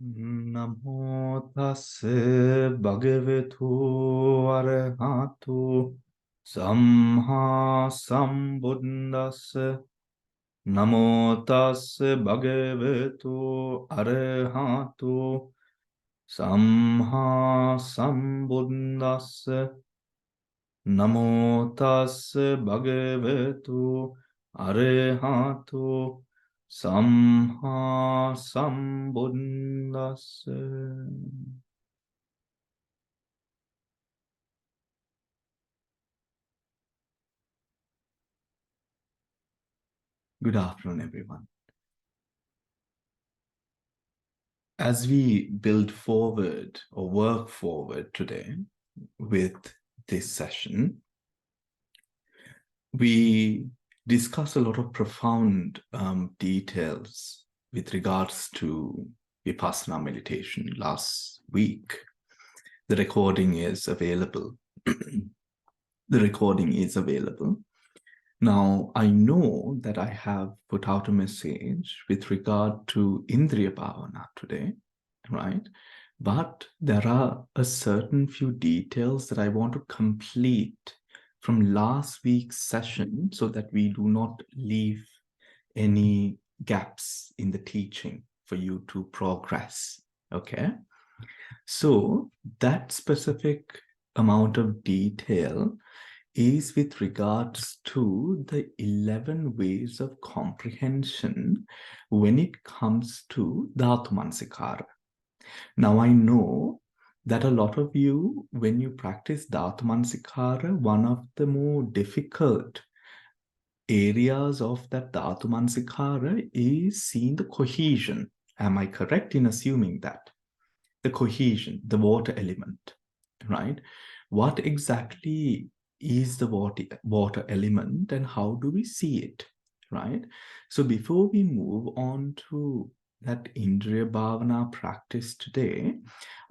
Namo tassa bhagavato arahato samma sambuddhassa. Namo tassa bhagavato arahato samma sambuddhassa. Namo tassa bhagavato arahato samma sambuddhassa. Good afternoon, everyone. As we build forward or work forward today with this session, we discuss a lot of profound details with regards to Vipassana meditation last week. The recording is available. The recording is available. Now, I know that I have put out a message with regard to Indriya Bhavana today, right? But there are a certain few details that I want to complete from last week's session so that we do not leave any gaps in the teaching for you to progress, okay? So that specific amount of detail is with regards to the 11 ways of comprehension when it comes to Dhatu Mansikara. Now, I know that a lot of you, when you practice Dhatu Mansikara, one of the more difficult areas of that Dhatu Mansikara is seeing the cohesion. Am I correct in assuming that? The cohesion, the water element, right? What exactly is the water element and how do we see it, right? So before we move on to that Indriya Bhavana practice today,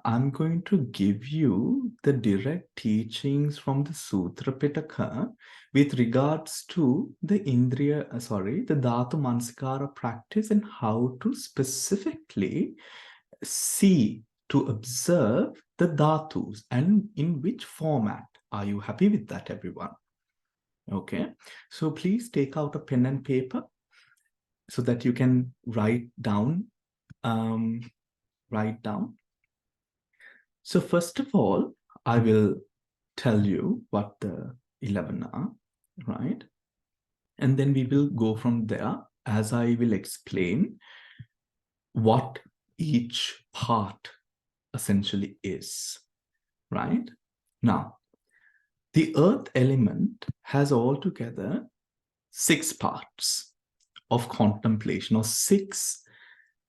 I'm going to give you the direct teachings from the Sutra Pitaka with regards to the the Dhatu Mansikara practice and how to specifically see, to observe the dhatus and in which format. Are you happy with that, everyone? Okay, so please take out a pen and paper so that you can write down. So first of all, I will tell you what the 11 are, right? And then we will go from there as I will explain what each part essentially is, right? Now, the earth element has altogether 6 parts of contemplation, or 6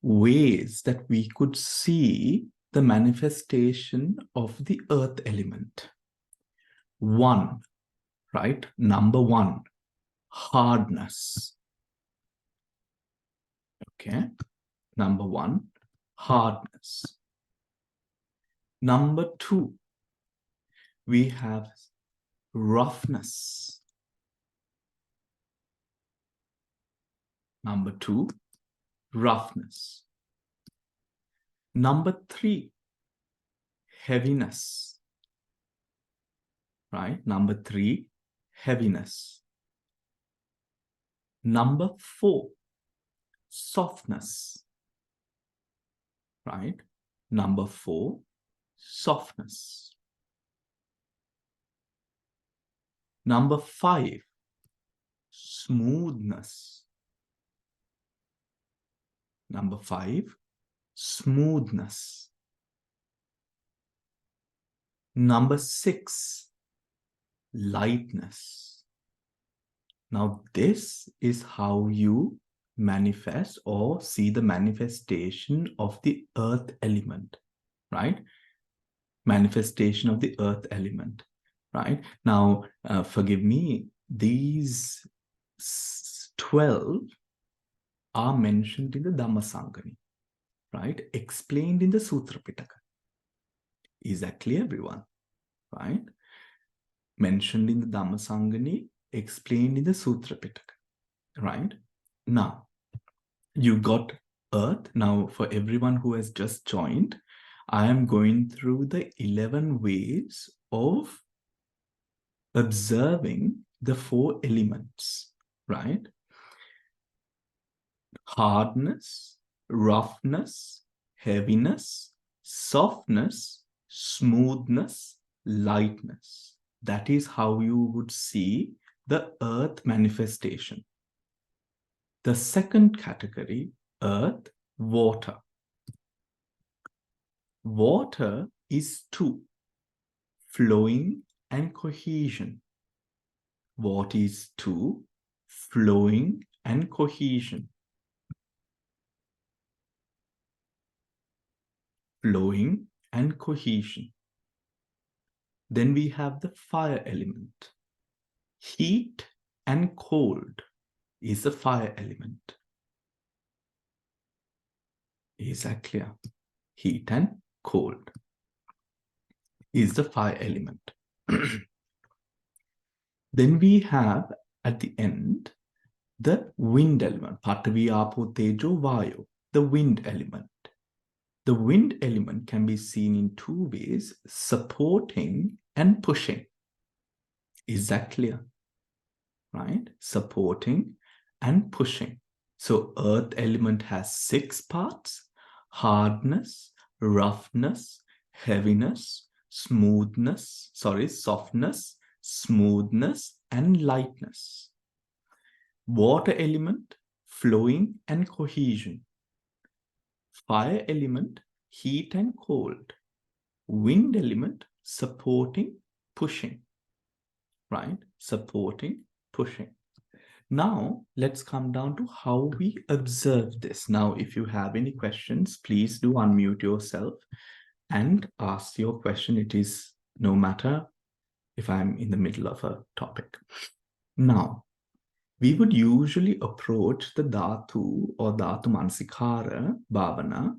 ways that we could see the manifestation of the earth element. 1, right? Number 1, hardness. Okay. Number 1, hardness. Number 2, we have roughness. Number 2, roughness. Number 3, heaviness. Right? Number 3, heaviness. Number 4, softness. Right? Number 4, softness. Number 5, smoothness. Number 5, smoothness. Number 6, lightness. Now, this is how you manifest or see the manifestation of the earth element, right? Manifestation of the earth element, right? Now, forgive me, these 12 are mentioned in the Dhammasangani, right? Explained in the Sutra Pitaka. Is that clear, everyone? Right? Mentioned in the Dhammasangani, explained in the Sutra Pitaka, right? Now, you got earth. Now, for everyone who has just joined, I am going through the 11 ways of observing the 4 elements, right? Hardness, roughness, heaviness, softness, smoothness, lightness. That is how you would see the earth manifestation. The second category, earth, water. Water is 2, flowing and cohesion. What is 2? Flowing and cohesion. Flowing and cohesion. Then we have the fire element. Heat and cold is the fire element. Is that clear? Heat and cold is the fire element. Then we have at the end the wind element. Patavi, Apo, Tejo, Vayu. The wind element. The wind element can be seen in 2 ways, supporting and pushing. Is that clear? Right? Supporting and pushing. So earth element has 6 parts: hardness, roughness, heaviness, softness, smoothness, and lightness. Water element, flowing and cohesion. Fire element, heat and cold. Wind element, supporting, pushing. Right? Supporting, pushing. Now, let's come down to how we observe this. Now, if you have any questions, please do unmute yourself and ask your question. It is no matter if I'm in the middle of a topic. Now, we would usually approach the Dhatu or Dhatu Mansikara Bhavana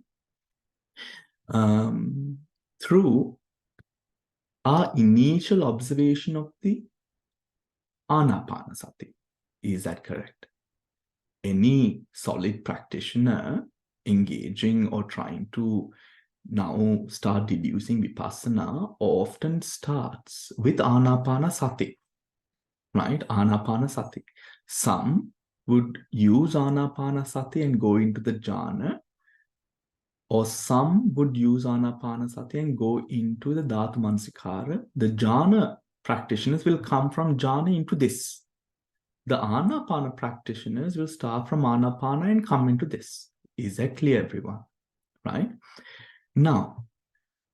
through our initial observation of the Anapanasati. Is that correct? Any solid practitioner engaging or trying to now start deducing Vipassana often starts with Anapanasati, right? Anapanasati. Some would use Anapanasati and go into the jhana, or some would use Anapanasati and go into the Dhatu Mansikara. The jhana practitioners will come from jhana into this. The Anapana practitioners will start from Anapana and come into this. Is that clear, everyone? Right? Now,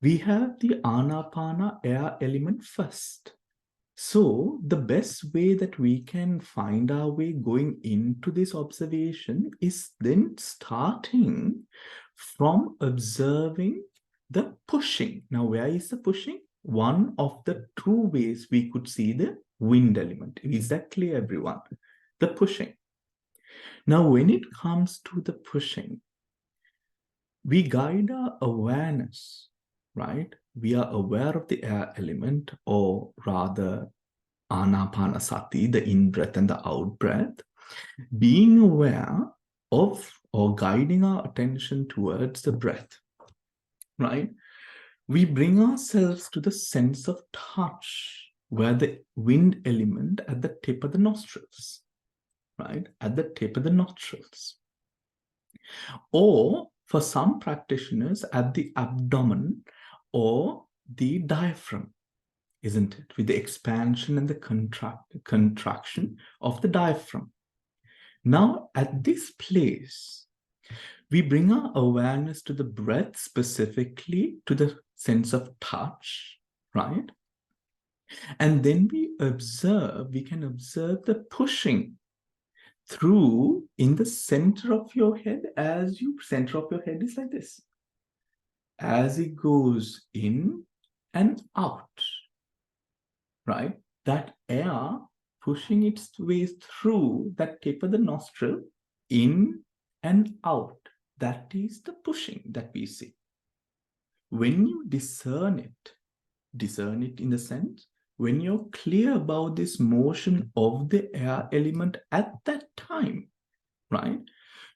we have the Anapana air element first. So, the best way that we can find our way going into this observation is then starting from observing the pushing. Now, where is the pushing? One of the 2 ways we could see the wind element. Is that clear, everyone? The pushing. Now, when it comes to the pushing, we guide our awareness, right? We are aware of the air element, or rather Anapanasati, the in-breath and the out-breath, being aware of or guiding our attention towards the breath, right? We bring ourselves to the sense of touch, where the wind element at the tip of the nostrils, right? At the tip of the nostrils. Or for some practitioners at the abdomen or the diaphragm, isn't it? With the expansion and the contraction of the diaphragm. Now, at this place, we bring our awareness to the breath, specifically to the sense of touch, right? And then we can observe the pushing through in the center of your head. Center of your head is like this. As it goes in and out, right? That air pushing its way through that tip of the nostril, in and out. That is the pushing that we see. When you discern it in the sense, when you're clear about this motion of the air element at that time, right?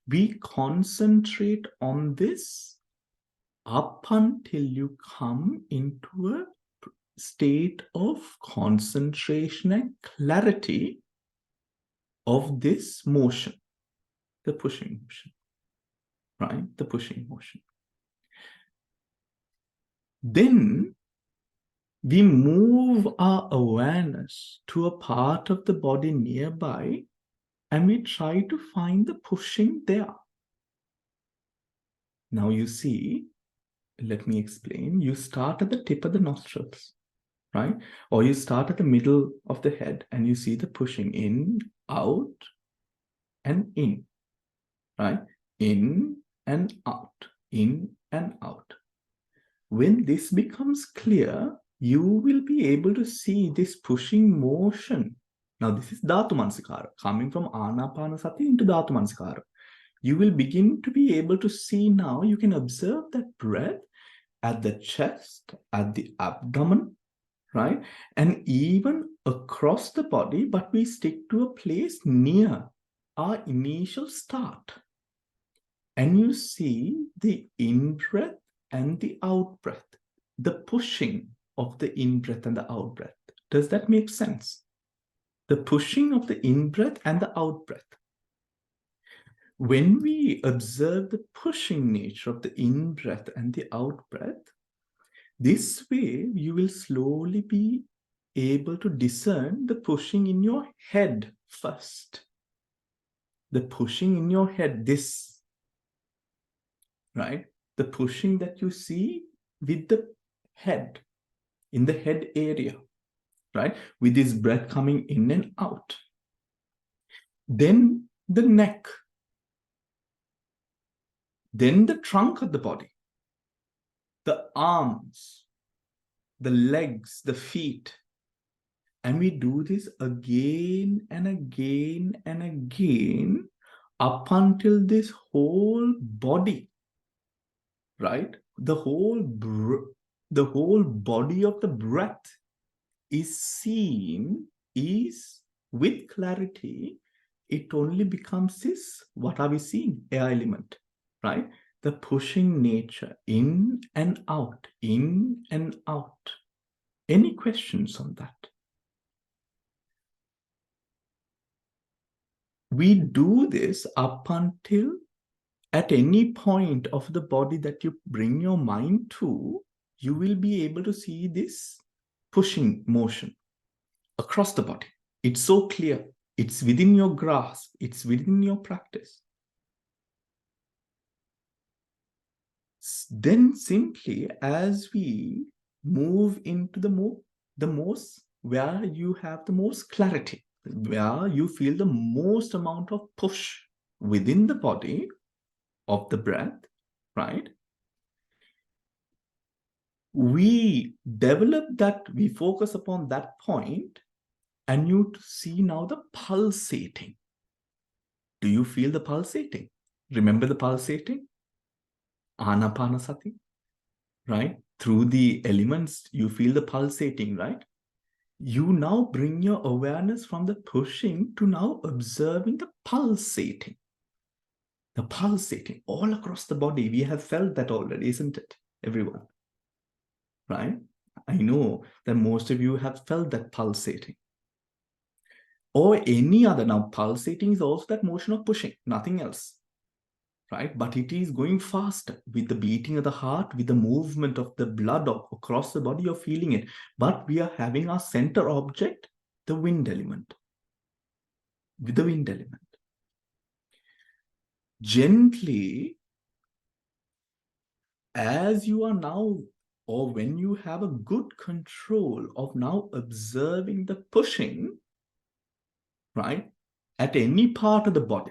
We concentrate on this up until you come into a state of concentration and clarity of this motion, the pushing motion, right? The pushing motion. Then we move our awareness to a part of the body nearby and we try to find the pushing there. Now you see, let me explain. You start at the tip of the nostrils, right? Or you start at the middle of the head and you see the pushing in, out, and in, right? In and out, in and out. When this becomes clear, you will be able to see this pushing motion. Now, this is Dhatu Mansikara, coming from Anapanasati into Dhatu Mansikara. You will begin to be able to see now, you can observe that breath at the chest, at the abdomen, right? And even across the body, but we stick to a place near our initial start. And you see the in-breath and the out-breath, the pushing of the in-breath and the out-breath. Does that make sense? The pushing of the in-breath and the out-breath. When we observe the pushing nature of the in-breath and the out-breath, this way you will slowly be able to discern the pushing in your head first. The pushing in your head, this, right? The pushing that you see with the head, in the head area, right? With this breath coming in and out. Then the neck. Then the trunk of the body. The arms, the legs, the feet. And we do this again and again and again up until this whole body, right? The whole body of the breath is seen, is with clarity. It only becomes this, what are we seeing? Air element, right? The pushing nature in and out, in and out. Any questions on that? We do this up until at any point of the body that you bring your mind to, you will be able to see this pushing motion across the body. It's so clear. It's within your grasp. It's within your practice. Then simply as we move into the most, where you have the most clarity, where you feel the most amount of push within the body of the breath, right? We develop that, we focus upon that point, and you see now the pulsating. Do you feel the pulsating? Remember the pulsating? Anapanasati, right? Through the elements, you feel the pulsating, right? You now bring your awareness from the pushing to now observing the pulsating. The pulsating all across the body. We have felt that already, isn't it, everyone? Right? I know that most of you have felt that pulsating. Or any other. Now, pulsating is also that motion of pushing, nothing else. Right? But it is going faster with the beating of the heart, with the movement of the blood across the body, you're feeling it. But we are having our center object, the wind element. With the wind element. Gently, as you are now, or when you have a good control of now observing the pushing, right, at any part of the body,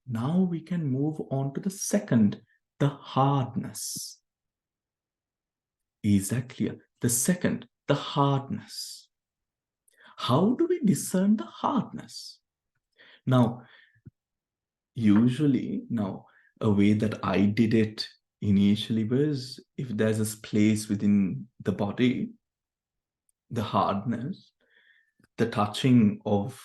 now we can move on to the second, the hardness. Is that clear? The second, the hardness. How do we discern the hardness? Now, usually, a way that I did it initially was, if there's a place within the body, the hardness, the touching of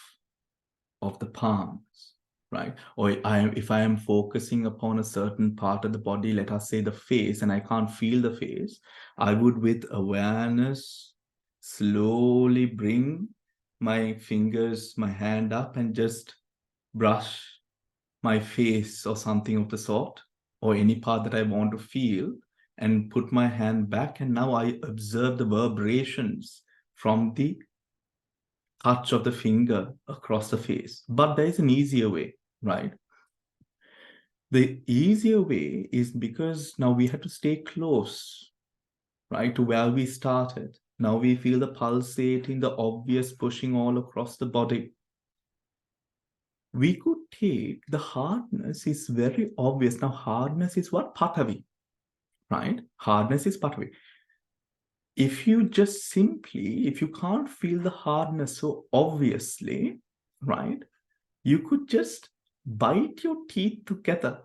the palms, right? Or if I am focusing upon a certain part of the body, let us say the face, and I can't feel the face, I would, with awareness, slowly bring my fingers, my hand up and just brush my face or something of the sort, or any part that I want to feel, and put my hand back. And now I observe the vibrations from the touch of the finger across the face. But there is an easier way, right? The easier way is because now we have to stay close, right, to where we started. Now we feel the pulsating, the obvious pushing all across the body. We could take the hardness is very obvious. Now hardness is what? Patavi, right? Hardness is Patavi. If you just simply, if you can't feel the hardness so obviously, right, you could just bite your teeth together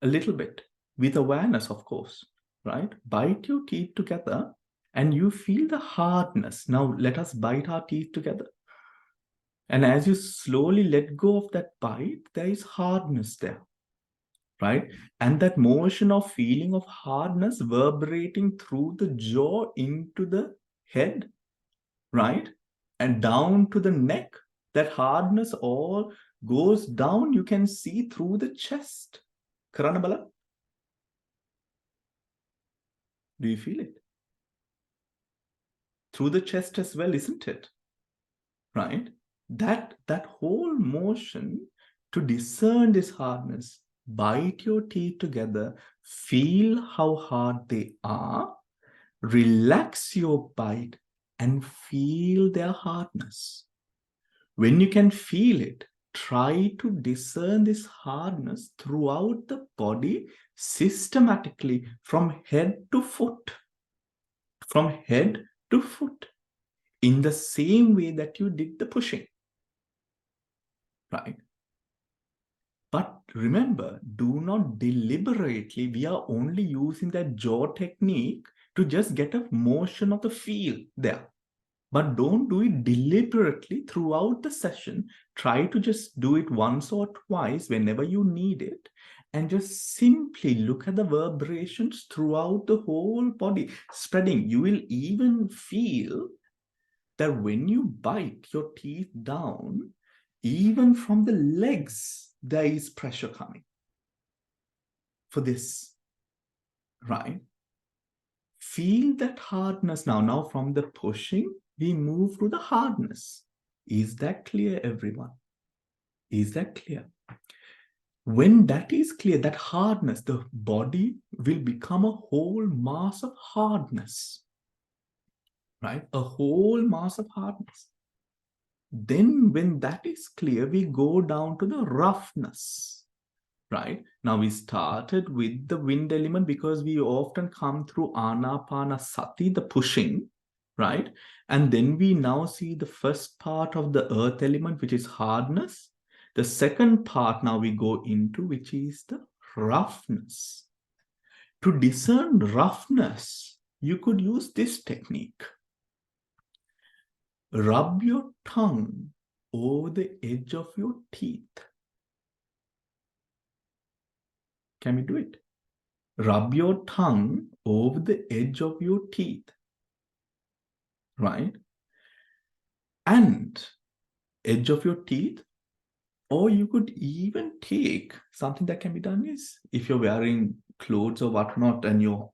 a little bit with awareness, of course, right? Bite your teeth together and you feel the hardness. Now let us bite our teeth together. And as you slowly let go of that bite, there is hardness there, right? And that motion of feeling of hardness reverberating through the jaw into the head, right? And down to the neck, that hardness all goes down. You can see through the chest. Karanabala, do you feel it? Through the chest as well, isn't it? Right? That whole motion to discern this hardness, bite your teeth together, feel how hard they are, relax your bite and feel their hardness. When you can feel it, try to discern this hardness throughout the body systematically from head to foot. From head to foot. In the same way that you did the pushing, right? But remember, do not deliberately, we are only using that jaw technique to just get a motion of the feel there. But don't do it deliberately throughout the session. Try to just do it once or twice whenever you need it. And just simply look at the vibrations throughout the whole body, spreading. You will even feel that when you bite your teeth down, even from the legs, there is pressure coming for this, right? Feel that hardness now. Now from the pushing, we move to the hardness. Is that clear, everyone? Is that clear? When that is clear, that hardness, the body will become a whole mass of hardness, right? A whole mass of hardness. Then when that is clear, we go down to the roughness, right? Now we started with the wind element because we often come through Anapana Sati, the pushing, right? And then we now see the first part of the earth element, which is hardness. The second part now we go into, which is the roughness. To discern roughness, you could use this technique. Rub your tongue over the edge of your teeth. Can we do it? Rub your tongue over the edge of your teeth, right? And edge of your teeth, or you could even take something that can be done is if you're wearing clothes or whatnot and your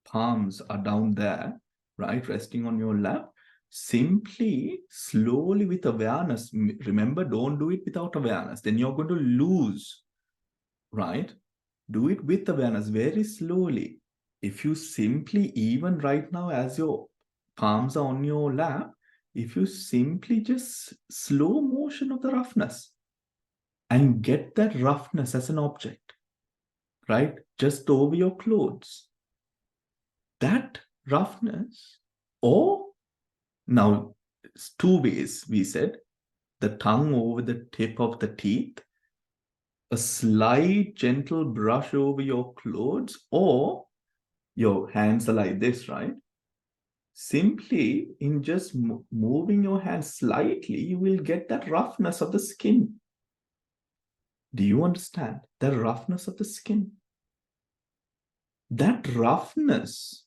palms are down there, right, resting on your lap, simply, slowly with awareness. Remember, don't do it without awareness. Then you're going to lose, right? Do it with awareness, very slowly. If you simply, even right now, as your palms are on your lap, if you simply just slow motion of the roughness and get that roughness as an object, right? Just over your clothes. That roughness, or now it's two ways we said, the tongue over the tip of the teeth, a slight gentle brush over your clothes, or your hands are like this, right? Simply in just moving your hands slightly, you will get that roughness of the skin. Do you understand the roughness of the skin? That roughness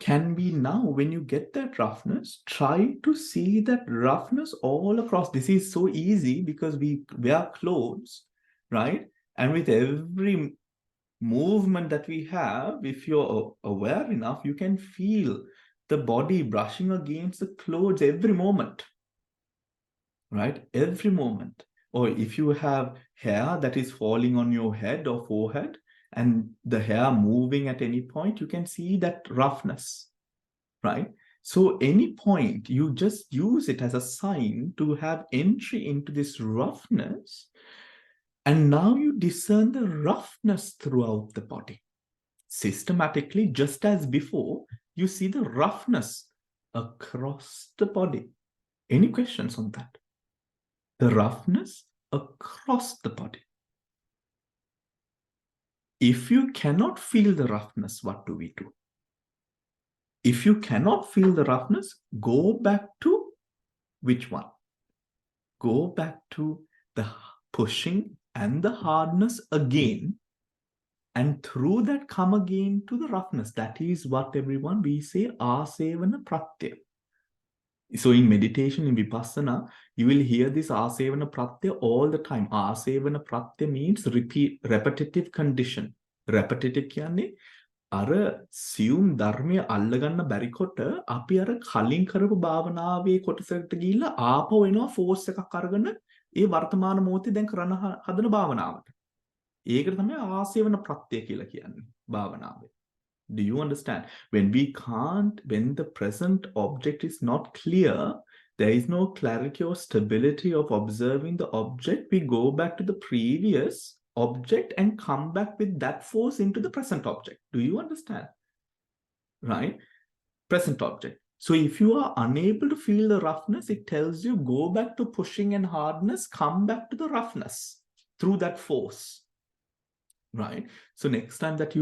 can be now, when you get that roughness, try to see that roughness all across. This is so easy because we wear clothes, right? And with every movement that we have, if you're aware enough, you can feel the body brushing against the clothes every moment, right? Every moment. Or if you have hair that is falling on your head or forehead, and the hair moving at any point, you can see that roughness, right? So any point, you just use it as a sign to have entry into this roughness. And now you discern the roughness throughout the body. Systematically, just as before, you see the roughness across the body. Any questions on that? The roughness across the body. If you cannot feel the roughness, what do we do? If you cannot feel the roughness, go back to which one? Go back to the pushing and the hardness again, and through that come again to the roughness. That is what, everyone, we say asevana pratyaya. So in meditation, in Vipassana, you will hear this asevana pratyaya all the time. Asevana pratyaya means repetitive condition. Repetitive කියන්නේ අර සියුම් ධර්මය අල්ලගන්න බැරිකොට අපි අර කලින් කරපු භාවනාවේ කොටසකට ගිහිල්ලා ආපහු එනවා ෆෝර්ස් එකක් අරගෙන ඒ වර්තමාන මොහොතේ දැන් කරන්න හදන භාවනාවට. ඒකට තමයි ආසේවන ප්‍රත්‍ය කියලා කියන්නේ භාවනාවේ. Do you understand? When the present object is not clear, there is no clarity or stability of observing the object, we go back to the previous object and come back with that force into the present object. Do you understand? Right? Present object. So if you are unable to feel the roughness, it tells you go back to pushing and hardness, come back to the roughness through that force. Right? So next time that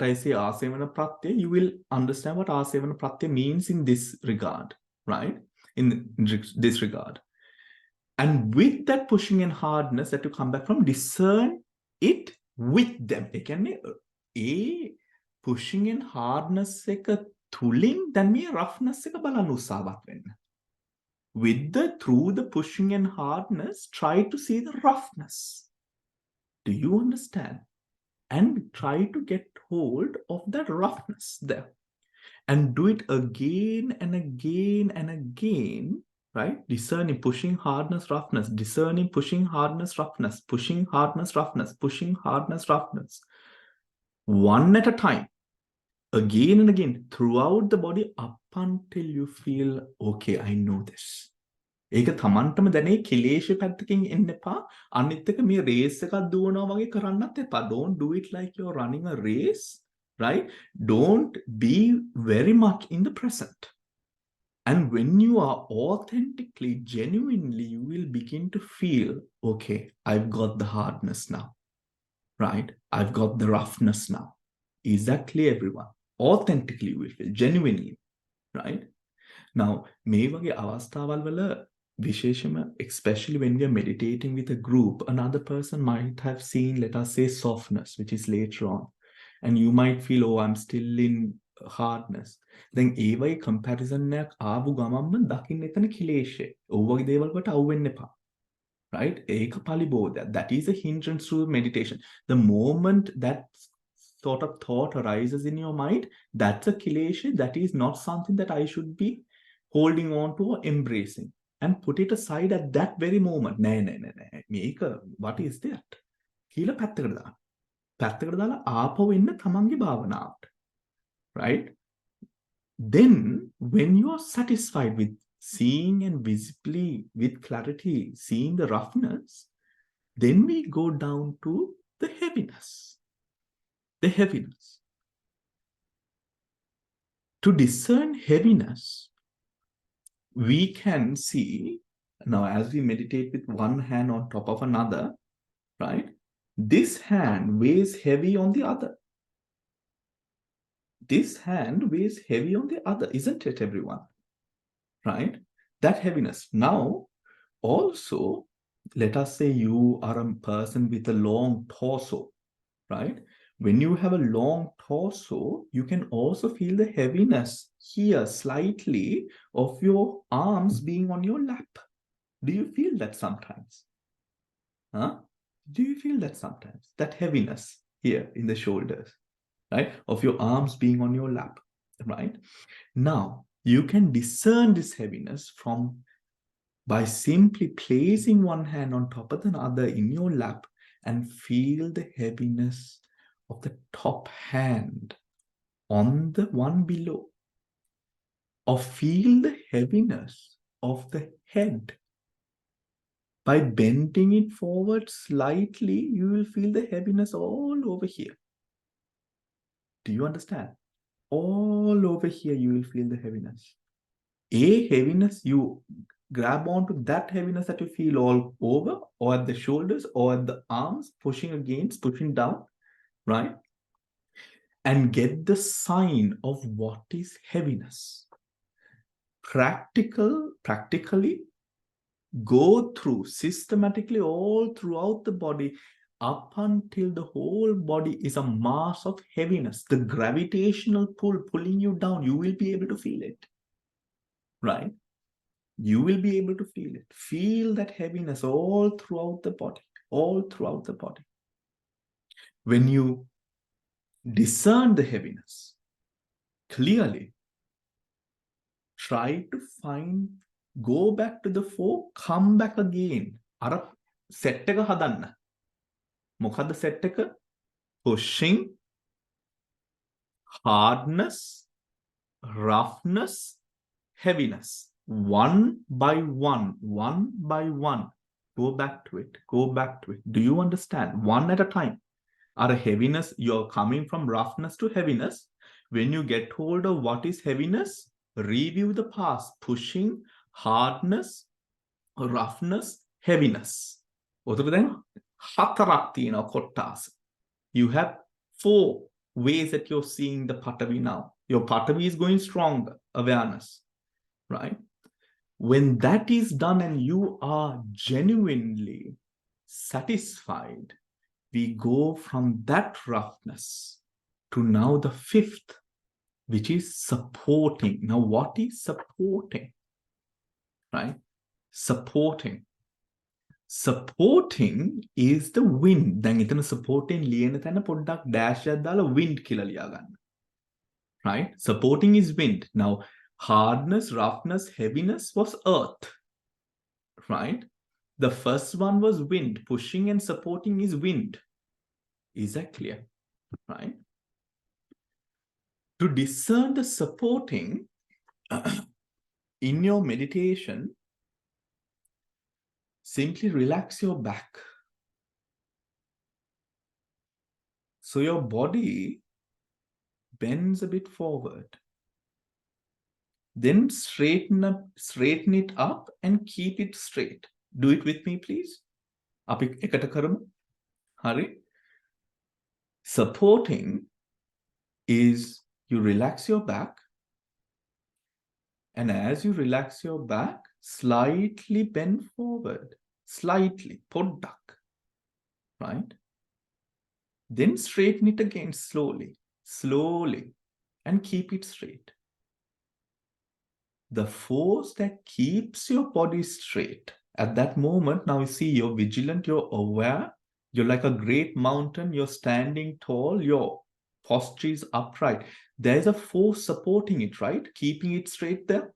I say asevana pratyaya, you will understand what asevana pratyaya means in this regard, right? In this regard. And with that pushing and hardness that you come back from, discern it with them. A pushing and hardness එක තුලින් දැන් මේ roughness එක බලන්න උත්සාහවත් වෙන්න. Through the pushing and hardness, try to see the roughness. Do you understand? And try to get hold of that roughness there. And do it again and again and again, right? Discerning, pushing, hardness, roughness, discerning, pushing, hardness, roughness, pushing, hardness, roughness, pushing, hardness, roughness. One at a time, again and again, throughout the body, up until you feel, okay, I know this. ඒක තමන්ටම දැනේ කෙලේශ පැත්තකින් එන්න එපා. අනිත් එක මේ raise එකක් දුවනවා වගේ කරන්නත් එපා. Don't do it like you're running a race, right? Don't be very much in the present. And when you are authentically, genuinely, you will begin to feel, okay, I've got the hardness now, right? I've got the roughness now. Is that clear, everyone? Authentically you will feel, genuinely, right? Now, මේ වගේ අවස්ථාවල් වල විශේෂම, especially when we are meditating with a group, another person might have seen, let us say, softness, which is later on. And you might feel, oh, I'm still in hardness. Then ඒ වගේ comparison එකක් ආපු ගමන්ම දකින්න එතන කිලේශය. ඔය වගේ දේවල් වලට අවු වෙන්න එපා. Right? ඒක පලිබෝධය. That is a hindrance to meditation. The moment that sort of thought arises in your mind, that's a kilesha. That is not something that I should be holding on to or embracing. And put it aside at that very moment. මේක what is that? කියලා පැත්තකට දාන්න. පැත්තකට දාලා ආපහු එන්න තමන්ගේ භාවනාවට. Right? Then when you are satisfied with seeing and visibly, with clarity, seeing the roughness, then we go down to the heaviness. The heaviness. To discern heaviness, we can see, now as we meditate with one hand on top of another, right? This hand weighs heavy on the other. This hand weighs heavy on the other, isn't it, everyone? Right? That heaviness. Now, also, let us say you are a person with a long torso, right? When you have a long torso, you can also feel the heaviness here slightly of your arms being on your lap. Do you feel that sometimes? Huh? Do you feel that sometimes? That heaviness here in the shoulders, right? Of your arms being on your lap, right? Now, you can discern this heaviness from by simply placing one hand on top of the other in your lap and feel the heaviness of the top hand on the one below, or feel the heaviness of the head. By bending it forward slightly, you will feel the heaviness all over here. Do you understand? All over here, you will feel the heaviness. A heaviness, you grab onto that heaviness that you feel all over, or at the shoulders, or at the arms, pushing against, pushing down, right? And get the sign of what is heaviness. Practically go through systematically all throughout the body up until the whole body is a mass of heaviness. The gravitational pull pulling you down, you will be able to feel it, right? You will be able to feel it. Feel that heaviness all throughout the body, all throughout the body. When you discern the heaviness clearly, try to find, go back to the four, come back again. අර set එක හදන්න. මොකද්ද set එක? Pushing, hardness, roughness, heaviness. One by one, one by one. Go back to it. Go back to it. Do you understand? One at a time. Are heaviness, you're coming from roughness to heaviness. When you get hold of what is heaviness, review the past. Pushing, hardness, roughness, heaviness. You have four ways that you're seeing the Patavi now. Your Patavi is going stronger, awareness, right? When that is done and you are genuinely satisfied, we go from that roughness to now the fifth, which is supporting. Now, what is supporting? Right? Supporting. Supporting is the wind. දැන් එතන supporting ලියන තැන පොඩ්ඩක් dash එකක් දාලා wind කියලා ලියා ගන්න. Right? Supporting is wind. Now, hardness, roughness, heaviness was earth. Right? The first one was wind. Pushing and supporting is wind. Is that clear? Right? To discern the supporting in your meditation, simply relax your back. So your body bends a bit forward. Then straighten it up and keep it straight. Do it with me, please. අපි එකට කරමු. හරි. Supporting is you relax your back, and as you relax your back, slightly bend forward. Slightly. පොඩ්ඩක්. Right? Then straighten it again slowly. Slowly. And keep it straight. The force that keeps your body straight at that moment, now you see you're vigilant, you're aware, you're like a great mountain, you're standing tall, your posture is upright. There's a force supporting it, right? Keeping it straight there.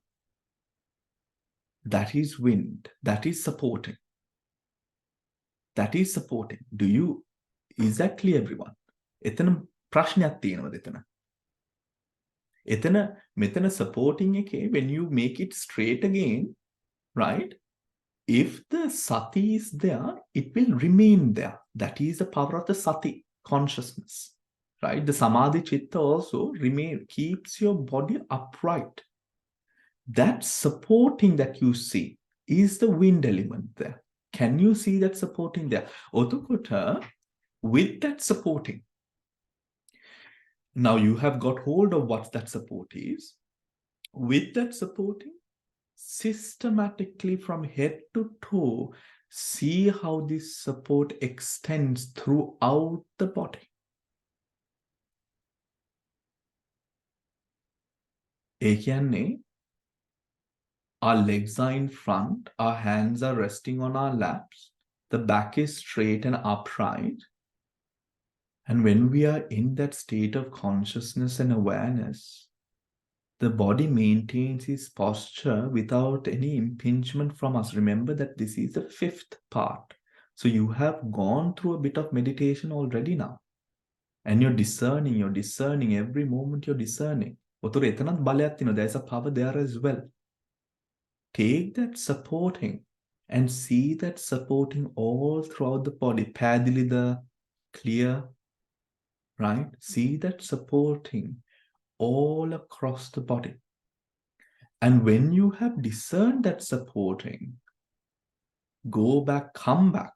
That is wind. That is supporting. That is supporting. Is that clear, everyone? එතන ප්‍රශ්නයක් තියෙනවද එතන? මෙතන supporting එකේ, when you make it straight again, right? If the sati is there, it will remain there. That is the power of the sati consciousness, right? The samadhi chitta also keeps your body upright. That supporting that you see is the wind element there. Can you see that supporting there? Otukota, with that supporting, now you have got hold of what that support is. With that supporting, systematically from head to toe, See how this support extends throughout the body. ඒ කියන්නේ, our legs are in front, our hands are resting on our laps, the back is straight and upright. And when we are in that state of consciousness and awareness, the body maintains its posture without any impingement from us. Remember that this is the 5th part. So you have gone through a bit of meditation already now. And you're discerning, every moment you're discerning. There's a power there as well. Take that supporting and see that supporting all throughout the body. Padilida, clear, right? See that supporting all across the body. And when you have discerned that supporting, come back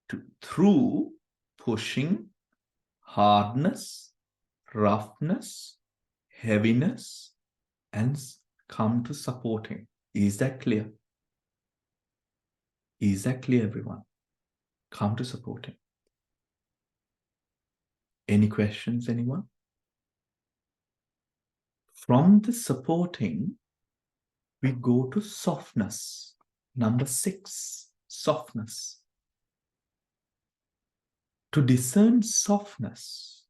to through pushing, hardness, roughness, heaviness, and come to supporting. Is that clear? Is that clear, everyone? Come to supporting. Any questions, anyone? From the supporting, we go to softness. Number 6, softness. To discern softness,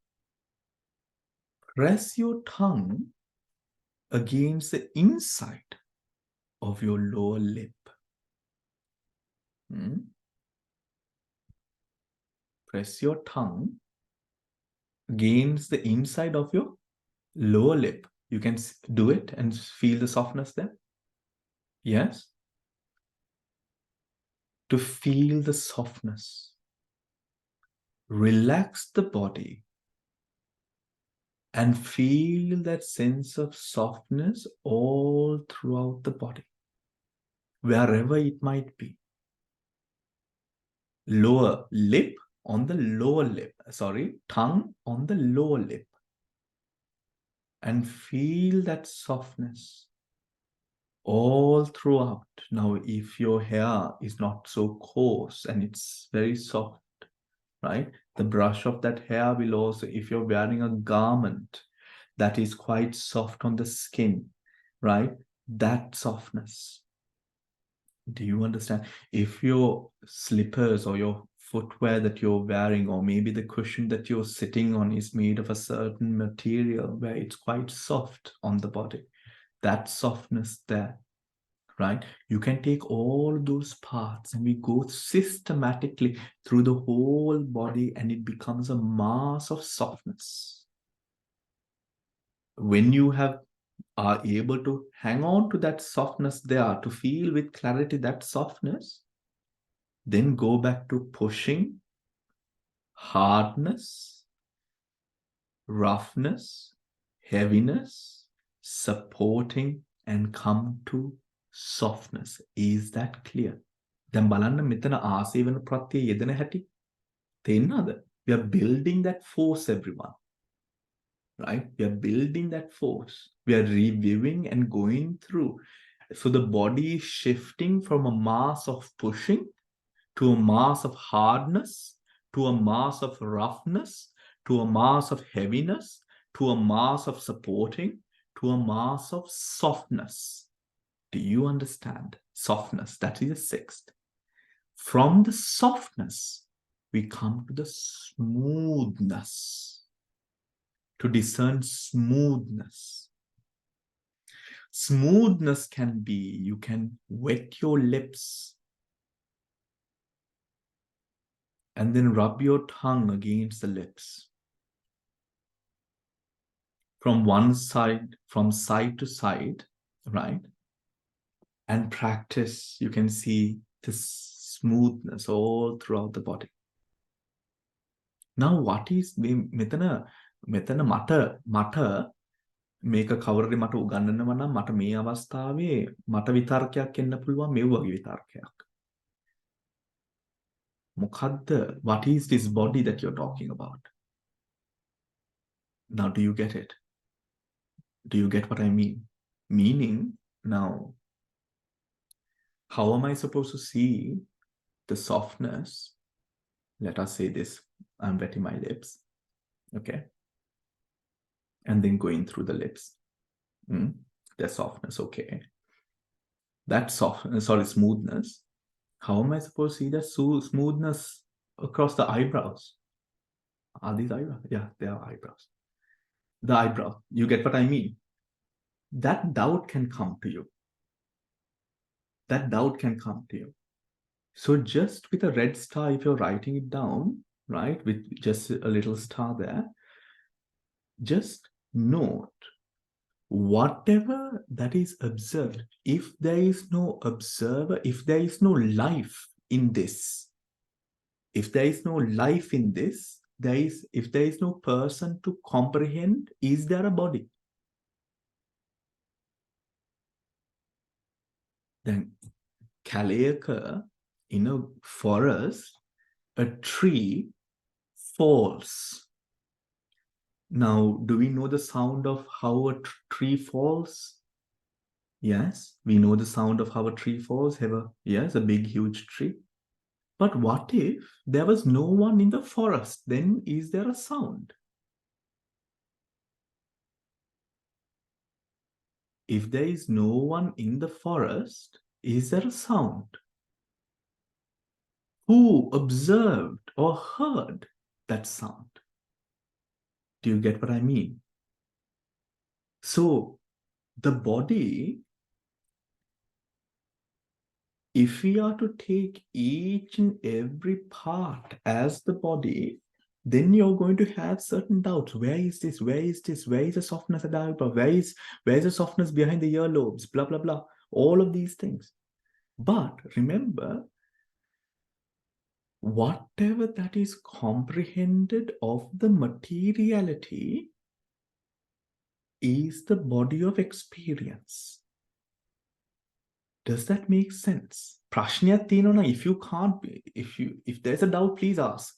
press your tongue against the inside of your lower lip. Press your tongue against the inside of your lower lip. You can do it and feel the softness there. Yes? To feel the softness. Relax the body and feel that sense of softness all throughout the body, wherever it might be. Lower lip on the lower lip, tongue on the lower lip. And feel that softness all throughout. Now, if your hair is not so coarse and it's very soft, right? The brush of that hair will also, if you're wearing a garment that is quite soft on the skin, right? That softness. Do you understand? If your slippers or your footwear that you're wearing, or maybe the cushion that you're sitting on is made of a certain material where it's quite soft on the body, that softness there, right? You can take all those parts and we go systematically through the whole body and it becomes a mass of softness. When you are able to hang on to that softness there, to feel with clarity that softness, then go back to pushing, hardness, roughness, heaviness, supporting, and come to softness. Is that clear? දැන් බලන්න මෙතන ආසේ වෙන ප්‍රත්‍ය යෙදෙන හැටි තේන්නද? We are building that force, everyone. Right? We are building that force. We are reviewing and going through. So the body is shifting from a mass of pushing to a mass of hardness, to a mass of roughness, to a mass of heaviness, to a mass of supporting, to a mass of softness. Do you understand? Softness, that is the 6th. From the softness, we come to the smoothness. To discern smoothness. Smoothness can be, you can wet your lips and then rub your tongue against the lips. From one side, from side to side, right? And practice, you can see this smoothness all throughout the body. Now, what is මෙතන මට මේක කවුරුරි මට උගන්වනවා නම් මට මේ අවස්ථාවේ මට විතර්කයක් එන්න පුළුවන් මේ වගේ විතර්කයක්. මොකද්ද? What is this body that you're talking about? Now, do you get it? Do you get what I mean? Meaning, now, How am I supposed to see the softness? Let us say this, I'm wetting my lips, okay? And then going through the lips. The softness, okay. That smoothness. How am I supposed to see that smoothness across the eyebrows? Are these eyebrows? Yeah, they are eyebrows. The eyebrow, you get what I mean? That doubt can come to you. That doubt can come to you. So just with a red star, if you're writing it down, right, with just a little star there, just note whatever that is observed. If there is no observer, if there is no life in this, if there is no life in this, if there is no person to comprehend, is there a body? Then Kalayaka, in a forest, a tree falls. Now, do we know the sound of how a tree falls? Yes, we know the sound of how a tree falls. Yes, a big, huge tree. But what if there was no one in the forest? Then is there a sound? If there is no one in the forest, is there a sound? Who observed or heard that sound? Do you get what I mean? So the body, if we are to take each and every part as the body, then you're going to have certain doubts. Where is this? Where is this? Where is the softness at the eyebrow? Where is the softness behind the earlobes? Blah, blah, blah. All of these things. But remember, whatever that is comprehended of the materiality is the body of experience. Does that make sense? Prashnayak තියෙනවා if you can't, if there's a doubt, please ask,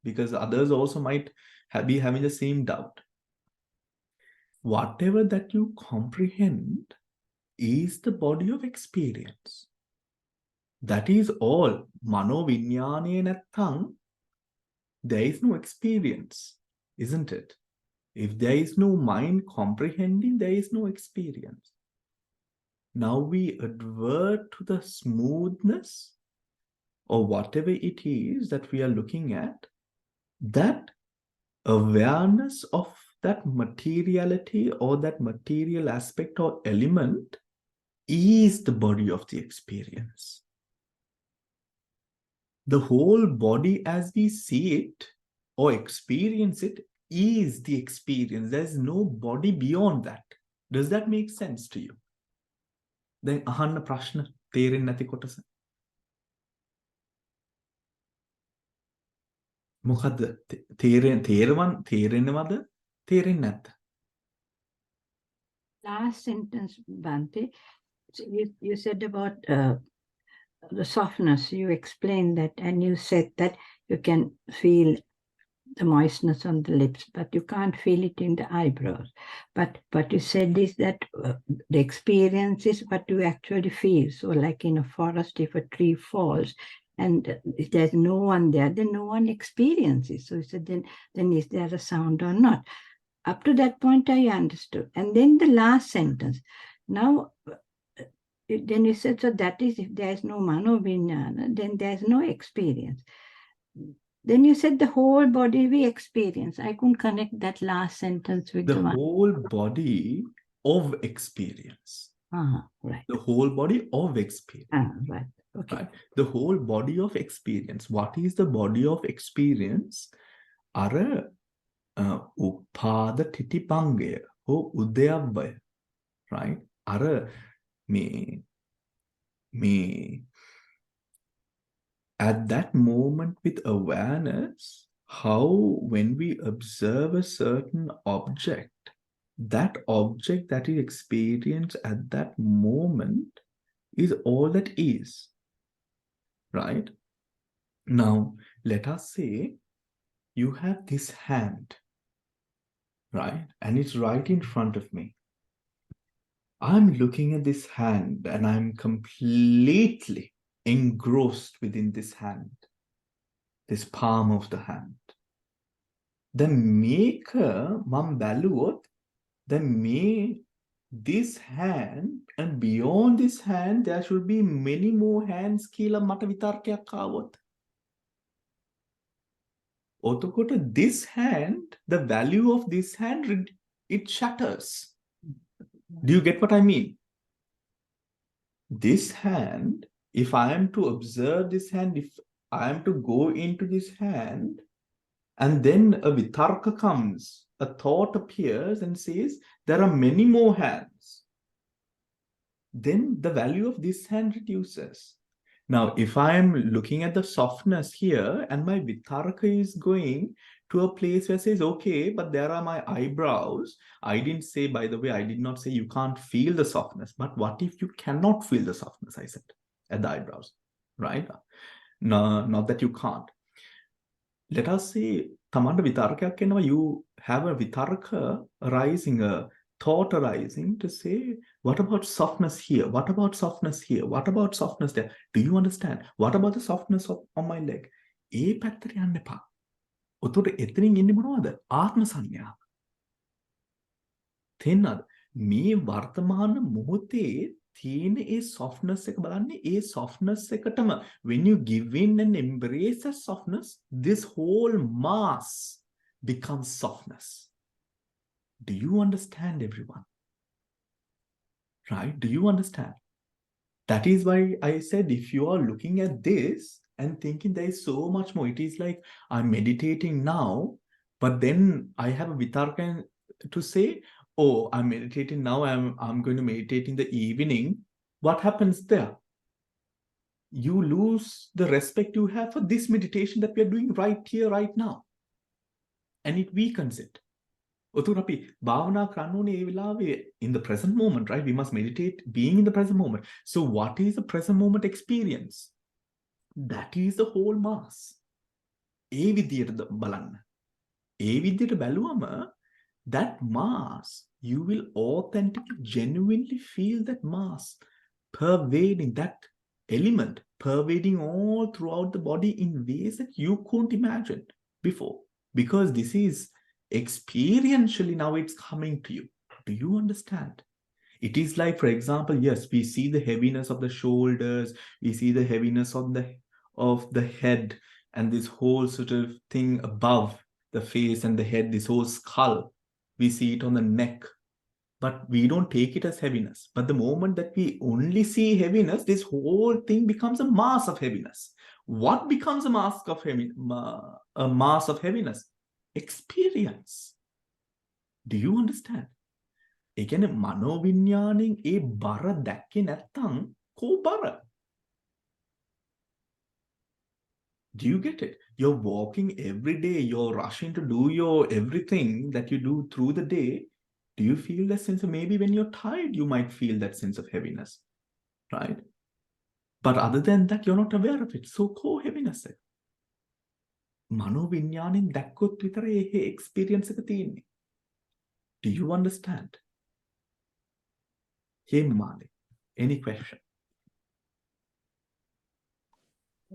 because others also might be having the same doubt. Whatever that you comprehend is the body of experience. That is all. Mano vinyane nattang, there is no experience, isn't it? If there is no mind comprehending, there is no experience. Now we advert to the smoothness or whatever it is that we are looking at, that awareness of that materiality or that material aspect or element is the body of the experience. The whole body as we see it or experience it is the experience. There's no body beyond that. Does that make sense to you? Then අහන්න ප්‍රශ්න තේරෙන්නේ නැති කොටස. මොකද්ද තේරෙන්නවද තේරෙන්නේ නැද්ද? Last sentence, Bhante, you said about the softness. You explained that, and you said that you can feel the moistness on the lips, but you can't feel it in the eyebrows. But you said is that the experience is what you actually feel. So like in a forest, if a tree falls and if there's no one there, then no one experiences. So you said then is there a sound or not? Up to that point, I understood. And then the last sentence. Now, then you said, so that is if there is no mano vijnana, then there is no experience. Then you said the whole body we experience. I couldn't connect that last sentence with the whole body of experience. Right. The whole body of experience. Right. Okay. Right? The whole body of experience. What is the body of experience? Ara upada titipangaya or udayabhaya. Right? Ara me at that moment with awareness, how when we observe a certain object, that object that is experienced at that moment is all that is. Right? Now, let us say you have this hand, right? And it's right in front of me. I'm looking at this hand and I'm completely engrossed within this hand, this palm of the hand. Then මේක මම බැලුවොත් then this hand and beyond this hand there should be many more hands කියලා මට විතර්කයක් ආවොත්. ඔතකොට this hand, the value of this hand, it shatters. Do you get what I mean? This hand, if I am to observe this hand, if I am to go into this hand, and then a vitarka comes, a thought appears and says, there are many more hands. Then the value of this hand reduces. Now, if I am looking at the softness here and my vitarka is going to a place where it says, okay, but there are my eyebrows. I didn't say, by the way, I did not say you can't feel the softness. But what if you cannot feel the softness, I said, at the eyebrows, right? No, not that you can't. Let us say, තමන්ට විතර්කයක් එනවා, you have a vitarka arising, a thought arising to say, what about softness here? What about softness here? What about softness there? Do you understand? What about the softness on my leg? ඒ පැත්තට යන්න එපා. ඔතකොට එතනින් එන්නේ මොනවද? ආත්ම සංඥා. තේන්නද? මේ වර්තමාන මොහොතේ තියෙන ඒ softness එක බලන්නේ, ඒ softness එකටම when you give in and embrace that softness, this whole mass becomes softness. Do you understand, everyone? Right? Do you understand? That is why I said, if you are looking at this and thinking there is so much more, it is like I'm meditating now, but then I have a vitarka to say, oh, I'm meditating now, I'm going to meditate in the evening. What happens there? You lose the respect you have for this meditation that we are doing right here, right now. And it weakens it. ඔතන අපි භාවනා කරන්න ඕනේ ඒ වෙලාවේ in the present moment, right? We must meditate being in the present moment. So what is the present moment experience? That is the whole mass. ඒ විදියට බලන්න. ඒ විදියට බැලුවම that mass, you will authentically, genuinely feel that mass pervading, that element pervading all throughout the body in ways that you couldn't imagine before. Because this is experientially now it's coming to you. Do you understand? It is like, for example, yes, we see the heaviness of the shoulders, we see the heaviness of the head, and this whole sort of thing above the face and the head, this whole skull. We see it on the neck, but we don't take it as heaviness. But the moment that we only see heaviness, this whole thing becomes a mass of heaviness. What becomes a mass of heaviness? Experience. Do you understand? ඒ කියන්නේ මනෝවිඤ්ඤාණයෙන් ඒ බර දැක්කේ නැත්තම් කෝ බර? Do you get it? You're walking every day, you're rushing to do your everything that you do through the day. Do you feel that sense of, maybe when you're tired, you might feel that sense of heaviness, right? But other than that, you're not aware of it. So core heaviness. මනෝවිඤ්ඤාණයෙන් දැක්කොත් විතරයි ඒ experience එක තියෙන්නේ. Do you understand? Hey Mali, any question?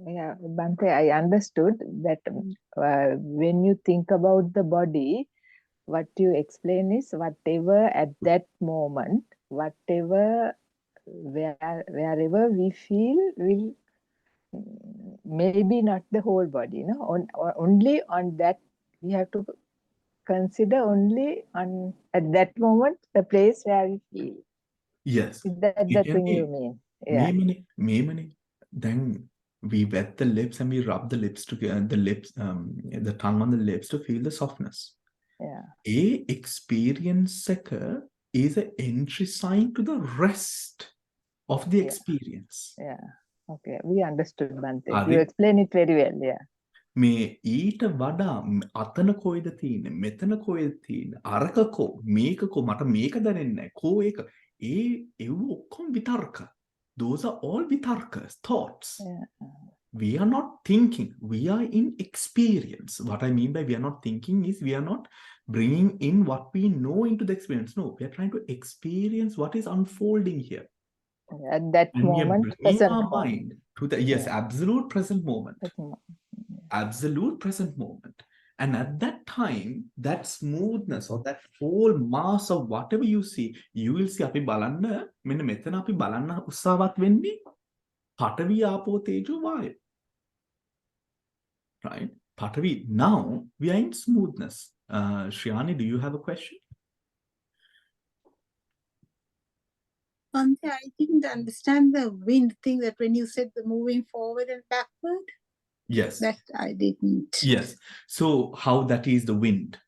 Yeah, Bante, I understood that when you think about the body, what you explain is whatever at that moment, whatever, wherever we feel, will maybe not the whole body, no? Only on that, we have to consider only on at that moment the place where we feel. Yes. Is that the thing you mean? Yeah. Memani. Then we wet the lips and we rub the lips together, the tongue on the lips to feel the softness. Yeah. A experience is an entry sign to the rest of the experience. Yeah. Okay. We understood, Bante. Are You we- explain it very well. Yeah. මේ ඊට වඩා අතන කොයිද තියෙන්නේ, මෙතන කොයිද තියෙන්නේ, අරක කෝ මේක කෝ, මට මේක දැනෙන්නේ නැහැ, කෝ ඒක, ඒව ඔක්කොම විතර්ක. Those are all vitarkas, thoughts. Yeah. We are not thinking, we are in experience. What I mean by we are not thinking is we are not bringing in what we know into the experience. No, we are trying to experience what is unfolding here. At that And we are moment, bringing present our moment. mind to the, yes, Yeah. absolute present moment. Present moment. Absolute present moment. And at that time, that smoothness or that whole mass of whatever you see, you will see අපි බලන්න මෙන්න මෙතන අපි බලන්න උත්සාහවත් වෙන්නේ පඨවි ආපෝ තේජෝ වායෝ. Right? Patavi, now we are in smoothness. Shriani, do you have a question? Bhante, I didn't understand the wind thing, that when you said the moving forward and backward, Yes. that I didn't. Yes. So how that is the wind?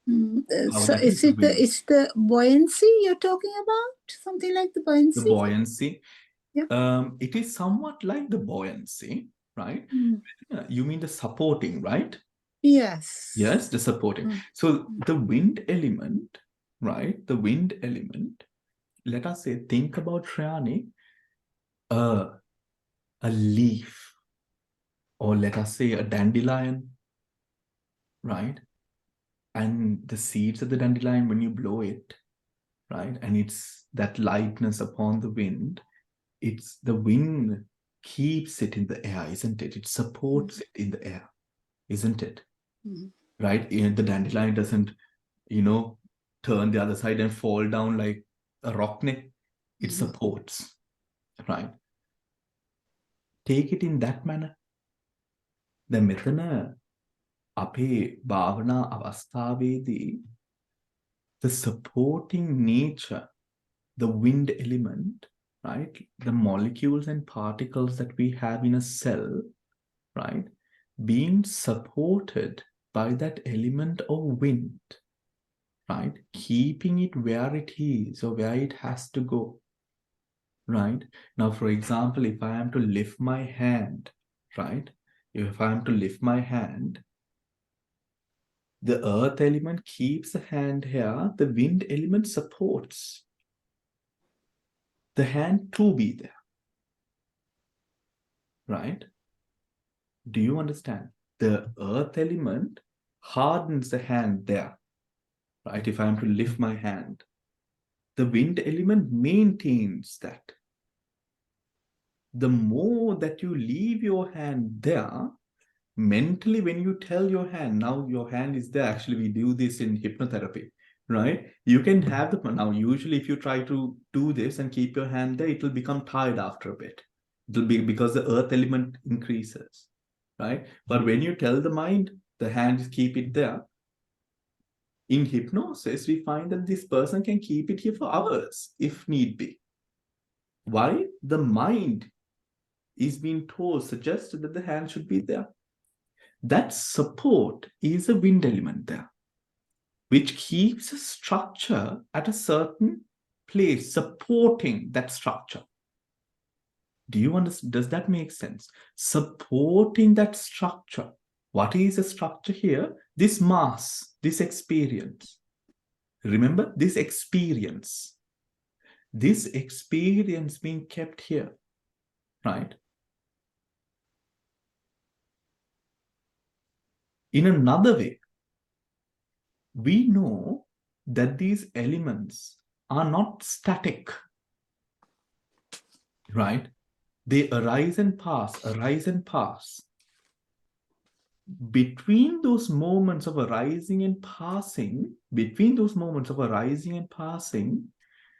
How So that is the wind? it's the buoyancy you're talking about? Something like the buoyancy? The buoyancy. Yeah. It is somewhat like the buoyancy, right? Mm. You mean the supporting, right? Yes. Yes, the supporting. So the wind element, right? The wind element, let us say, think about Shriyani, a leaf, or let us say a dandelion, right? And the seeds of the dandelion, when you blow it, right? And it's that lightness upon the wind, it's the wind keeps it in the air, isn't it? It supports it in the air, isn't it? Right? The dandelion doesn't, turn the other side and fall down like a rock neck. It supports, right? Take it in that manner. The මෙතන අපේ භාවනා අවස්ථාවේදී the supporting nature, the wind element, right? The molecules and particles that we have in a cell, right? Being supported by that element of wind, right? Keeping it where it is or where it has to go, right? Now, for example, if I am to lift my hand, right? If I am to lift my hand, the earth element keeps the hand here, the wind element supports the hand to be there, right? Do you understand? The earth element hardens the hand there, right? If I am to lift my hand, the wind element maintains that. The more that you leave your hand there, mentally, when you tell your hand, now your hand is there, actually we do this in hypnotherapy, right? You can have the, now usually if you try to do this and keep your hand there, it will become tired after a bit. It will be because the earth element increases, right? But when you tell the mind, the hand is keep it there, in hypnosis, we find that this person can keep it here for hours if need be. Why? The mind is being told, suggested that the hand should be there. That support is a wind element there, which keeps a structure at a certain place, supporting that structure. Do you understand? Does that make sense? Supporting that structure. What is a structure here? This mass, this experience. Remember, this experience being kept here, right? In another way, we know that these elements are not static, right? They arise and pass, arise and pass. Between those moments of arising and passing,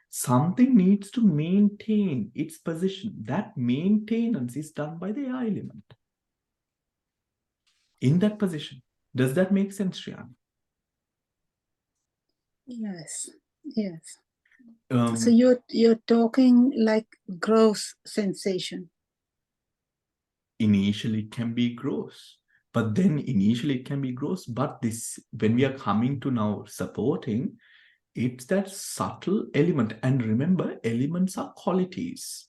something needs to maintain its position. That maintenance is done by the air element in that position. Does that make sense, Shriyan? Yes. So you're talking like gross sensation. Initially it can be gross, but this, when we are coming to now supporting, it's that subtle element. And remember, elements are qualities,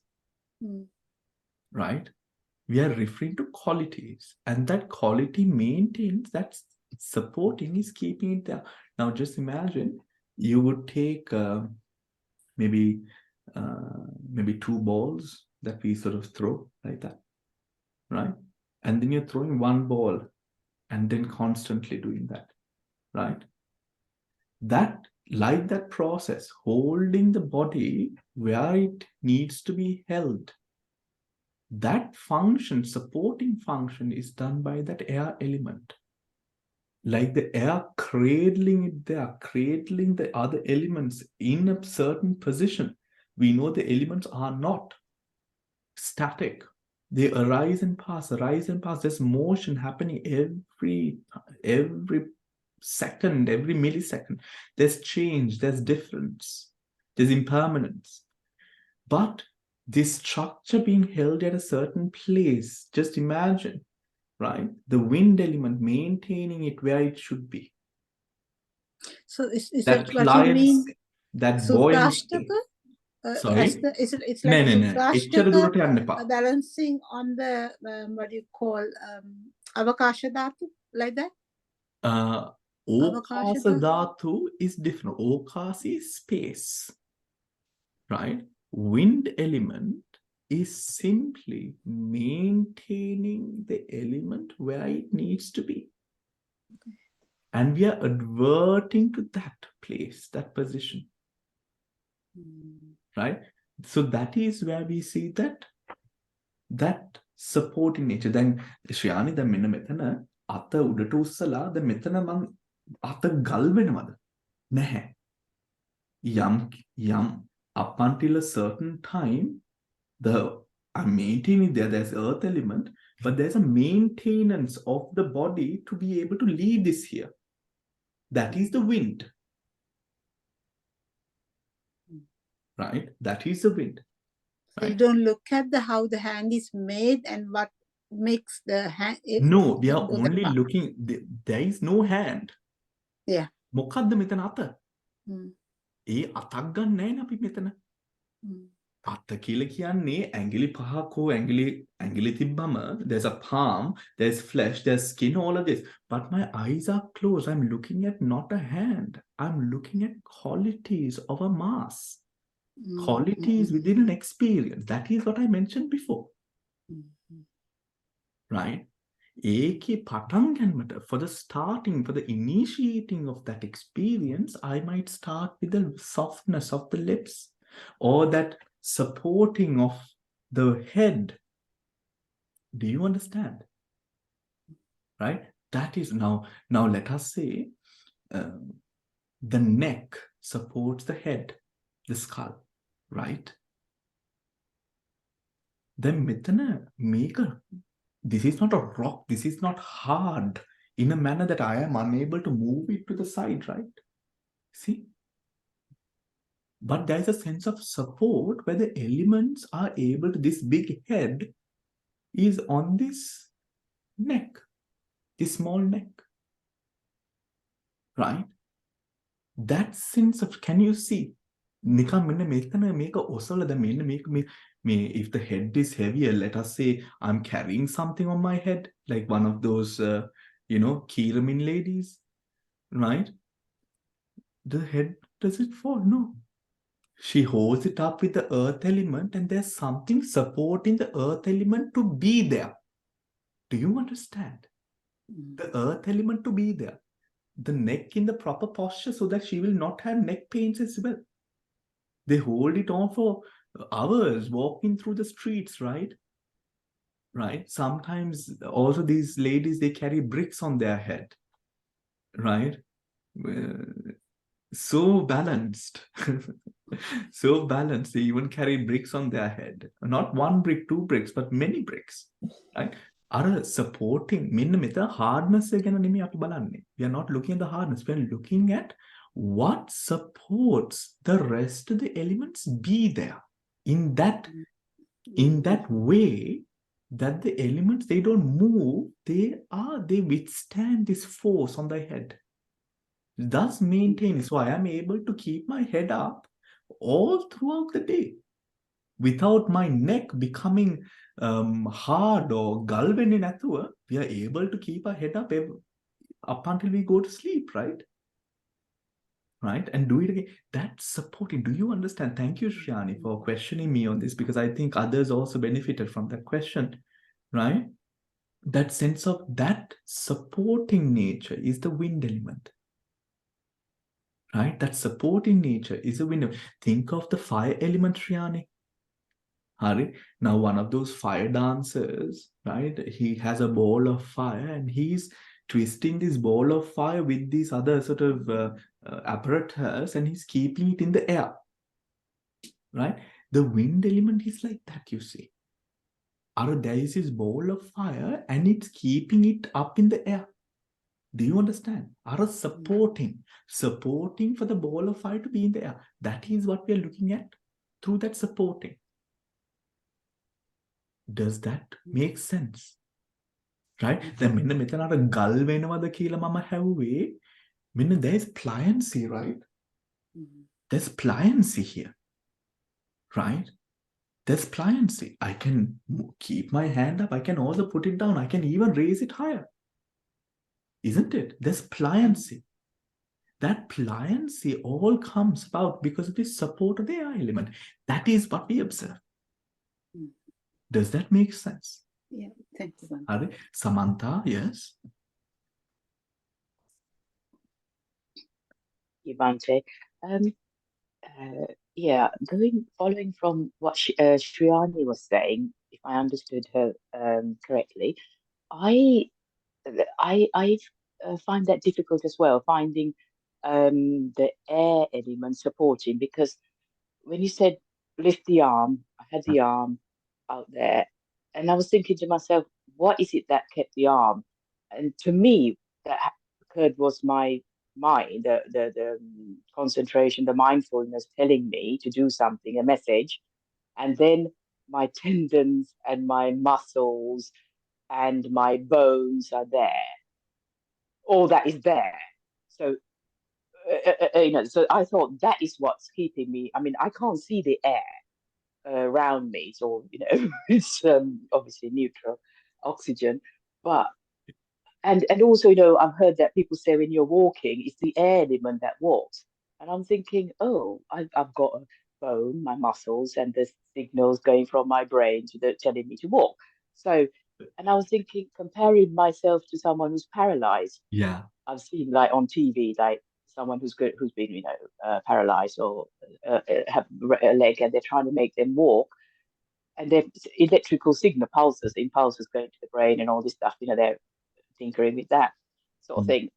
right? We are referring to qualities, and that quality maintains, that supporting is keeping it there. Now just imagine you would take maybe 2 balls that we sort of throw like that, right? And then you're throwing one ball and then constantly doing that. right? That, like that process, holding the body where it needs to be held, that function, supporting function, is done by that air element. Like the air cradling it there, cradling the other elements in a certain position. We know the elements are not static. They arise and pass, arise and pass. There's motion happening every second, every millisecond. There's change, there's difference, there's impermanence. But this structure being held at a certain place, just imagine, right? The wind element maintaining it where it should be. So is That that what you mean? clients, that buoyancy. Suprashtaka? Sorry? It's like No. එච්චර Suprashtaka දුරට යන්න එපා. balancing on the what do you call avakasha dhatu, like that? Okasa dhatu is different. Okasa is space, right? Wind element is simply maintaining the element where it needs to be. Okay. And we are adverting to that place, that position, right? So that is where we see that supporting nature. Then Shriyani, the මෙන්න මෙතන අත උඩට උස්සලා දැන් මෙතන මං අත ගල් වෙනවද? නැහැ. යම් up until a certain time, I'm maintaining there's earth element, but there's a maintenance of the body to be able to lead this here. That is the wind. Right? That is the wind. So you don't look at how the hand is made and what makes the hand. No, we are only looking. There is no hand. Yeah. මොකද්ද මෙතන අත? ඒ Mm. අතක් ගන්න නැහැ නේ අපි මෙතන. අත කියලා කියන්නේ ඇඟිලි පහක් හෝ ඇඟිලි තිබ්බම there's a palm, there's flesh, there's skin, all of this. But my eyes are closed. I'm looking at not a hand. I'm looking at qualities of a mass. Qualities within an experience. That is what I mentioned before. Right? ඒකේ පටන් ගන්නට, for the starting, for the initiating of that experience, I might start with the softness of the lips or that supporting of the head. Do you understand? Right? That is now let us say the neck supports the head, the skull, right? Then මෙතන මේක, this is not a rock, this is not hard in a manner that I am unable to move it to the side, right? See? But there's a sense of support where the elements are able to, this big head is on this neck, this small neck, right? That sense of, can you see? නිකන් මෙන්න මෙතන මේක ඔසවලා දැන් මෙන්න මේ if the head is heavier, let us say I'm carrying something on my head, like one of those Kiramin ladies, right? The head, does it fall? No. She holds it up with the earth element, and there's something supporting the earth element to be there. Do you understand? The earth element to be there. The neck in the proper posture so that she will not have neck pains as well. They hold it on for hours walking through the streets, right? Right? Sometimes also these ladies, they carry bricks on their head, right? So balanced. So balanced, they even carry bricks on their head. Not one brick, two bricks, but many bricks, right? Are supporting, මෙන්න මෙතන hardness එක ගැන නෙමෙයි අපි බලන්නේ. We are not looking at the hardness, we are looking at what supports the rest of the elements be there in that way that the elements, they don't move, they withstand this force on the head, thus maintain. So I am able to keep my head up all throughout the day without my neck becoming hard or gul වෙන්නේ නැතුව. We are able to keep our head up until we go to sleep, right? Right? And do it again. That's supporting. Do you understand? Thank you, Shriyani, for questioning me on this, because I think others also benefited from that question, right? That sense of that supporting nature is the wind element. right? That supporting nature is a window. Think of the fire element, Shriyani. Hari. Now, one of those fire dancers, right? He has a ball of fire and he's twisting this ball of fire with these other sort of apparatus, and he's keeping it in the air, right? The wind element is like that, you see. There is this ball of fire and it's keeping it up in the air. Do you understand? Supporting for the ball of fire to be in the air. That is what we are looking at through that supporting. Does that make sense? Right? Then මෙන්න මෙතන අර ගල් වෙනවද කියලා මම හැවුවේ. මෙන්න there's pliancy, right? There's pliancy here. Right? There's pliancy. I can keep my hand up. I can also put it down. I can even raise it higher. Isn't it? There's pliancy. That pliancy all comes about because of the support of the air element. That is what we observe. Does that make sense? Yeah, thank you. Samantha, yes? Bante. Yeah, following from what Shriyani was saying, if I understood her correctly, I find that difficult as well, finding the air element supporting, because when you said lift the arm, I had the arm out there, and I was thinking to myself, what is it that kept the arm? And to me, that occurred was my mind, the concentration, the mindfulness telling me to do something, a message, and then my tendons and my muscles and my bones are there. All that is there. So so I thought that is what's keeping me. I mean, I can't see the air around me, so it's obviously neutral oxygen, but and also I've heard that people say when you're walking, it's the air element that walks, and I'm thinking, oh, I've got a bone, my muscles, and the signals going from my brain to telling me to walk. So, and I was thinking, comparing myself to someone who's paralyzed. Yeah, I've seen like on TV, like someone who's been paralyzed or have a leg, and they're trying to make them walk, and their electrical impulses going to the brain and all this stuff. They're tinkering with that sort of thing.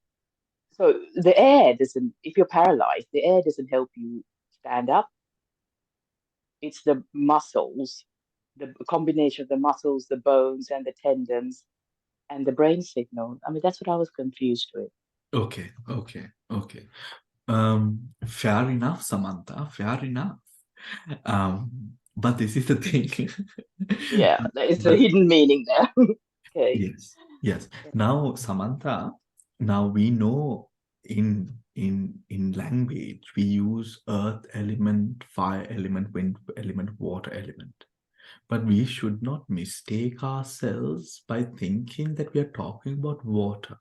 So the air doesn't. If you're paralyzed, the air doesn't help you stand up. It's the muscles, the combination of the muscles, the bones, and the tendons, and the brain signal. I mean, that's what I was confused with. Okay. Fair enough, Samantha. Fair enough. But this is the thing. Yeah, there is a hidden meaning there. Okay. Yes. Now, Samantha, now we know in language we use earth element, fire element, wind element, water element. But we should not mistake ourselves by thinking that we are talking about water,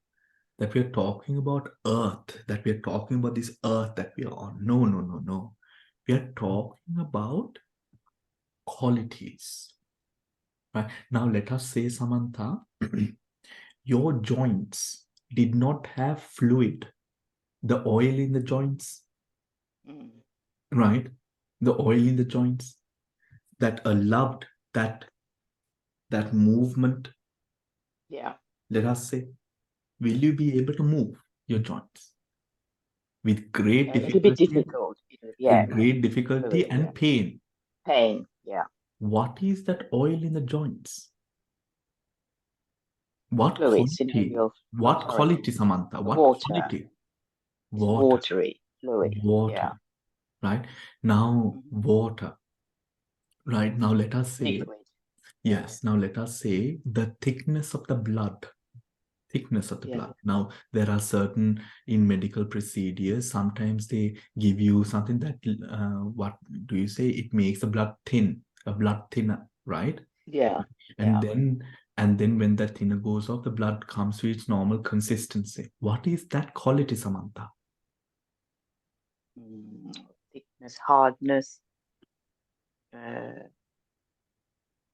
that we are talking about earth, that we are talking about this earth that we are on. No. We are talking about qualities. Right? Now let us say, Samantha, your joints did not have fluid, the oil in the joints, right? The oil in the joints that allowed that movement. Yeah. Let us say, will you be able to move your joints with great difficulty? A bit difficult. Yeah. Great difficulty and pain. Pain. Yeah. What is that oil in the joints? What Fluids, quality? What quality, Samantha? What water. quality? Water. Watery fluid. Water. Yeah. Right? Now, water. Right? Now, let us say, liquid. Yes. Now, let us say the thickness of the blood. Blood. Now, there are certain, in medical procedures, sometimes they give you something that, what do you say? It makes the blood thin, a blood thinner, right? Yeah. And then when that thinner goes off, the blood comes to its normal consistency. What is that quality, Samantha? Thickness, hardness.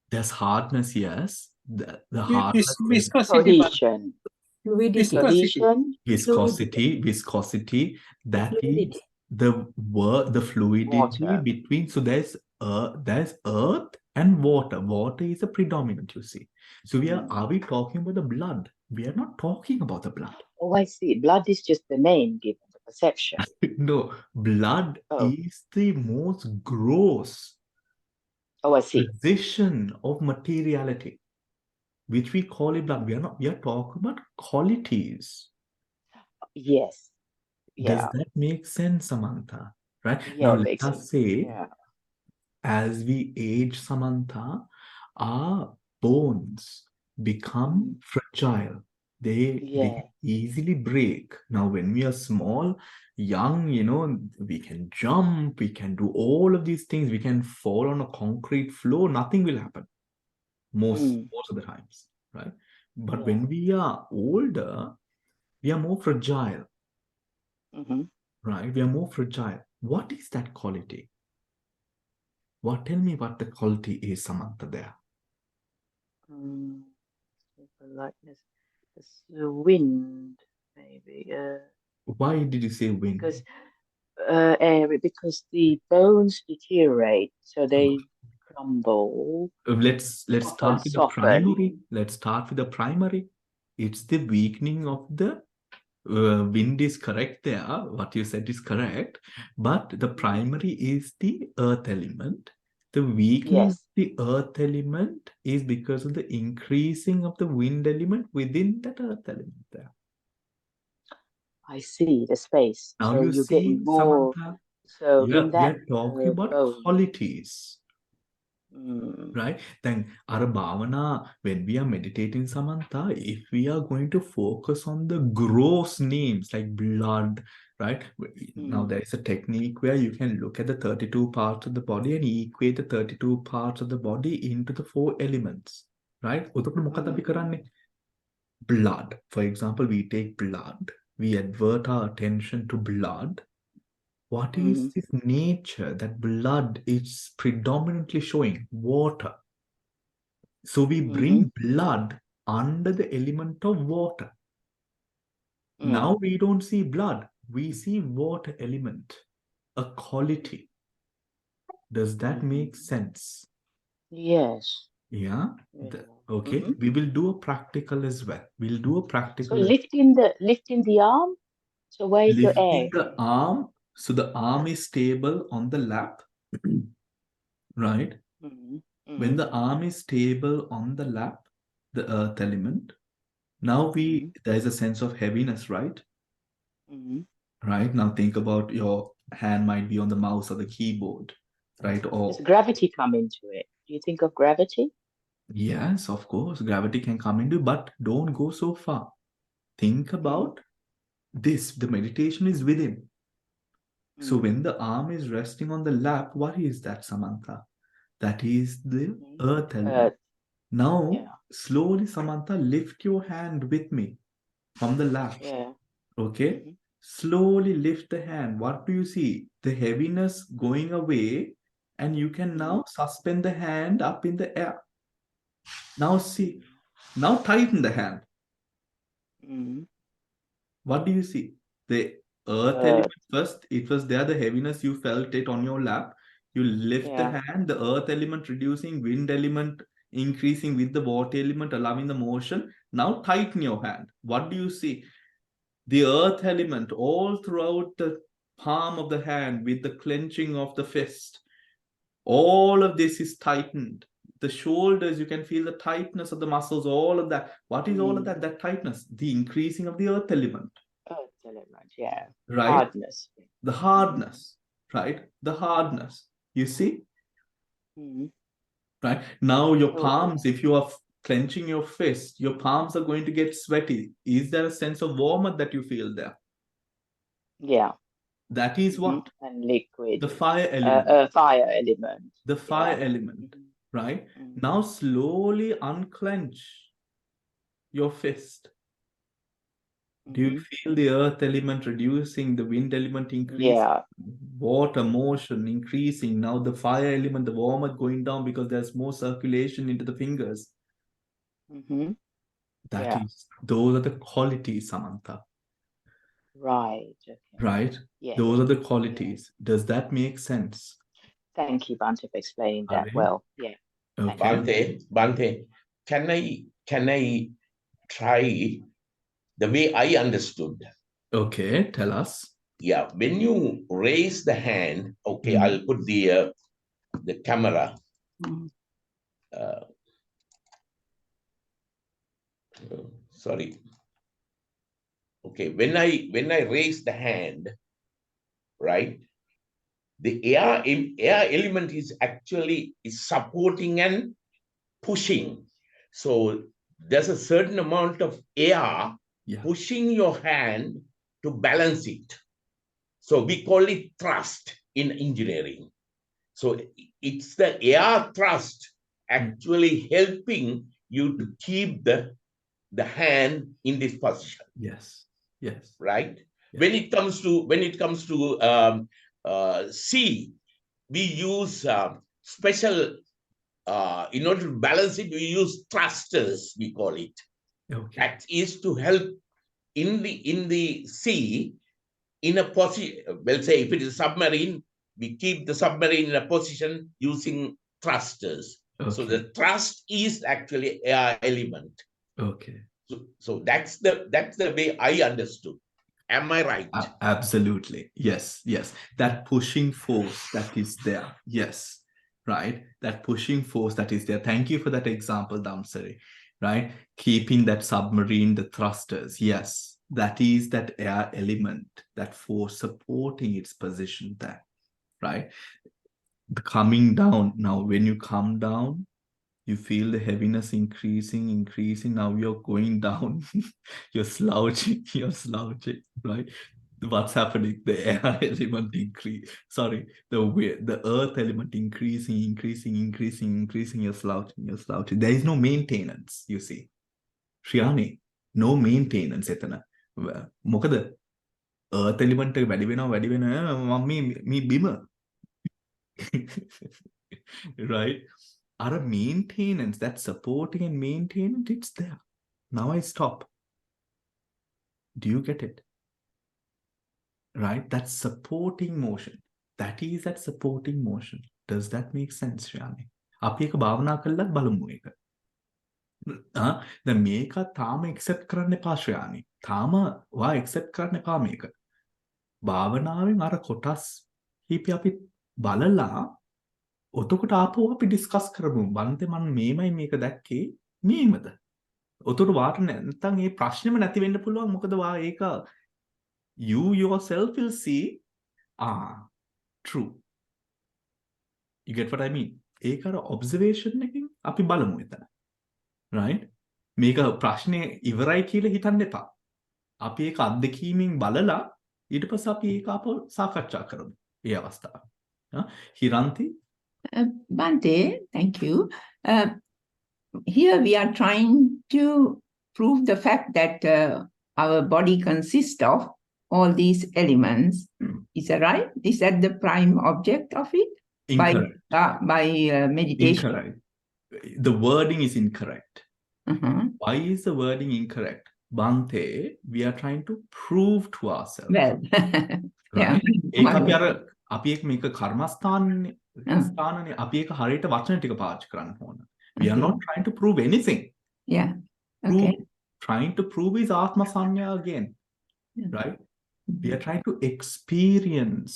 There's hardness, yes. The hardness. Viscosity. Cohesion. Fluidity. Cohesion. Viscosity. That is the fluidity Water. between, so there's earth and water. Water is a predominant, you see. So are we talking about the blood? We are not talking about the blood. Oh, I see. Blood is just the name given, the perception. No, blood Oh. is the most gross Oh, I see. position of materiality, which we call it blood. We are talking about qualities. Yes. Does Yeah. that make sense, Samantha? Right? Yeah, Now it let makes us sense. say, Yeah. as we age, Samantha, our bones become fragile. They Yeah. easily break. Now, when we are small, young, we can jump, we can do all of these things. We can fall on a concrete floor, nothing will happen most of the times, right? But Yeah. when we are older, we are more fragile, right? We are more fragile. What is that quality? Tell me what the quality is, Samantha, there. Lightness. It's the wind, maybe. Why did you say wind? Because the bones deteriorate, so they crumble. Let's start with the soften. primary. Let's start with the primary. It's the weakening of the wind is correct there. What you said is correct. But the primary is the earth element. The weakening of Yes. the earth element is because of the increasing of the wind element within that earth element there. I see the space. Now So you you're see, getting more. Samantha, So we in that are talking about bone. qualities. Right? Then our bhavana, when we are meditating, Samantha, if we are going to focus on the gross names like blood, right? Now there is a technique where you can look at the 32 parts of the body and equate the 32 parts of the body into the 4 elements, right? Blood. For example, we take blood, we advert our attention to blood. What is this nature that blood is predominantly showing? Water. So we bring blood under the element of water. Now we don't see blood, we see water element, a quality. Does that make sense? Yes. Yeah. Okay. We will do a practical as well. We'll do a So practical. lifting the arm. So where is the air? Lifting the arm. So the arm is stable on the lap, right? When the arm is stable on the lap, the earth element. Now there is a sense of heaviness, right? Right? Now think about your hand might be on the mouse or the keyboard, right? Does gravity come into it? Do you think of gravity? Yes, of course, gravity can come into, but don't go so far. Think about this. The meditation is within. So when the arm is resting on the lap, what is that, Samantha? That is the earth element. Now, slowly, Samantha, lift your hand with me from the lap. Okay? Slowly lift the hand. What do you see? The heaviness going away, and you can now suspend the hand up in the air. Now see. Now tighten the hand. What do you see? The earth element first, it was there, the heaviness, you felt it on your lap. You lift the hand, the earth element reducing, wind element increasing with the water element, allowing the motion. Now tighten your hand. What do you see? The earth element all throughout the palm of the hand with the clenching of the fist. All of this is tightened. The shoulders, you can feel the tightness of the muscles, all of that. What is all of that? That tightness, the increasing of the earth element. Earth element, yeah. Right? Hardness. The hardness, right? The hardness. You see? Right? Now your palms, if you are clenching your fist, your palms are going to get sweaty. Is there a sense of warmth that you feel there? Yeah. That is what? And liquid. The fire element. Fire element. The fire element, right? Now slowly unclench your fist. Do you feel the earth element reducing, the wind element increasing, water motion increasing? Now the fire element, the warmth going down because there's more circulation into the fingers. Those are the qualities, Samantha. Right. Okay. right? Yeah. Those are the qualities. Does that make sense? Thank you, Bante, for explaining that Ari? well. Yeah. Thank Okay. Bante, can I try the way I understood? Okay, tell us. Yeah, when you raise the hand, okay, Mm. I'll put the camera. Mm. Sorry. Okay, when I raise the hand, right? The air element is actually supporting and pushing. So there's a certain amount of air Yeah. pushing your hand to balance it. So we call it thrust in engineering. So it's the air thrust actually helping you to keep the hand in this position. Yes. Yes. Right. Yeah. When it comes to C, we use special in order to balance it, we use thrusters, we call it. Okay. That is to help in the sea in a position. Well, say if it is a submarine, we keep the submarine in a position using thrusters. Okay. So the thrust is actually air element. Okay. So that's the way I understood. Am I right? Absolutely. Yes. Yes. That pushing force that is there. Yes. Right. That pushing force that is there. Thank you for that example, Damsari. Right. Keeping that submarine, the thrusters. Yes. That is that air element, that force supporting its position there. Right. The coming down. Now, when you come down, you feel the heaviness increasing. Now you're going down. You're slouching, right? What's happening? The air element increase. Sorry, the earth element increasing. You're slouching. There is no maintenance, you see. Shriyani, no maintenance. එතන. මොකද earth element එක වැඩි වෙනවා මම මේ බිම. Right? Our maintenance, that supporting and maintaining, it's there. Now I stop. Do you get it? Right? That supporting motion. That is that supporting motion. Does that make sense, Shriyani? අපි එක භාවනා කළත් බලමු එක. දැන් මේක තාම accept කරන්න එපා ශ්‍රයානි. තාම වා accept කරන්න එපා මේක. භාවනාවෙන් අර කොටස් කීපය අපි බලලා ඔතකොට ආපහු අපි ඩිස්කස් කරමු. බන්තේ මම මේමයි මේක දැක්කේ මේමද? ඔතකොට වාට නැත්නම් මේ ප්‍රශ්නෙම නැති වෙන්න පුළුවන්. මොකද වා ඒක you yourself will see true. You get what I mean? ඒක අර observation එකකින් අපි බලමු එතන. Right? මේක ප්‍රශ්නේ ඉවරයි කියලා හිතන්න එපා. අපි ඒක අත්දැකීමෙන් බලලා ඊට පස්සේ අපි ඒක ආපහු සාකච්ඡා කරමු. ඒ අවස්ථාව. හිරන්ති? Bante, thank you. Here we are trying to prove the fact that our body consists of all these elements. Is that right? Is that the prime object of it? Incorrect. By meditation? Incorrect. The wording is incorrect. Uh-huh. Why is the wording incorrect? Bante, we are trying to prove to ourselves. Well, right? yeah. අපි එක මේක කර්මස්ථානනේ. ස්ථානනේ අපි එක හරියට වචන ටික පාවිච්චි කරන්න ඕන. We are not trying to prove anything. Yeah. Okay. Trying to prove is Atma Sanya again. Yeah. Right? We are trying to experience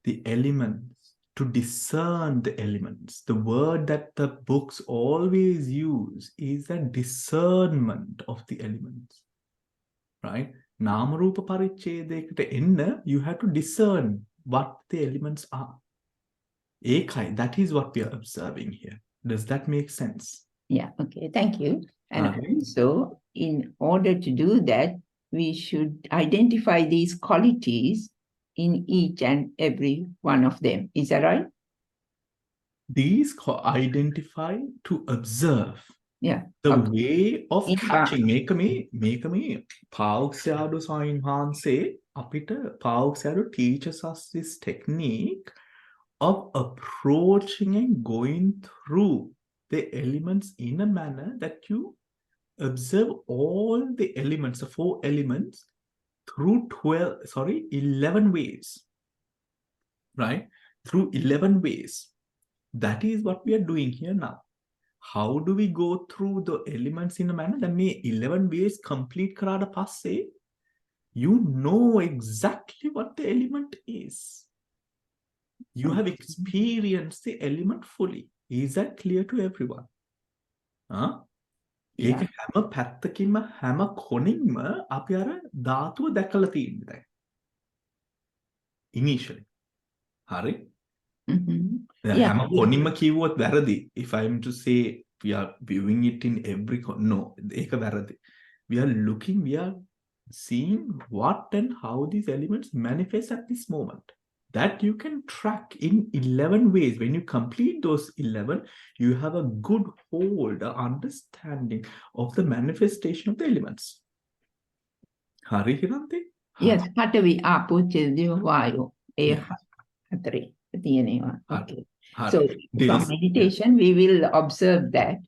the elements, to discern the elements. The word that the books always use is the discernment of the elements. Right? Nama Rupa Parichedekata එන්න, you have to discern what the elements are. Ekai, that is what we are observing here. Does that make sense? Yeah, okay, thank you. And Okay. also, in order to do that, we should identify these qualities in each and every one of them. Is that right? These identify to observe. Yeah. The Okay. way of In catching. මේක මේ පාවුක්ෂයාඩු sign වහන්සේ අපිට පාවුක්ෂයාඩු teaches us this technique of approaching and going through the elements in a manner that you observe all the elements, the 4 elements through 11 ways, right? Through 11 ways. That is what we are doing here now. How do we go through the elements in a manner that may 11 ways complete karada passe? You know exactly what the element is. You have experienced the element fully. Is that clear to everyone? Huh? ඒක Yeah. හැම පැත්තකින්ම හැම කොනින්ම අපි අර ධාතුව දැකලා තියෙන්නේ දැන්. Initially. හරි? Yeah. හැම කොනින්ම කිව්වොත් වැරදි. If I'm to say we are viewing it in every no, ඒක වැරදි. We are seeing what and how these elements manifest at this moment. That you can track in 11 ways. When you complete those 11, you have a good hold, an understanding of the manifestation of the elements. Hari Hirante? Yes, Patavi Apo Tejyo Vayu. Yeah. Okay. So from meditation, we will observe that,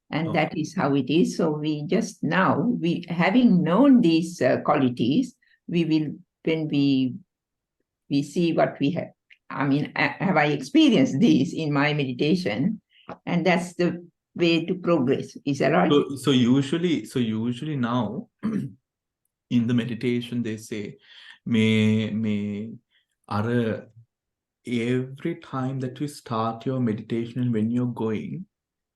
and that is how it is. So we just now, we having known these qualities, we will, when we see what we have. I mean, have I experienced these in my meditation? And that's the way to progress. Is that right? So usually now in the meditation they say, may every time that you start your meditation and when you're going,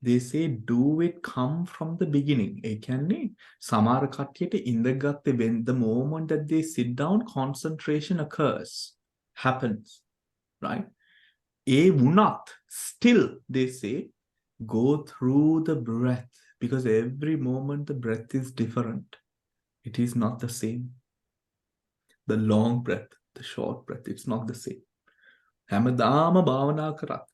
they say do it come from the beginning. ඒ කියන්නේ සමහර කට්ටියට ඉඳගත්තේ when the moment that they sit down, concentration occurs, happens, right? ඒ වුණත් still they say go through the breath, because every moment the breath is different. It is not the same. The long breath, the short breath, it's not the same. හැමදාම භාවනා කරත්,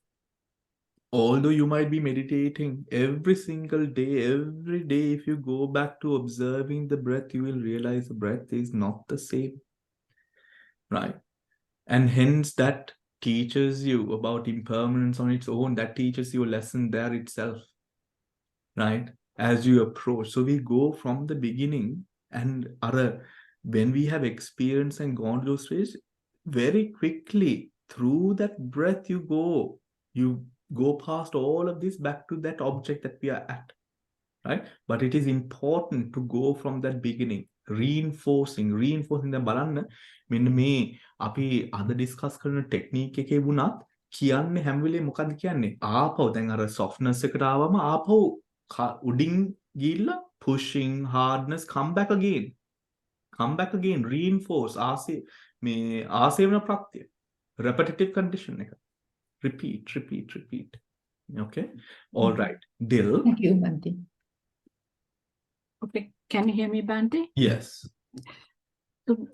although you might be meditating every single day, every day, if you go back to observing the breath, you will realize the breath is not the same, right? And hence that teaches you about impermanence on its own. That teaches you a lesson there itself, right? As you approach. So we go from the beginning, and when we have experienced and gone to those stages, very quickly through that breath you go past all of this back to that object that we are at, right? But it is important to go from that beginning, reinforcing දැන් බලන්න මෙන්න මේ අපි අද discuss කරන technique එකේ වුණත් කියන්නේ හැම වෙලේම මොකද්ද කියන්නේ? ආපහු දැන් අර softness එකට ආවම ආපහු උඩින් ගිහිල්ලා pushing, hardness, come back again, reinforce ආසේවන ප්‍රත්‍ය, repetitive condition එක. Repeat. Okay. All right. Dil. Thank you, Bhante. Okay, can you hear me, Bhante? Yes. So,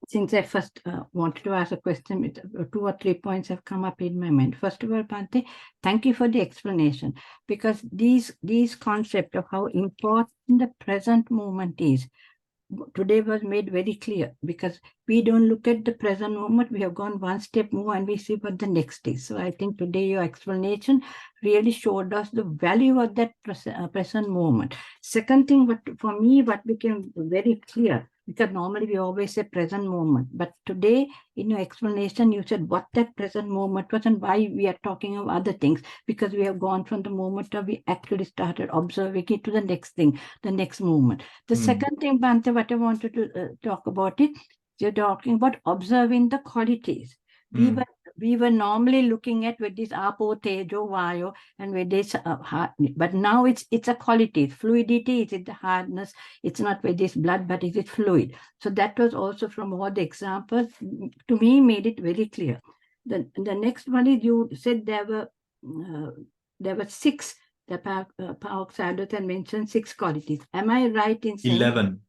since I first wanted to ask a question, 2 or 3 points have come up in my mind. First of all, Bhante, thank you for the explanation, because these concept of how important the present moment is today was made very clear, because we don't look at the present moment. We have gone one step more and we see what the next is. So I think today your explanation really showed us the value of that present moment. Second thing, for me, what became very clear, because normally we always say present moment, but today in your explanation, you said what that present moment was and why we are talking of other things, because we have gone from the moment of we actually started observing it to the next thing, the next moment. The second thing, Bhante, what I wanted to talk about it, you're talking about observing the qualities. We were normally looking at with this apo, tejo, vayo, and with this but now it's a quality, fluidity. Is it the hardness? It's not with this blood, but is it fluid? So that was also from all the examples, to me, made it very clear. The next one is, you said there were 6. The Paok Sadhatan mentioned 6 qualities. Am I right in saying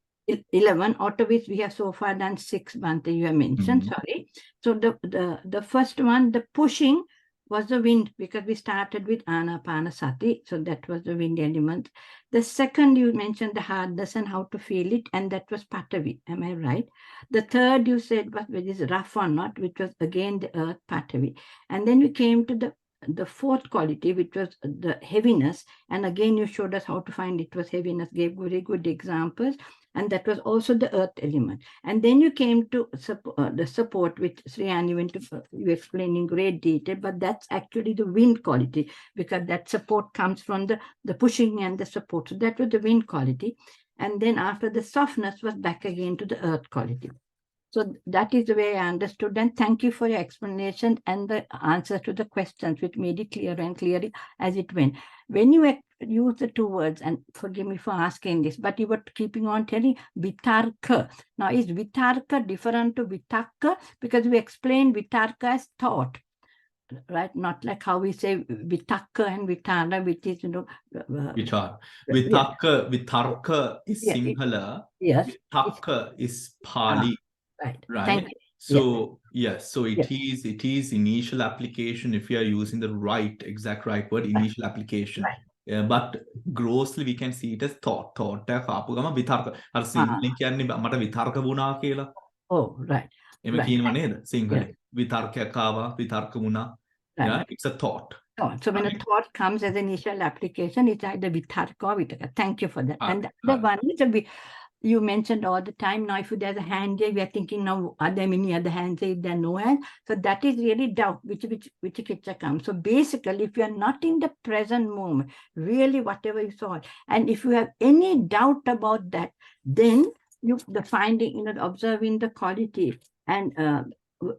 11, out of which we have so far done 6, Bhante, you have mentioned, sorry. So the first one, the pushing, was the wind, because we started with Anapanasati, so that was the wind element. The second, you mentioned the hardness and how to feel it, and that was Patavi, am I right? The third you said was, which is rough or not, which was again the earth, Patavi. And then we came to the the fourth quality, which was the heaviness. And again, you showed us how to find it was heaviness, gave very good examples. And that was also the earth element. And then you came to the support, which Sri Anni went to, you explained in great detail, but that's actually the wind quality, because that support comes from the pushing and the support. So that was the wind quality. And then after the softness was back again to the earth quality. So that is the way I understood. And thank you for your explanation and the answers to the questions, which made it clearer and clearer as it went. When you use the two words, and forgive me for asking this, but you were keeping on telling vitarka. Now, is vitarka different to vitakka? Because we explained vitarka as thought, right? Not like how we say vitakka and vitara, which is, Vichar. yeah. Vitarka is Yeah, Sinhala. yes. Vitakka is Pali. Right. Right. Thank you. So yes, so Yeah. it is initial application if you are using the exact right word, initial application. Right. Yeah, but grossly we can see it as thought. Thought ආපු ගම විතර්ක. අර සිංහලෙන් කියන්නේ මට විතර්ක වුණා කියලා. Oh, right. එහෙම Right. කියනවා නේද? සිංහලෙන්. Yeah. විතර්කයක් ආවා, විතර්ක වුණා. Right. Yeah, it's a thought. Thought. So when a Right. thought comes as initial application, it's either vitarka or vitaka. Thank you for that. And the Right. one is you mentioned all the time. Now, if there's a hand there, we are thinking now, are there many other hands there? If there are no hands, so that is really doubt, which kitcha comes. So basically, if you are not in the present moment, really whatever you saw, and if you have any doubt about that, then the finding, observing the quality and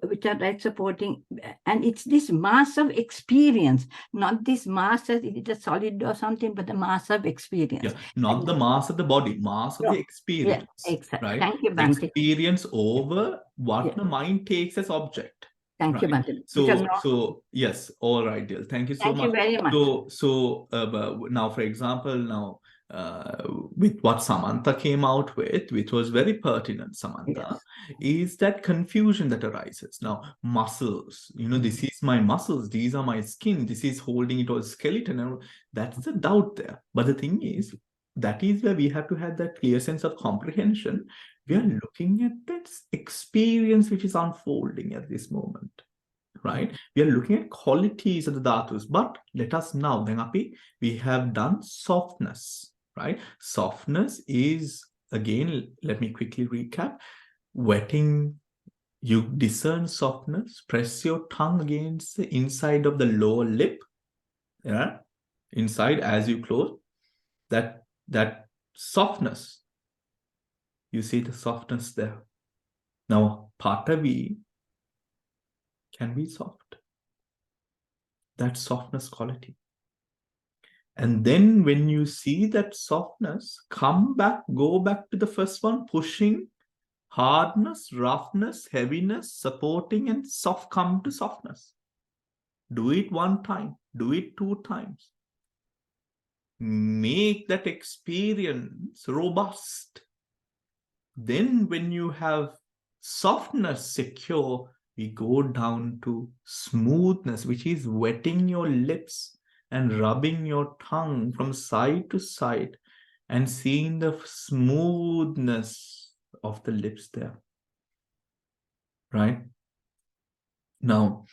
which are right supporting, and it's this mass of experience, not this mass as it is a solid or something, but the mass of experience. Yeah, not the mass of the body, mass of the experience. Yeah, exactly. Right? Thank you, Bhante. Experience over what the mind takes as object. Thank you, Right. Bhante. So yes, all right, dear. Thank you so Thank much. you very much. So now, for example, with what Samantha came out with, which was very pertinent, Samantha, is that confusion that arises. Now, muscles, this is my muscles, these are my skin, this is holding it all skeleton, and that's the doubt there. But the thing is, that is where we have to have that clear sense of comprehension. We are looking at that experience which is unfolding at this moment. Right? We are looking at qualities of the dhatus, but let us now, we have done softness, right? Softness is, again, let me quickly recap, wetting, you discern softness, press your tongue against the inside of the lower lip, yeah, inside as you close, that softness, you see the softness there. Now, Patavi can be soft. That softness quality. And then when you see that softness, go back to the first one, pushing, hardness, roughness, heaviness, supporting, and come to softness. Do it one time, do it two times. Make that experience robust. Then when you have softness secure, we go down to smoothness, which is wetting your lips and rubbing your tongue from side to side and seeing the smoothness of the lips there. Right? Now,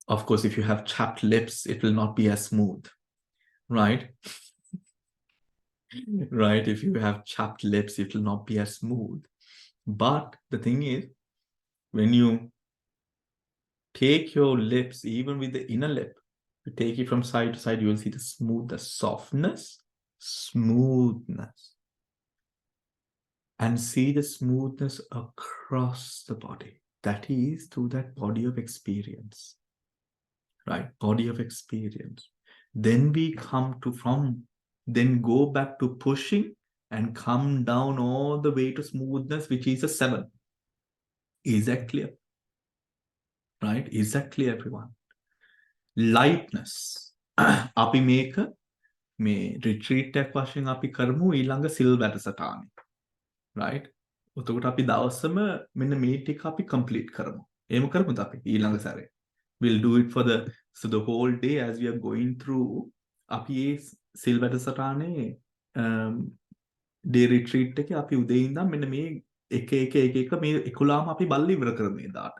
of course, if you have chapped lips, it will not be as smooth. Right? Right? If you have chapped lips, it will not be as smooth. But the thing is, when you take your lips, even with the inner lip, you take it from side to side, you will see the softness, smoothness. And see the smoothness across the body. That is through that body of experience. Right? Body of experience. Then we come to then go back to pushing and come down all the way to smoothness, which is a 7. Is that clear? Right? Is that clear, everyone? Lightness. අපි මේක මේ retreat එකක් වශයෙන් අපි කරමු ඊළඟ සිල් වැඩසටහනේ. Right? එතකොට අපි දවසම මෙන්න මේ ටික අපි complete කරමු. එහෙම කරමුද අපි ඊළඟ සැරේ? We'll do it for the whole day as we are going through. අපි ඒ සිල් වැඩසටහනේ day retreat එකේ අපි උදේ ඉඳන් මෙන්න මේ එක මේ 11ම අපි බලලා ඉවර කරමු එදාට.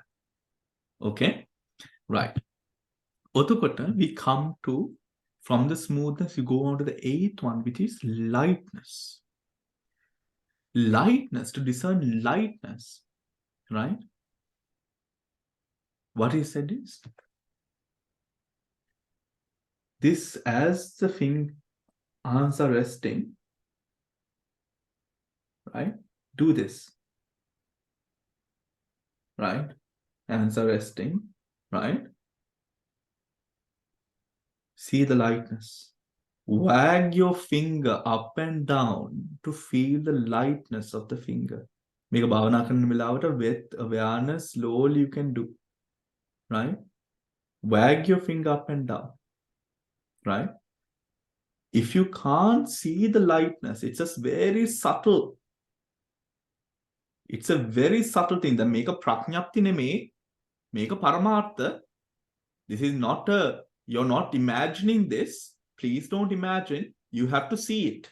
Okay? Right. Othukota, we come to, from the smoothness, you go on to the eighth one, which is lightness. Lightness, to discern lightness, right? What he said is, this as the arms are resting, right? Do this, right? Hands are resting, right? See the lightness. Wag your finger up and down to feel the lightness of the finger. Make a bhavana karana milawata with awareness, slowly you can do, right? Wag your finger up and down, right? If you can't see the lightness, it's just very subtle. It's a very subtle thing that make a prajñapti neme, make a paramartha. This is not you're not imagining this. Please don't imagine. You have to see it.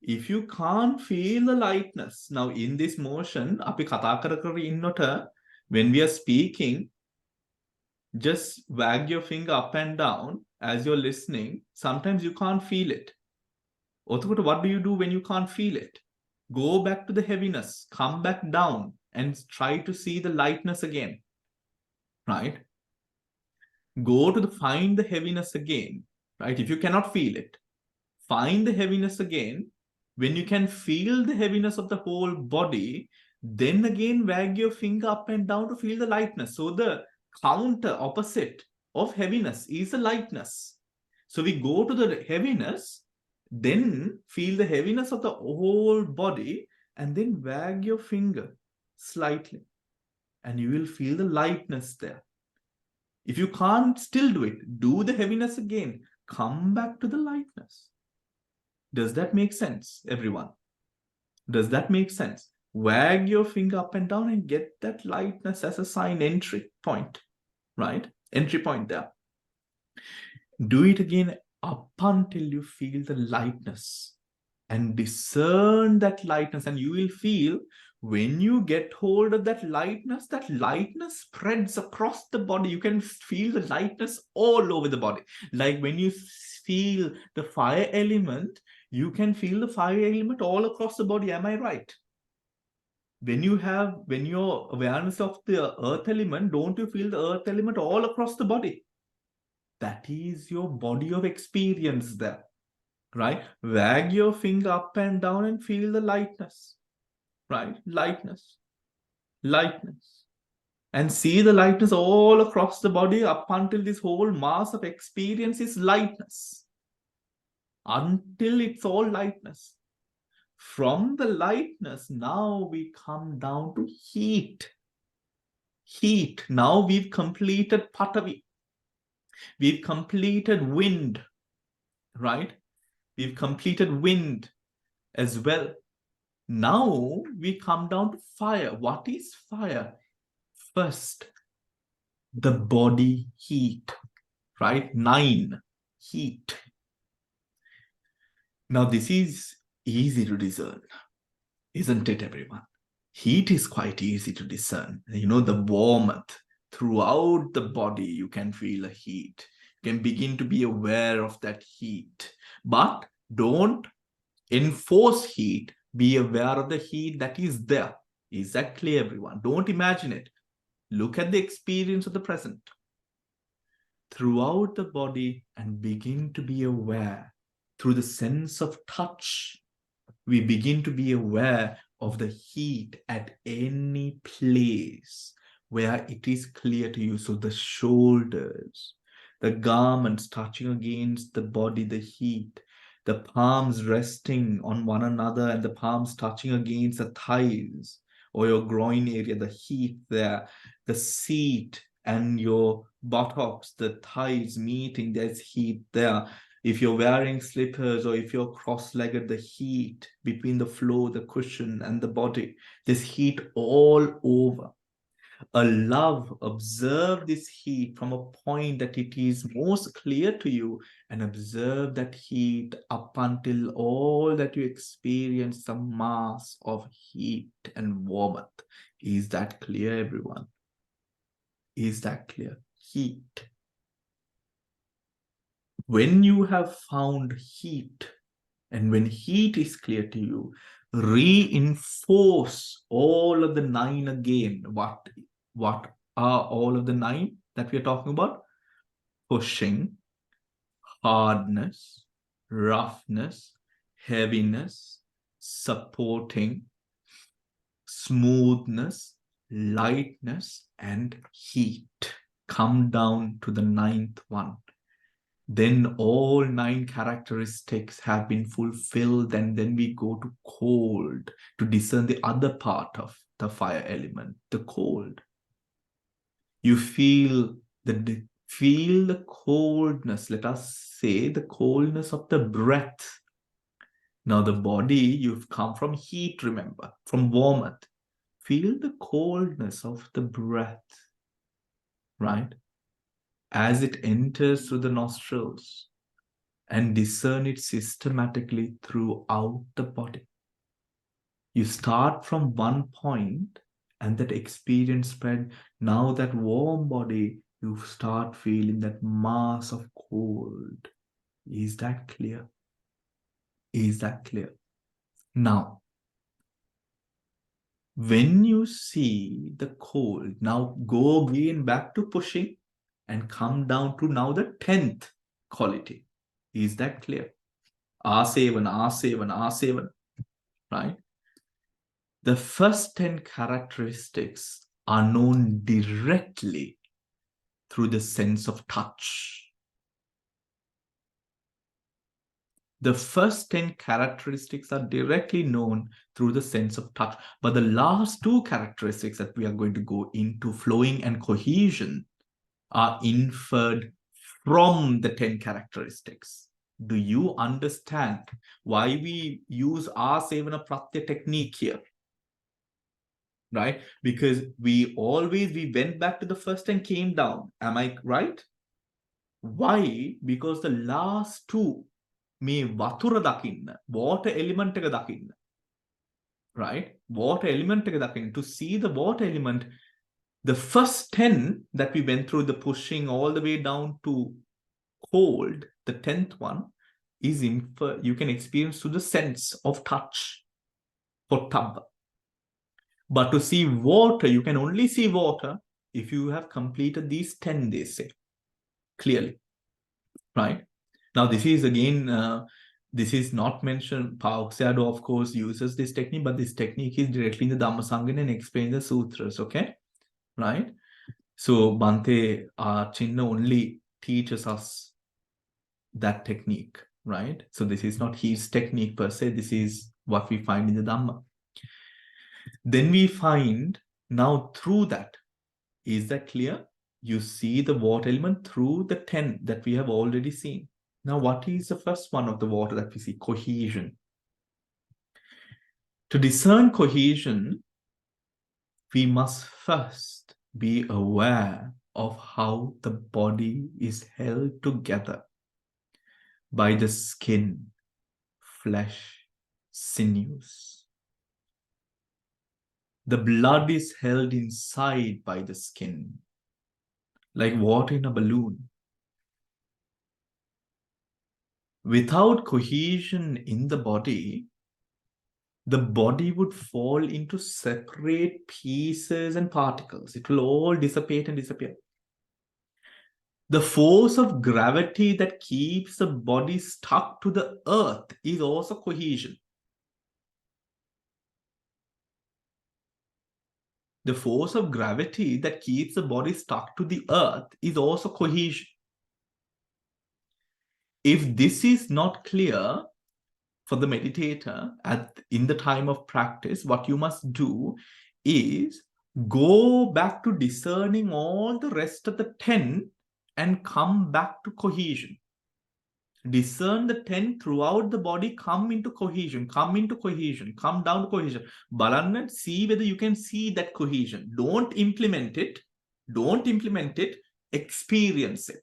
If you can't feel the lightness, now in this motion, api katha kara kara innota, when we are speaking, just wag your finger up and down as you're listening. Sometimes you can't feel it. What do you do when you can't feel it? Go back to the heaviness, come back down and try to see the lightness again, right? Go to find the heaviness again, right? If you cannot feel it, find the heaviness again. When you can feel the heaviness of the whole body, then again wag your finger up and down to feel the lightness. So the counter opposite of heaviness is the lightness. So we go to the heaviness, then feel the heaviness of the whole body, and then wag your finger slightly, and you will feel the lightness there. If you can't still do it, do the heaviness again. Come back to the lightness. Does that make sense, everyone? Does that make sense? Wag your finger up and down and get that lightness as a sign entry point, right? Entry point there. Do it again up until you feel the lightness and discern that lightness, and you will feel when you get hold of that lightness spreads across the body. You can feel the lightness all over the body. Like when you feel the fire element, you can feel the fire element all across the body. Am I right? When your awareness of the earth element, don't you feel the earth element all across the body? That is your body of experience there, right? Wag your finger up and down and feel the lightness, right? Lightness, lightness. And see the lightness all across the body up until this whole mass of experience is lightness. Until it's all lightness. From the lightness, now we come down to heat. Heat. Now we've completed Patavi. We've completed wind, right? We've completed wind as well. Now we come down to fire. What is fire? First, the body heat, right? 9, heat. Now this is easy to discern, isn't it, everyone? Heat is quite easy to discern. You know, the warmth throughout the body, you can feel a heat. You can begin to be aware of that heat. But don't enforce heat. Be aware of the heat that is there. Is that clear, everyone? Don't imagine it. Look at the experience of the present throughout the body and begin to be aware. Through the sense of touch, we begin to be aware of the heat at any place where it is clear to you. So the shoulders, the garments touching against the body, the heat, the palms resting on one another and the palms touching against the thighs or your groin area, the heat there, the seat and your buttocks, the thighs meeting, there's heat there. If you're wearing slippers or if you're cross-legged, the heat between the floor, the cushion and the body, there's heat all over. Observe this heat from a point that it is most clear to you and observe that heat up until all that you experience the mass of heat and warmth. Is that clear, everyone? Is that clear? Heat. When you have found heat, and when heat is clear to you, reinforce all of the 9 again. What are all of the 9 that we are talking about? Pushing, hardness, roughness, heaviness, supporting, smoothness, lightness, and heat. Come down to the 9th one. Then all 9 characteristics have been fulfilled, and then we go to cold to discern the other part of the fire element, the cold. You feel the coldness, let us say the coldness of the breath. Now the body, you've come from heat, remember, from warmth. Feel the coldness of the breath, right? As it enters through the nostrils, and discern it systematically throughout the body. You start from one point and that experience spread. Now that warm body, you start feeling that mass of cold. Is that clear? Is that clear? Now, when you see the cold, now go again back to pushing and come down to now the 10th quality. Is that clear? R7, right? The first 10 characteristics are known directly through the sense of touch. The first 10 characteristics are directly known through the sense of touch. But the last 2 characteristics that we are going to go into, flowing and cohesion, are inferred from the 10 characteristics. Do you understand why we use Asevana Pratya technique here? Right? Because we went back to the first and came down. Am I right? Why? Because the last 2, me vatura dakinna, water element එක දකින්න. Right? Water element එක දකින්න. To see the water element, the first 10 that we went through, the pushing all the way down to cold, the 10th one is you can experience through the sense of touch, potabba. But to see water, you can only see water if you have completed these 10, they say, clearly, right? Now, this is again, this is not mentioned. Pauxeado, of course, uses this technique, but this technique is directly in the Dhammasangana and explains the sutras, okay? Right? So, Bhante Chinna only teaches us that technique, right? So, this is not his technique per se, this is what we find in the Dhamma. Then we find now through that, is that clear? You see the water element through the 10 that we have already seen. Now, what is the first one of the water that we see? Cohesion. To discern cohesion, we must first be aware of how the body is held together by the skin, flesh, sinews. The blood is held inside by the skin, like water in a balloon. Without cohesion in the body would fall into separate pieces and particles. It will all dissipate and disappear. The force of gravity that keeps the body stuck to the earth is also cohesion. The force of gravity that keeps the body stuck to the earth is also cohesion. If this is not clear for the meditator in the time of practice, what you must do is go back to discerning all the rest of the 10 and come back to cohesion. Discern the 10 throughout the body, come into cohesion, come down to cohesion. Balanna, see whether you can see that cohesion. Don't implement it, experience it.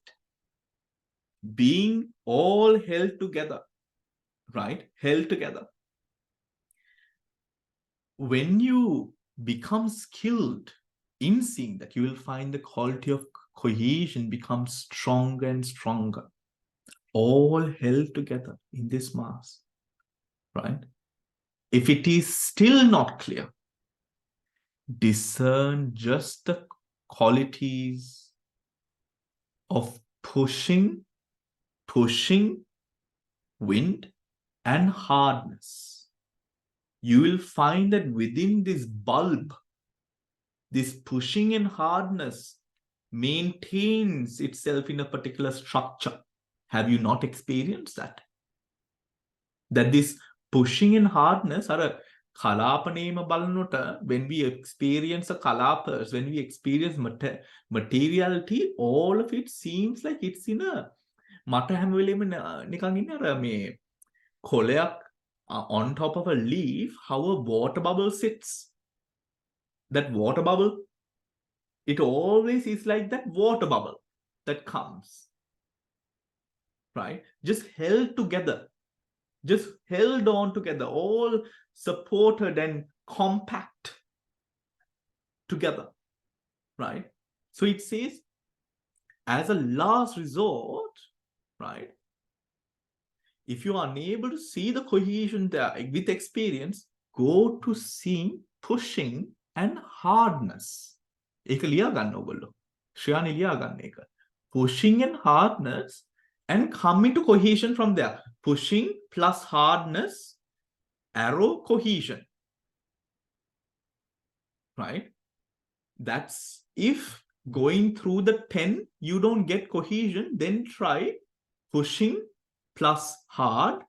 Being all held together, right? Held together. When you become skilled in seeing that, you will find the quality of cohesion becomes stronger and stronger. all held together in this mass, right? If it is still not clear, discern just the qualities of pushing, wind, and hardness. You will find that within this bulb, this pushing and hardness maintains itself in a particular structure. Have you not experienced that? That this pushing and hardness are a kalapanema balanota, when we experience a kalapas, when we experience materiality, all of it seems like it's in a මට හැම වෙලෙම නිකන් ඉන්නේ අර මේ කොලයක් on top of a leaf, how a water bubble sits. That water bubble, it always is like that water bubble that comes, right? Just held together, just held on together, all supported and compact together, right? So it says, as a last resort, right? If you are unable to see the cohesion there with experience, go to seeing pushing and hardness. ඒක ලියා ගන්න ඔයගොල්ලෝ. ශ්‍රයානි ලියා ගන්න ඒක. Pushing and hardness, and come into cohesion from there. Pushing plus hardness, arrow cohesion. Right? That's if going through the 10, you don't get cohesion, then try pushing plus hard,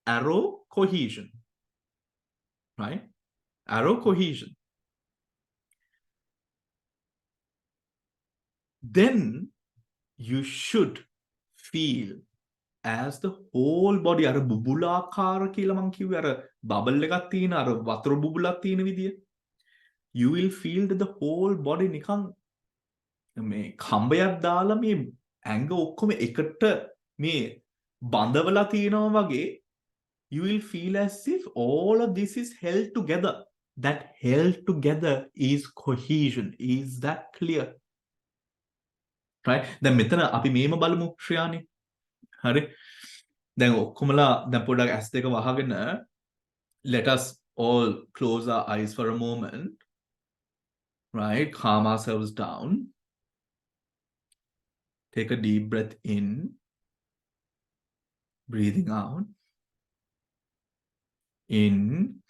arrow cohesion. Right? Arrow cohesion. Then you should feel as the whole body, අර බුබුලාකාර කියලා මං කිව්වේ, අර bubble එකක් තියෙන, අර වතුර බුබුලක් තියෙන විදිය. You will feel that the whole body නිකන් මේ කම්බයක් දාලා මේ ඇඟ ඔක්කොම එකට මේ බඳවලා තියෙනවා වගේ. You will feel as if all of this is held together. That held together is cohesion. Is that clear? Right? දැන් මෙතන අපි මේම බලමු ශ්‍රියානි. හරි? දැන් ඔක්කොමලා දැන් පොඩ්ඩක් ඇස් දෙක වහගෙන, let us all close our eyes for a moment. Right? Calm ourselves down. Take a deep breath in. Breathing out. In.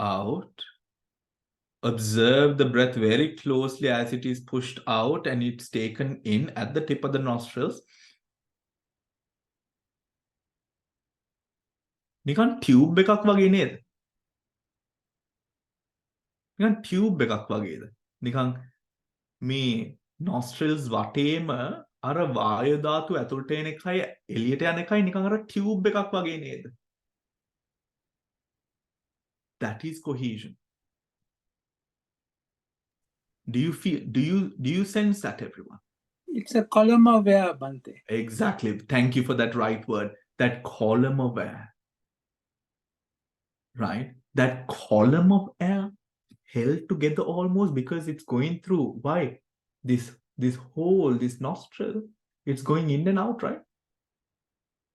Out. Observe the breath very closely as it is pushed out and it's taken in at the tip of the nostrils. නිකන් tube එකක් වගේ නේද? නිකන් tube එකක් වගේද? නිකන් මේ nostrils වටේම අර වායු ධාතු ඇතුළට එන එකයි එළියට යන එකයි නිකන් අර tube එකක් වගේ නේද? That is cohesion. Do you sense that, everyone? It's a column of air, Bante. Exactly. Thank you for that right word. That column of air. Right? That column of air held together almost because it's going through. Why? This hole, this nostril, it's going in and out, right?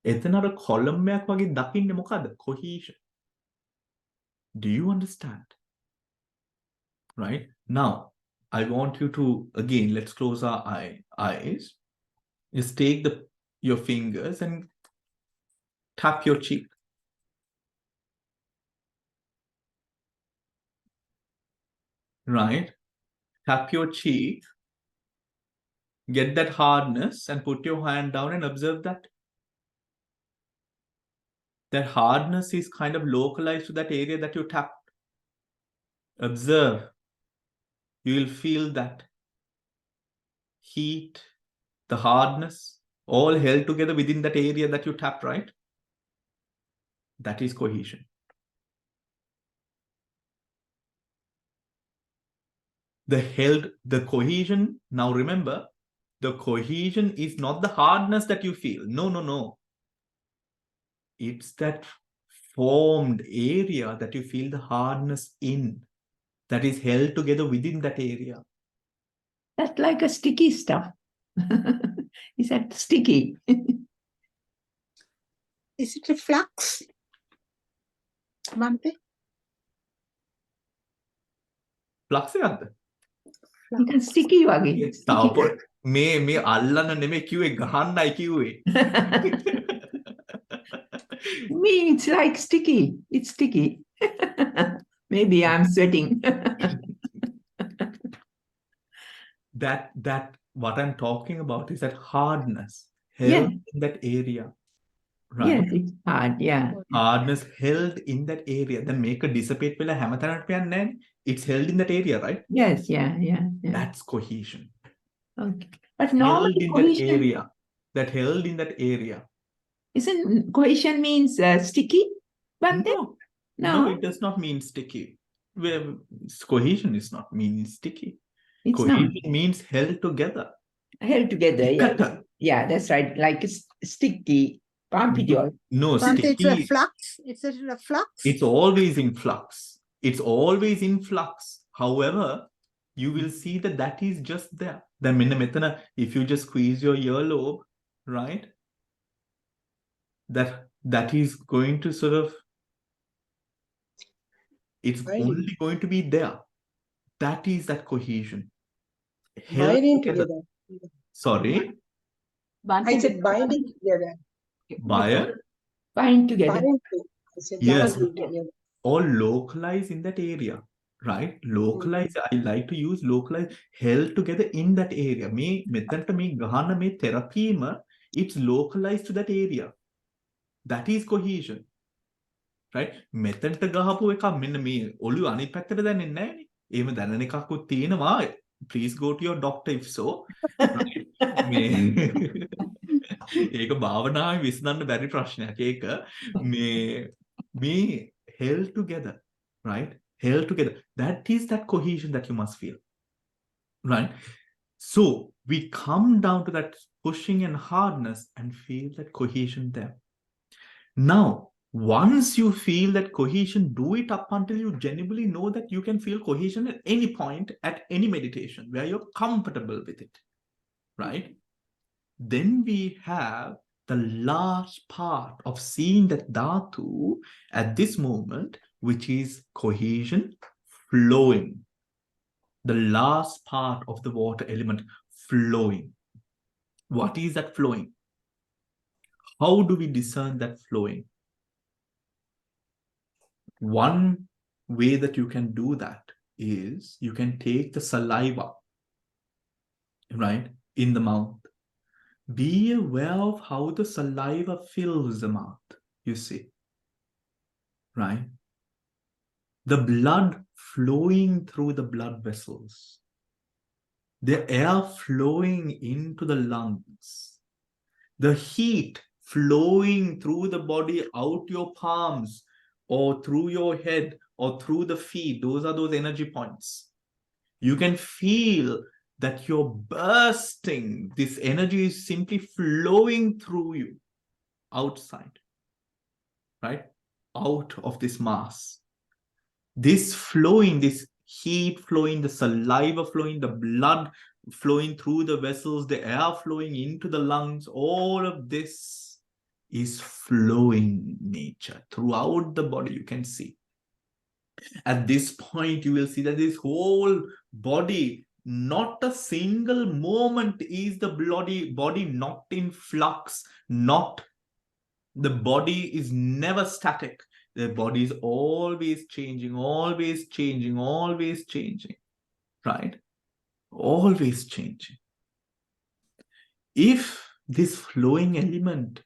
එතන අර column එකක් වගේ දකින්නේ මොකද? Cohesion. Do you understand? Right? Now, I want you to, again, let's close our eyes. Just take your fingers and tap your cheek. Right? Tap your cheek. Get that hardness and put your hand down and observe that. That hardness is kind of localized to that area that you tapped. Observe. You will feel that heat, the hardness, all held together within that area that you tapped, right? That is cohesion. The cohesion, now remember, the cohesion is not the hardness that you feel. No. It's that formed area that you feel the hardness in, that is held together within that area. That's like a sticky stuff. Is that sticky? Is it a flux? Bante? Flux එකක්ද? නිකන් sticky වගේ. Sticky. තාපො මේ අල්ලන්න නෙමෙයි කිව්වේ ගහන්නයි කිව්වේ. Me, it's like sticky. It's sticky. Maybe I'm sweating. That what I'm talking about is that hardness Yeah. held in that area. Right? Yes, it's hard. Yeah. Hardness held in that area. Then make a dissipate වෙලා හැමතැනට යන්නේ නැහැ. It's held in that area, right? Yes, yeah. That's cohesion. Okay. But Held normally in that cohesion, area. That held in that area. isn't cohesion means sticky? Bante? No, it does not mean sticky. Well, cohesion is not meaning sticky. It's Cohesion not. means held together. Held together. Yeah. එකත. Yeah, that's right. Like it's sticky. Pampidol. No, Bante, it's a sticky. flux. It's a flux. It's always in flux. It's always in flux. However, you will see that is just there. Then මෙතන, if you just squeeze your earlobe, right? That is going to sort of, it's only going to be there. That is that cohesion. Held Binding together. together. Sorry, Bante, I said binding together. buyer. Bind together. Binding together. I said Yes. binding together. Or localize in that area, right? Localize. I like to use localize, held together in that area. මේ මෙතනට මේ ගහන මේ තෙරපීම, it's localized to that area. That is cohesion, right? මෙතනට ගහපු එක මෙන්න මේ ඔළුව අනිත් පැත්තට දැනෙන්නේ නැහැ නේ. එහෙම දැනෙන එකකුත් තියෙනවා. Please go to your doctor if so. Right? මේ ඒක භාවනාවේ විසඳන්න බැරි ප්‍රශ්නයක්. ඒක මේ held together, right? Held together. That is that cohesion that you must feel, right? So we come down to that pushing and hardness and feel that cohesion there. Now, once you feel that cohesion, do it up until you genuinely know that you can feel cohesion at any point, at any meditation where you're comfortable with it, right? Then we have the last part of seeing that dhatu at this moment, which is cohesion flowing. The last part of the water element flowing. What is that flowing? How do we discern that flowing? One way that you can do that is you can take the saliva, right, in the mouth. Be aware of how the saliva fills the mouth, you see, right? The blood flowing through the blood vessels. The air flowing into the lungs. The heat flowing through the body out your palms or through your head or through the feet. Those are those energy points. You can feel that you're bursting. This energy is simply flowing through you outside, right? Out of this mass. This flowing, this heat flowing, the saliva flowing, the blood flowing through the vessels, the air flowing into the lungs, all of this is flowing nature throughout the body. You can see. At this point, you will see that this whole body, not a single moment is the body not in flux, the body is never static. The body is always changing, right? Always changing. If this flowing element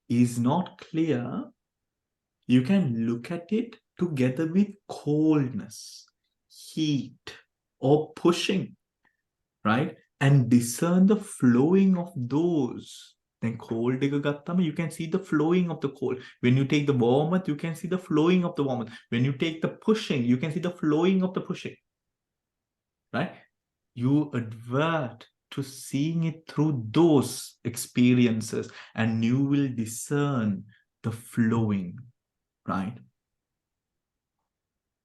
is not clear, you can look at it together with coldness, heat, or pushing, right? And discern the flowing of those. Then cold, you can see the flowing of the cold. When you take the warmth, you can see the flowing of the warmth. When you take the pushing, you can see the flowing of the pushing, right? You advert to seeing it through those experiences and you will discern the flowing, right?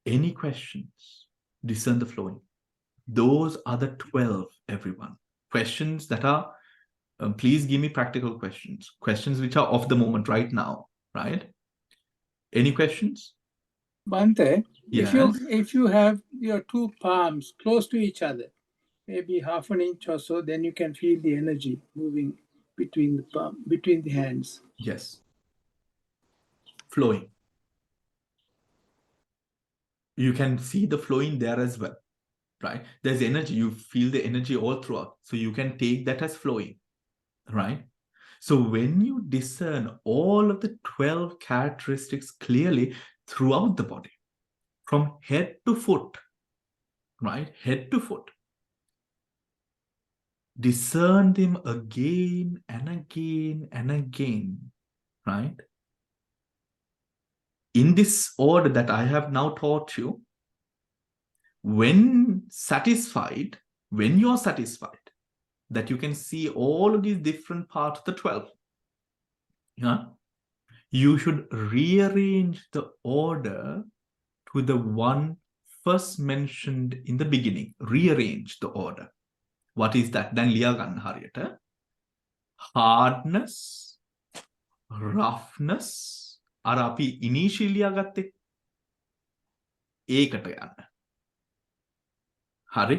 Any questions? Discern the flowing. Those are the 12, everyone. questions that are, please give me practical questions. Questions which are of the moment right now, right? Any questions? Bante, Yes. if you have your two palms close to each other, maybe half an inch or so, then you can feel the energy moving between the hands. Yes. Flowing. You can see the flowing there as well, right? There's energy. You feel the energy all throughout. So you can take that as flowing, right? So when you discern all of the 12 characteristics clearly throughout the body, from head to foot, right? Head to foot. Discern them again and again and again, right? In this order that I have now taught you, when you're satisfied, that you can see all of these different parts of the 12, yeah, you should rearrange the order to the one first mentioned in the beginning. Rearrange the order. What is that? Then liyagan hariyata. Hardness, roughness, අර අපි initially ලියාගත්තේ ඒකට යන්න. හරි?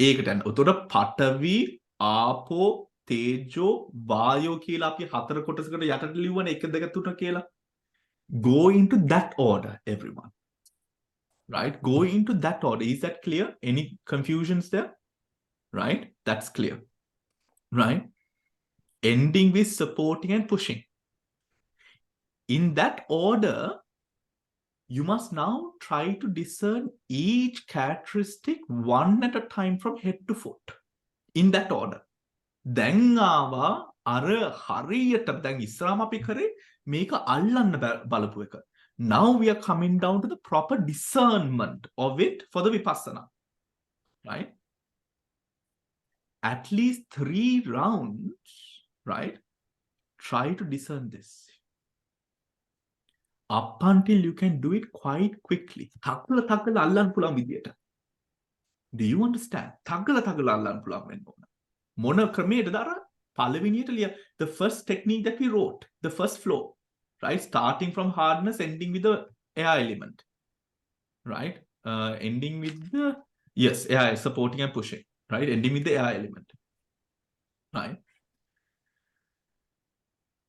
ඒකට යන්න. උතොට පඨවි, ආපෝ, තේජෝ, වායෝ කියලා අපි හතර කොටසකට යටට ලියුවනේ 1 2 3 කියලා. Go into that order, everyone. Right? Go into that order. Is that clear? Any confusions there? Right? That's clear. Right? Ending with supporting and pushing. In that order, you must now try to discern each characteristic one at a time from head to foot. In that order. දැන් ආවා අර හරියට දැන් ඉස්සරහම අපි කරේ මේක අල්ලන්න බලපු එක. Now we are coming down to the proper discernment of it for the vipassana. Right? At least 3 rounds, right? Try to discern this. Up until you can do it quite quickly. තක්කල අල්ලන්න පුළුවන් විදියට. Do you understand? තක්කල අල්ලන්න පුළුවන් වෙන්න ඕන. මොන ක්‍රමයකද අර පළවෙනියට ලිය, the first technique that we wrote, the first flow, right? Starting from hardness, ending with the air element, right? Ending with the, yes, air, supporting and pushing, right? Ending with the air element, right?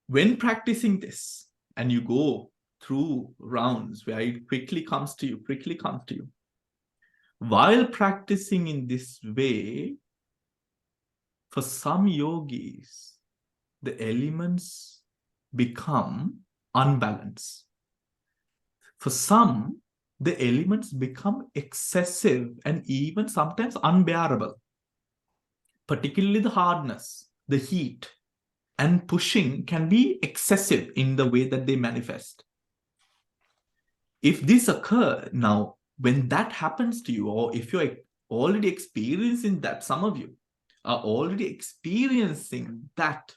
When practicing this, and you go through rounds where it quickly comes to you, while practicing in this way, for some yogis, the elements become unbalanced. For some, the elements become excessive and even sometimes unbearable. Particularly the hardness, the heat, and pushing can be excessive in the way that they manifest. If this occurs, now, when that happens to you, or if you're already experiencing that, some of you are already experiencing that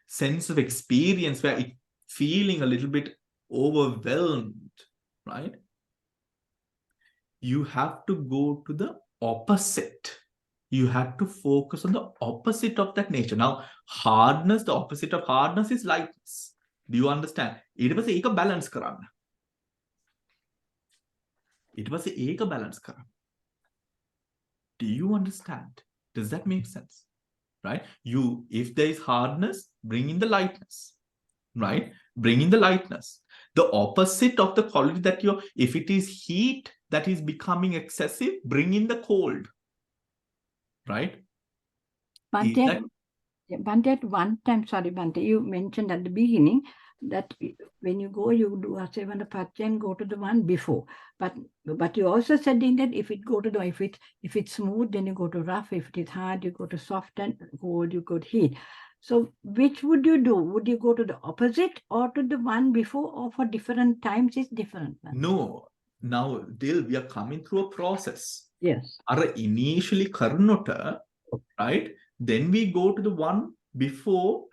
sense of experience where it's feeling a little bit overwhelmed, right? You have to go to the opposite. You have to focus on the opposite of that nature. Now, hardness, the opposite of hardness is lightness. Do you understand? It was a balance karan. It was a balance karan. Do you understand? Does that make sense? Right? If there is hardness, bring in the lightness. Right? Bring in the lightness. The opposite of the quality that if it is heat that is becoming excessive, bring in the cold. Right? Bante, at one time, sorry, Bante, you mentioned at the beginning that when you go, you do a Sevanapatya and go to the one before. But you also said in that if it's smooth, then you go to rough. If it is hard, you go to soft, and cold, you go to heat. So which would you do? Would you go to the opposite or to the one before, or for different times it's different? No. Now, Dil, we are coming through a process. Yes. Initially karnota, right? Then we go to the one before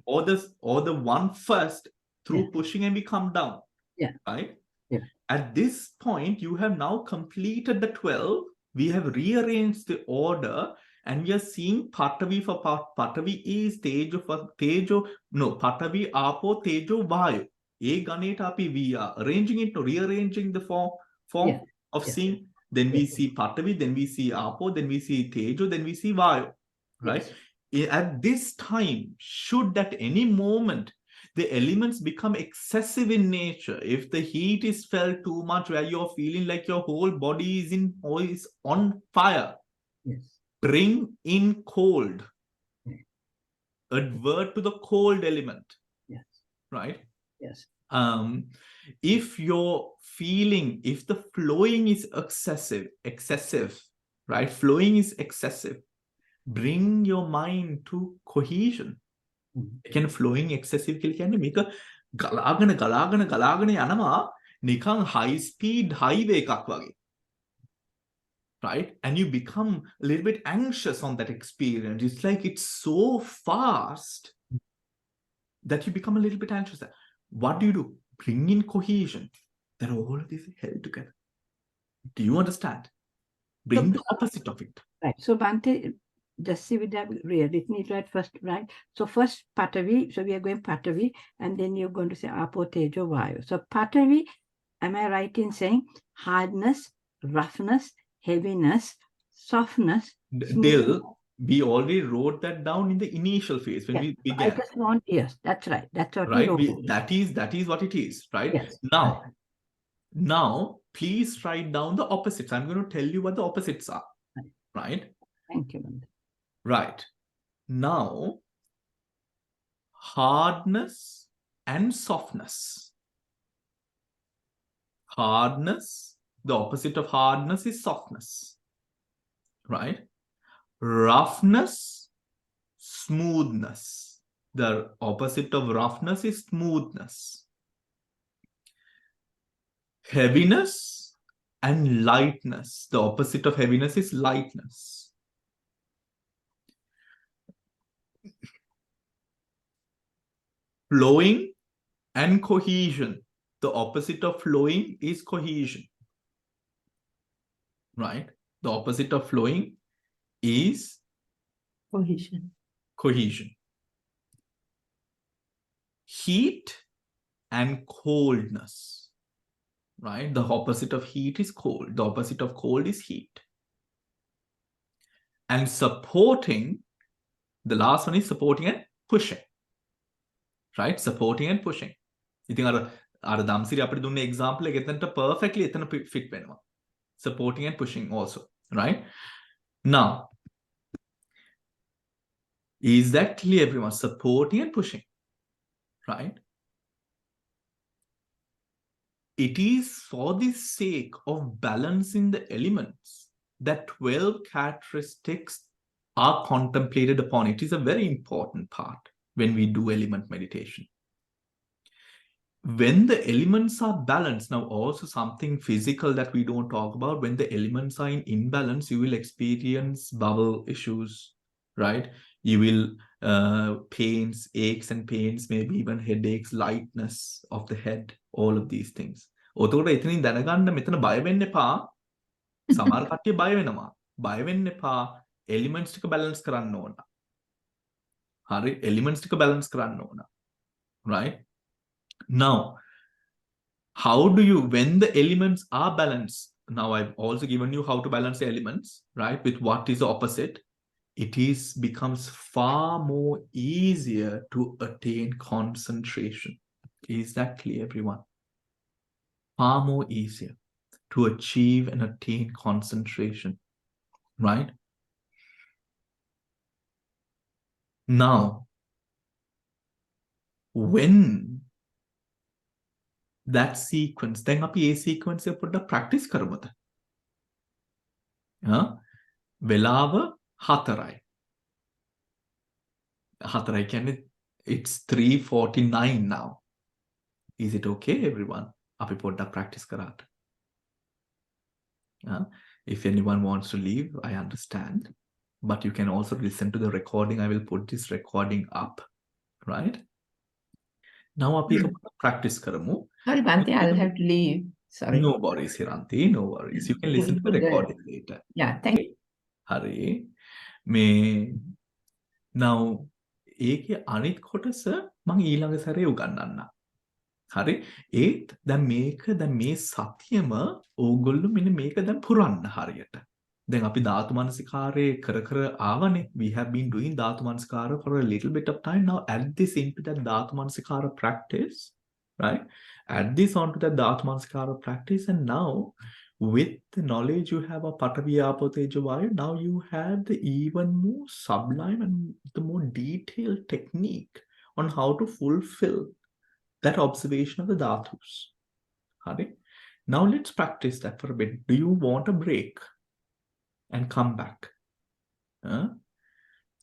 or the one first through pushing, and we come down. Yeah. Right? Yeah. At this point, you have now completed the 12. We have rearranged the order, and we are seeing Patavi for Patavi is Tejo for Tejo, no, Patavi, Apo, Tejo, Vayu. A Ganeta api we are arranging it, rearranging the form Yeah. of Yes. seeing. Then we see Patavi, then we see Apo, then we see Tejo, then we see Vayu. Right? At this time, should at any moment the elements become excessive in nature, if the heat is felt too much where you're feeling like your whole body is on fire, Yes. bring in cold. Yeah. Advert to the cold element. Yes. Right? Yes. If you're feeling, if the flowing is excessive, right? Flowing is excessive, bring your mind to cohesion. Again, flowing excessive galagana yanama nikan high speed highway එකක් වගේ. Right? And you become a little bit anxious on that experience. It's like it's so fast that you become a little bit anxious. What do? Bring in cohesion. That all of this is held together. Do you understand? Bring the opposite of it. Right. So Bhante, just see with that written it right first, right? So first Patavi, so we are going Patavi, and then you're going to say Apo, Tejo, Vayu. So Patavi, am I right in saying hardness, roughness, heaviness, softness? Dill, we already wrote that down in the initial phase when we began. I just want, yes, that's right. That's what right. we wrote. That is what it is, right? Yes. Now, please write down the opposites. I'm going to tell you what the opposites are, right? Thank you, Bhante. Right. Now, hardness and softness. Hardness, the opposite of hardness is softness, right? Roughness, smoothness. The opposite of roughness is smoothness. Heaviness and lightness. The opposite of heaviness is lightness. Flowing and cohesion. The opposite of flowing is cohesion. Right? The opposite of flowing is cohesion. Heat and coldness. Right? The opposite of heat is cold. The opposite of cold is heat. And supporting, the last one is supporting and pushing. Right? Supporting and pushing. ඉතින් අර දම්සිරි අපිට දුන්න example එක එතනට perfectly එතන fit වෙනවා. Supporting and pushing also, right? Now, is that clear, everyone? Supporting and pushing, right? It is for the sake of balancing the elements that 12 characteristics are contemplated upon. It is a very important part when we do element meditation. When the elements are balanced, now also something physical that we don't talk about, when the elements are in imbalance, you will experience bowel issues, right? You will pains, aches and pains, maybe even headaches, lightness of the head, all of these things. ඔතකොට එතනින් දැනගන්න මෙතන බය වෙන්න එපා. සමහර කට්ටිය බය වෙනවා. බය වෙන්න එපා. elements ටික balance කරන්න ඕන. හරි, elements ටික balance කරන්න ඕන. Right? Now, how do you, when the elements are balanced, now I've also given you how to balance the elements, right? With what is the opposite, it becomes far more easier to attain concentration. Is that clear, everyone? Far more easier to achieve and attain concentration, right? Now, when that sequence, then අපි ඒ sequence එක පොඩ්ඩක් practice කරමුද? වෙලාව 4යි. 4යි කියන්නේ it's 3:49 now. Is it okay, everyone? අපි පොඩ්ඩක් practice කරාට. If anyone wants to leave, I understand. But you can also listen to the recording. I will put this recording up, right? Now අපි practice කරමු. Sorry, Bhante, I'll have to leave. Sorry. No worries, Hiranti. No worries. You can listen to the recording later. Yeah, thank you. හරි. මේ now ඒකේ අනිත් කොටස මම ඊළඟ සැරේ උගන්වන්නම්. හරි. ඒත් දැන් මේ සතියම ඕගොල්ලෝ මෙන්න මේක දැන් පුරන්න හරියට. දැන් අපි ධාතු මනසිකාරයේ කර ආවනේ. We have been doing ධාතු මනසිකාර for a little bit of time now. Add this into that ධාතු මනසිකාර practice, right? Add this onto that ධාතු මනසිකාර practice, and now with the knowledge you have of Patavi, Apo, Tejo, Vayu, now you have the even more sublime and the more detailed technique on how to fulfill that observation of the dhatus. Hari? Now let's practice that for a bit. Do you want a break and come back?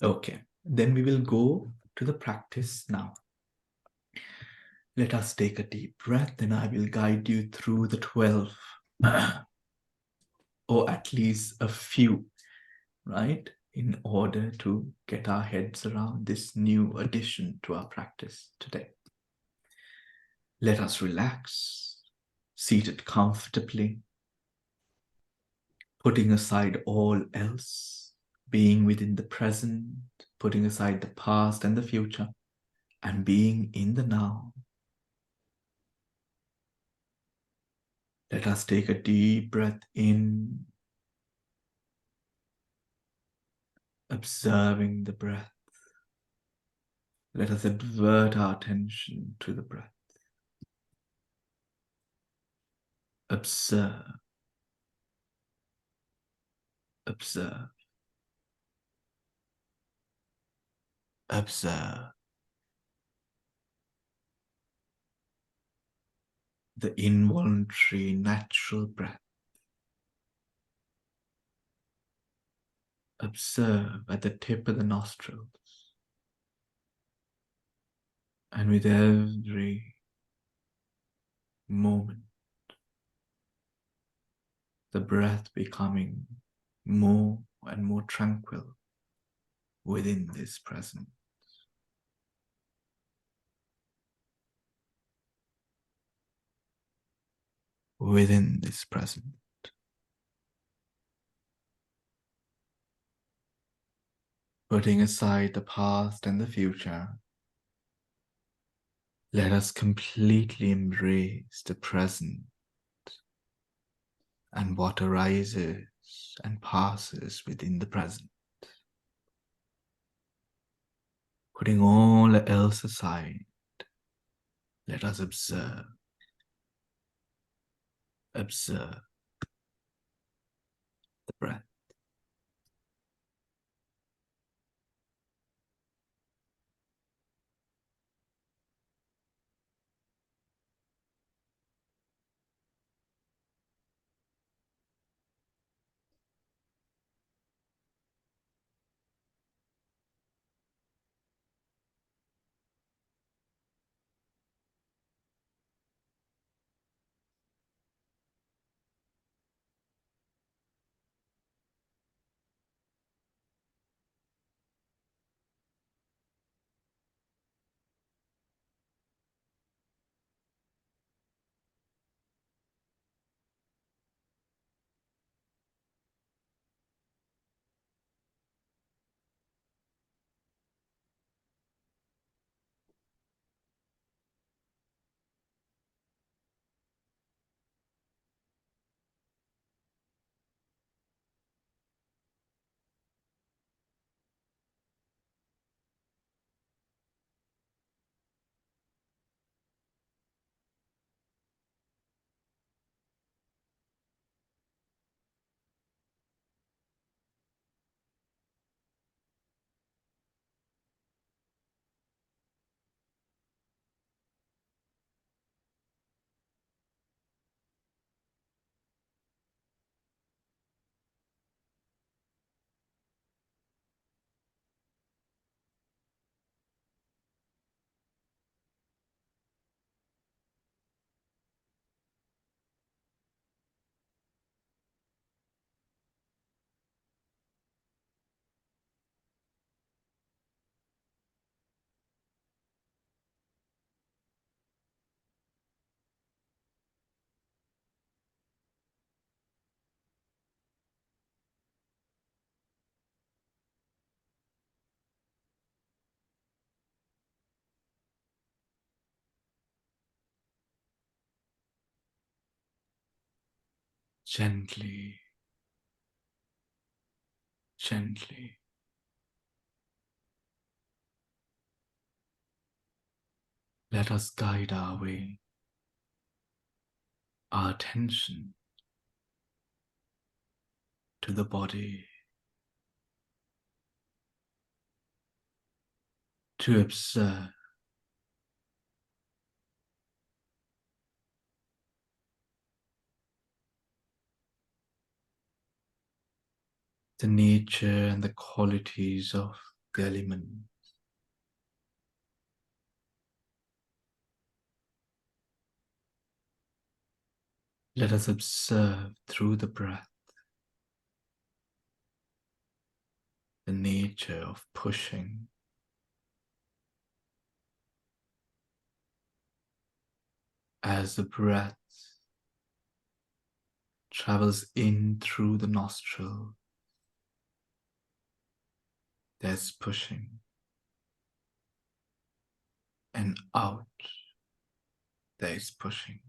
Okay, then we will go to the practice now. Let us take a deep breath, and I will guide you through the 12, or at least a few, right? In order to get our heads around this new addition to our practice today. Let us relax, seated comfortably, putting aside all else, being within the present, putting aside the past and the future, and being in the now. Let us take a deep breath in, observing the breath. Let us divert our attention to the breath. Observe. Observe. Observe. The involuntary natural breath. Observe at the tip of the nostrils. And with every moment, the breath becoming more and more tranquil within this presence. Within this present. Putting aside the past and the future, let us completely embrace the present and what arises and passes within the present. Putting all else aside, let us observe. Observe the breath. Gently, gently. Let us guide our way, our attention to the body, to observe the nature and the qualities of the element. Let us observe through the breath the nature of pushing as the breath travels in through the nostril. There's pushing, and out there is pushing.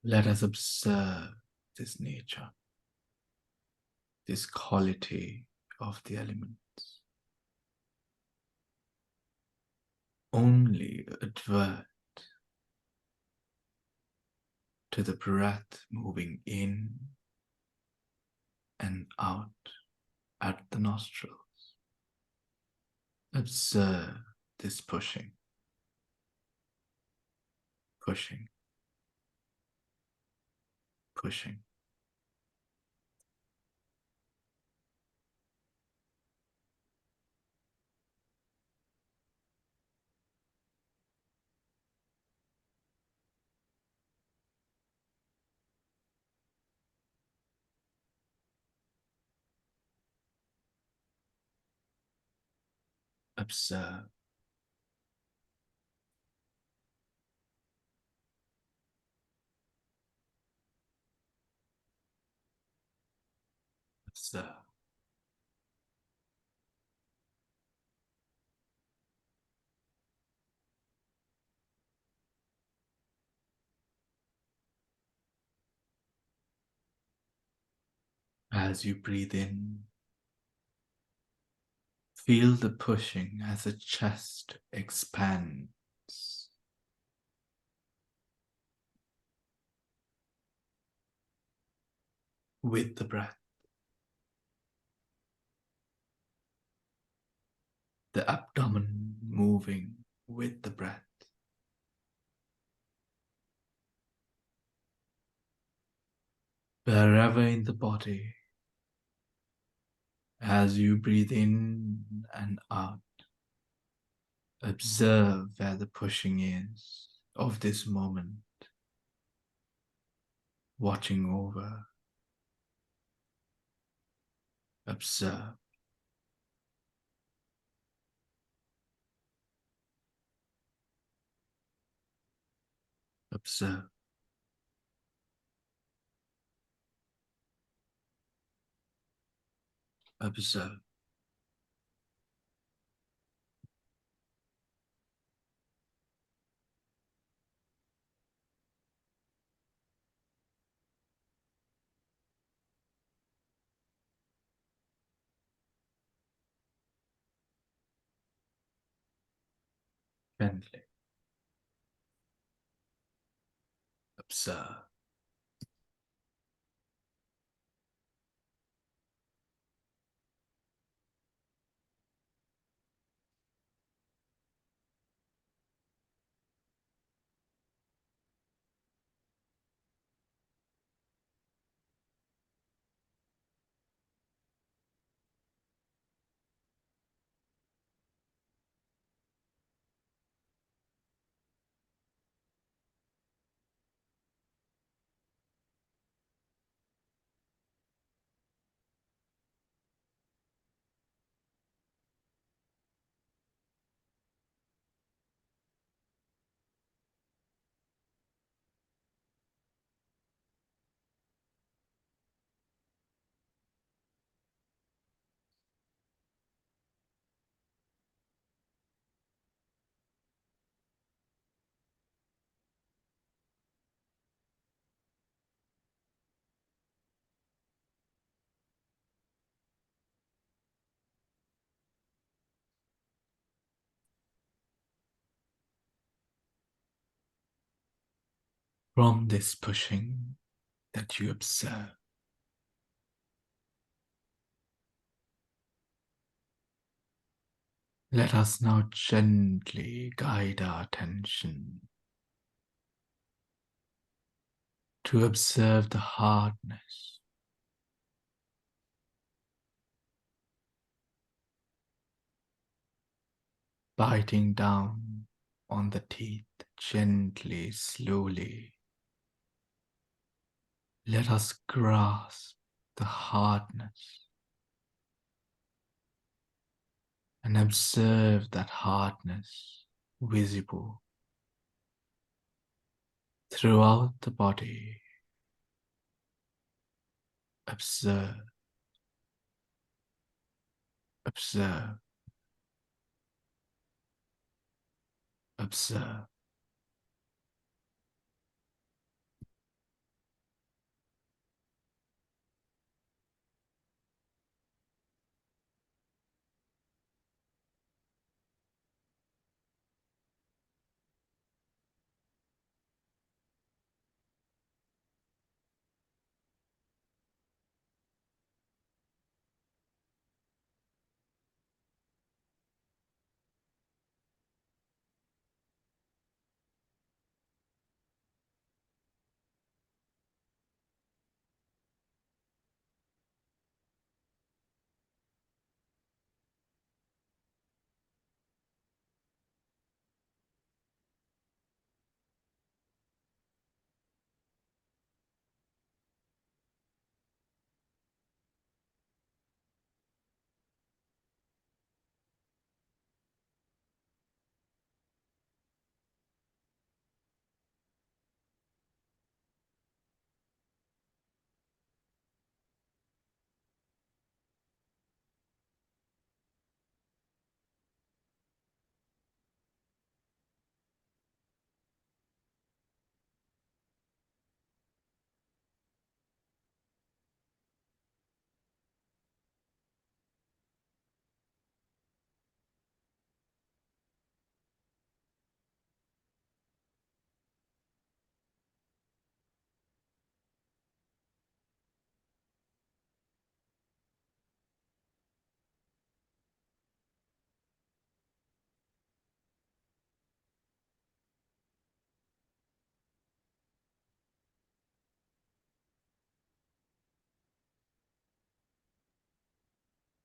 Let us observe this nature, this quality of the elements. Only advert to the breath moving in and out at the nostrils. Observe this pushing, pushing, pushing. Observe. Observe. As you breathe in, feel the pushing as the chest expands. With the breath. The abdomen moving with the breath. Wherever in the body, as you breathe in and out, observe where the pushing is of this moment, watching over. Observe. Observe. Observe. Gently. Observe. From this pushing that you observe, let us now gently guide our attention to observe the hardness biting down on the teeth gently, slowly. Let us grasp the hardness and observe that hardness visible throughout the body. Observe, observe, observe.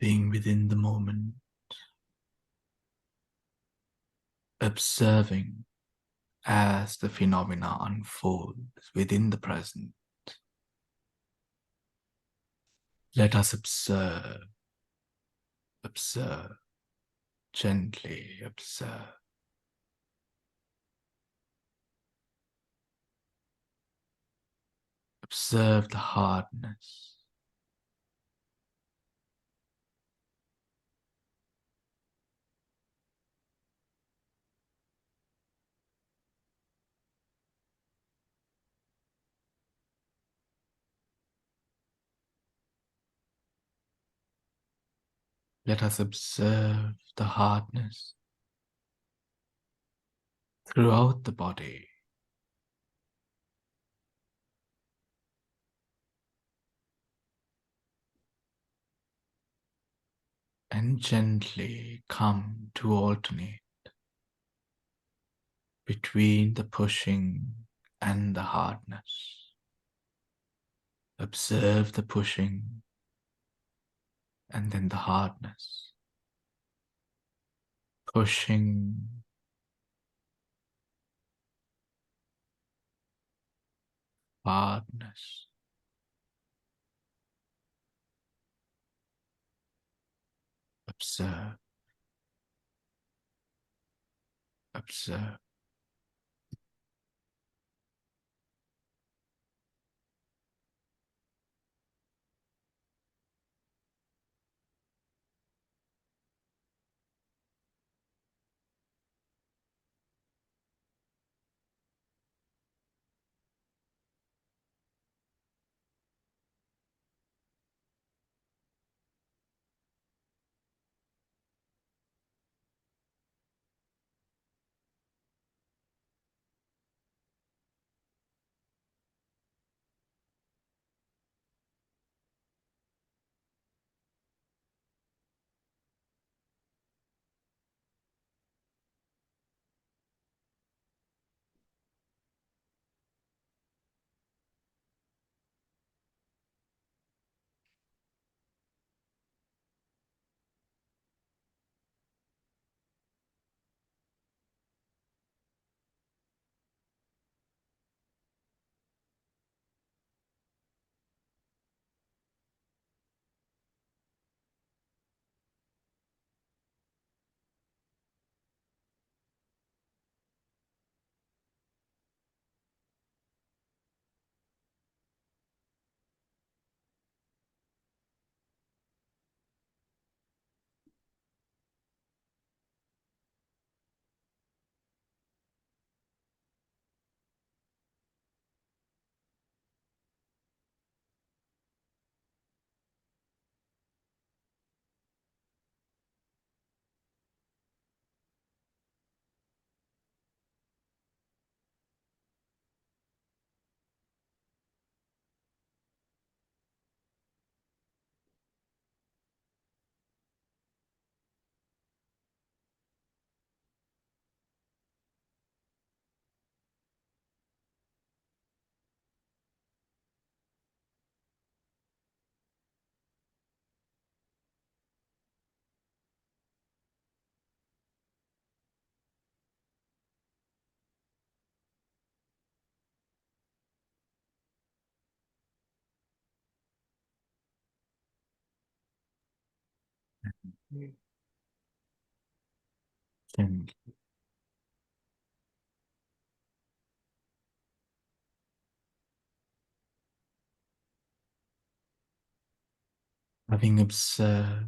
Being within the moment, observing as the phenomena unfolds within the present. Let us observe, observe, gently observe. Observe the hardness. Let us observe the hardness throughout the body. And gently come to alternate between the pushing and the hardness. Observe the pushing and then the hardness. Pushing, hardness. Observe, observe. Gently. Having observed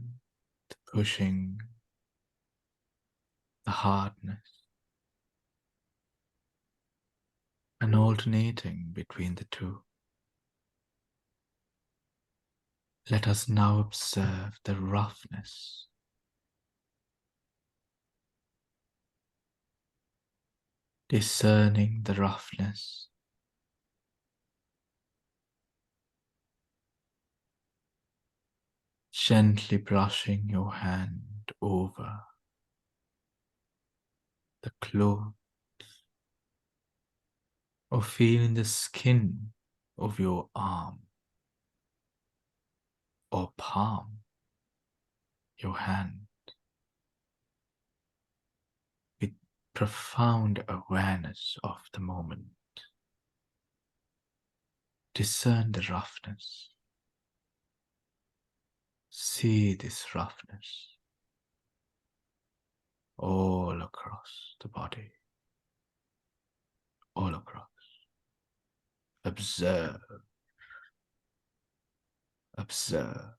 the pushing, the hardness, and alternating between the two, let us now observe the roughness, discerning the roughness, gently brushing your hand over the cloth, or feeling the skin of your arm or palm, your hand, with profound awareness of the moment. Discern the roughness. See this roughness all across the body, all across. Observe, observe.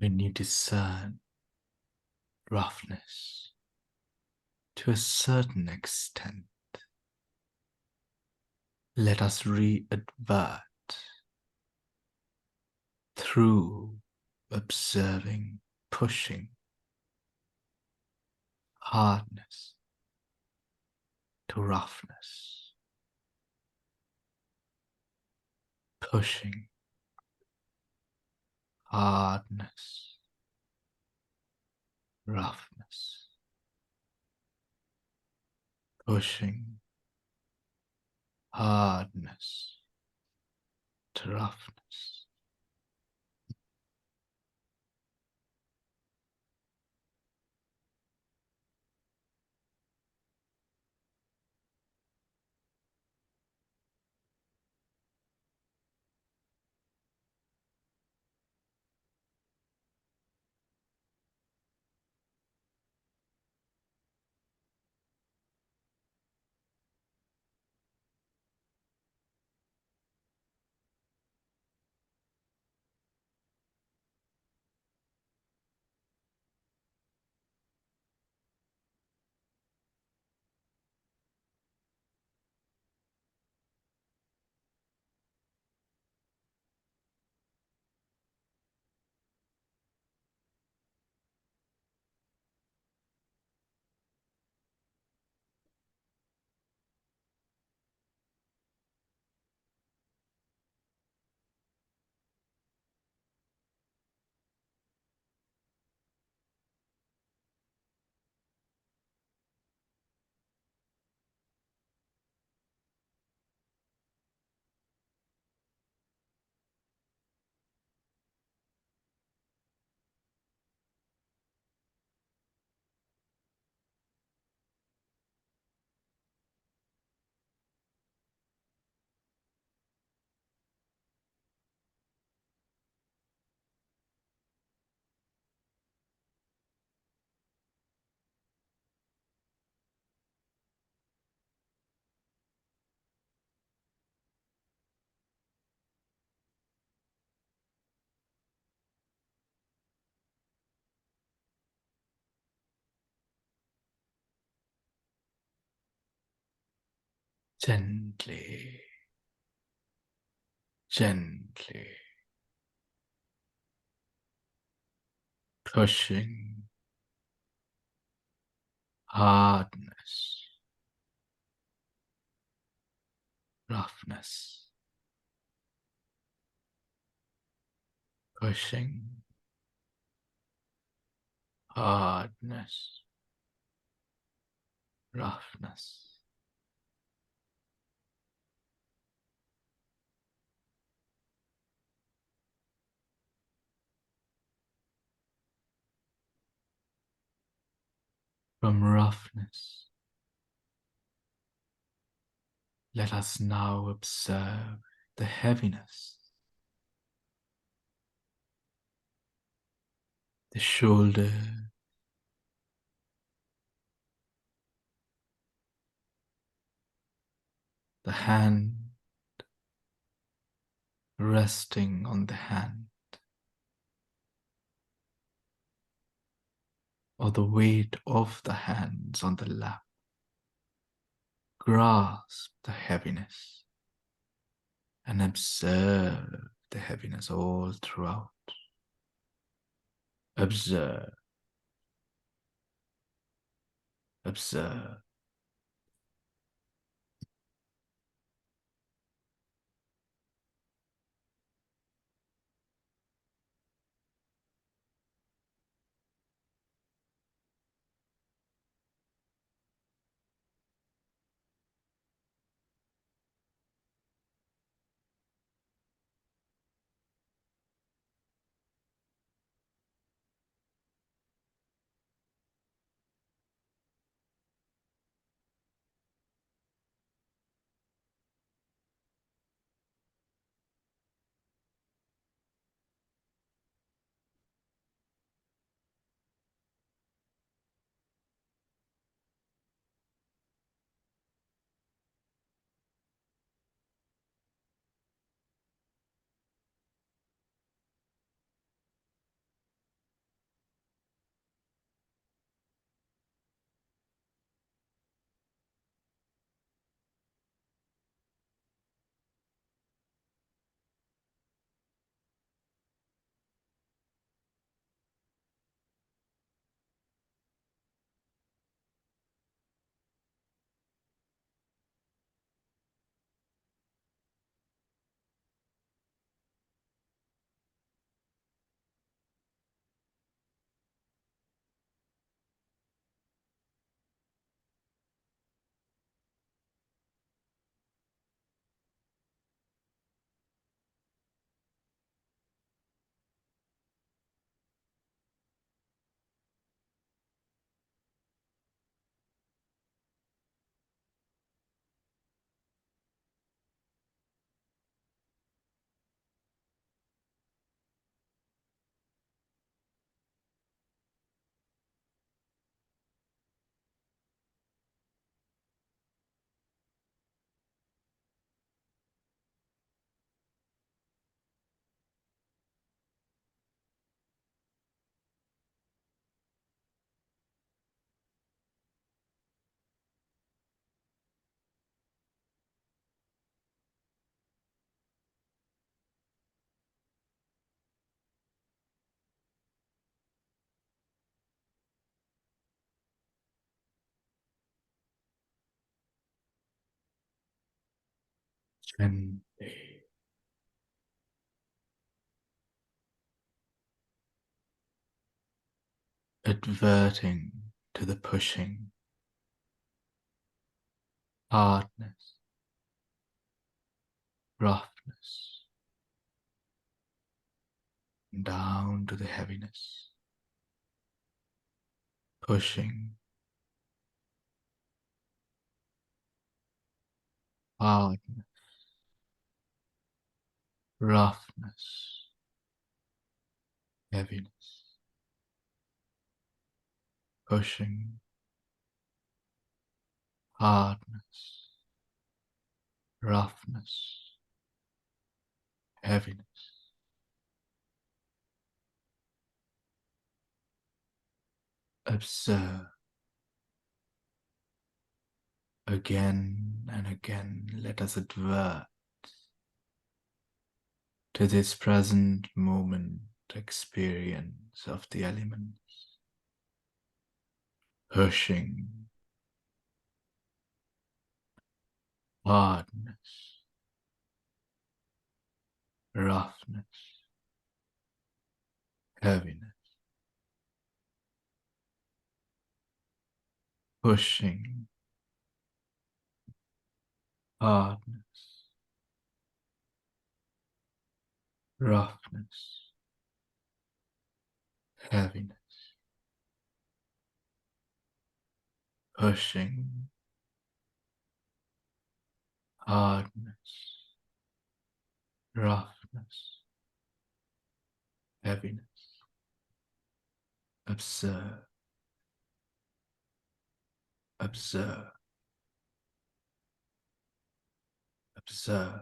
When you discern roughness to a certain extent, let us re-advert through observing pushing, hardness to roughness, pushing hardness, roughness, pushing hardness to roughness. Gently, gently, pushing hardness, roughness, pushing hardness, roughness. From roughness, let us now observe the heaviness, the shoulder, the hand resting on the hand, or the weight of the hands on the lap. Grasp the heaviness and observe the heaviness all throughout. Observe, observe. gently. Adverting to the pushing, hardness, roughness, down to the heaviness, pushing, hardness, roughness, heaviness, pushing, hardness, roughness, heaviness. Observe again and again. Let us advert to this present moment experience of the elements, pushing, hardness, roughness, heaviness, pushing, hardness, roughness, heaviness, pushing, hardness, roughness, heaviness. Observe, observe, observe.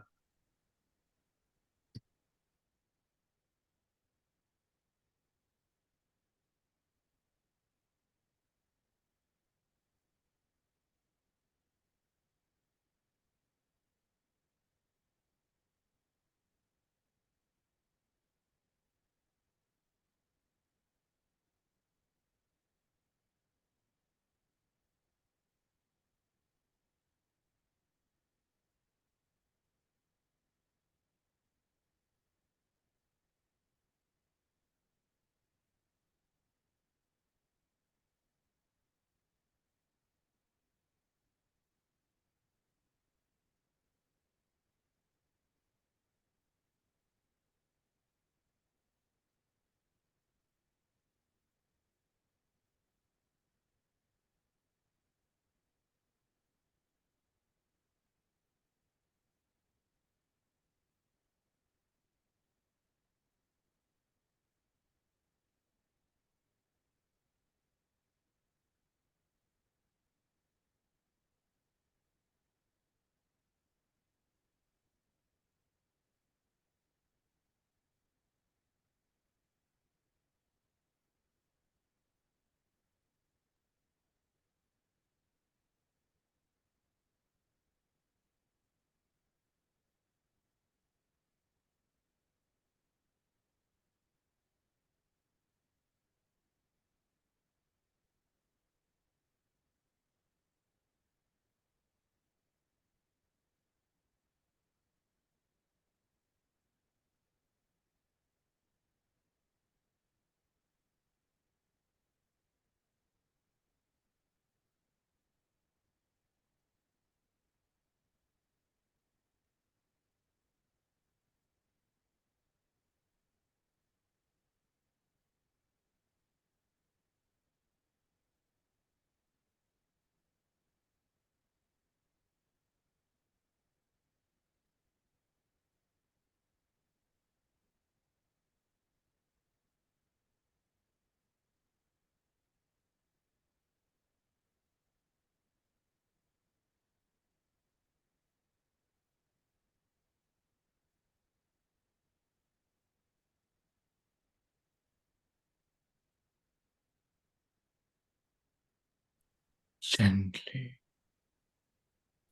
Gently,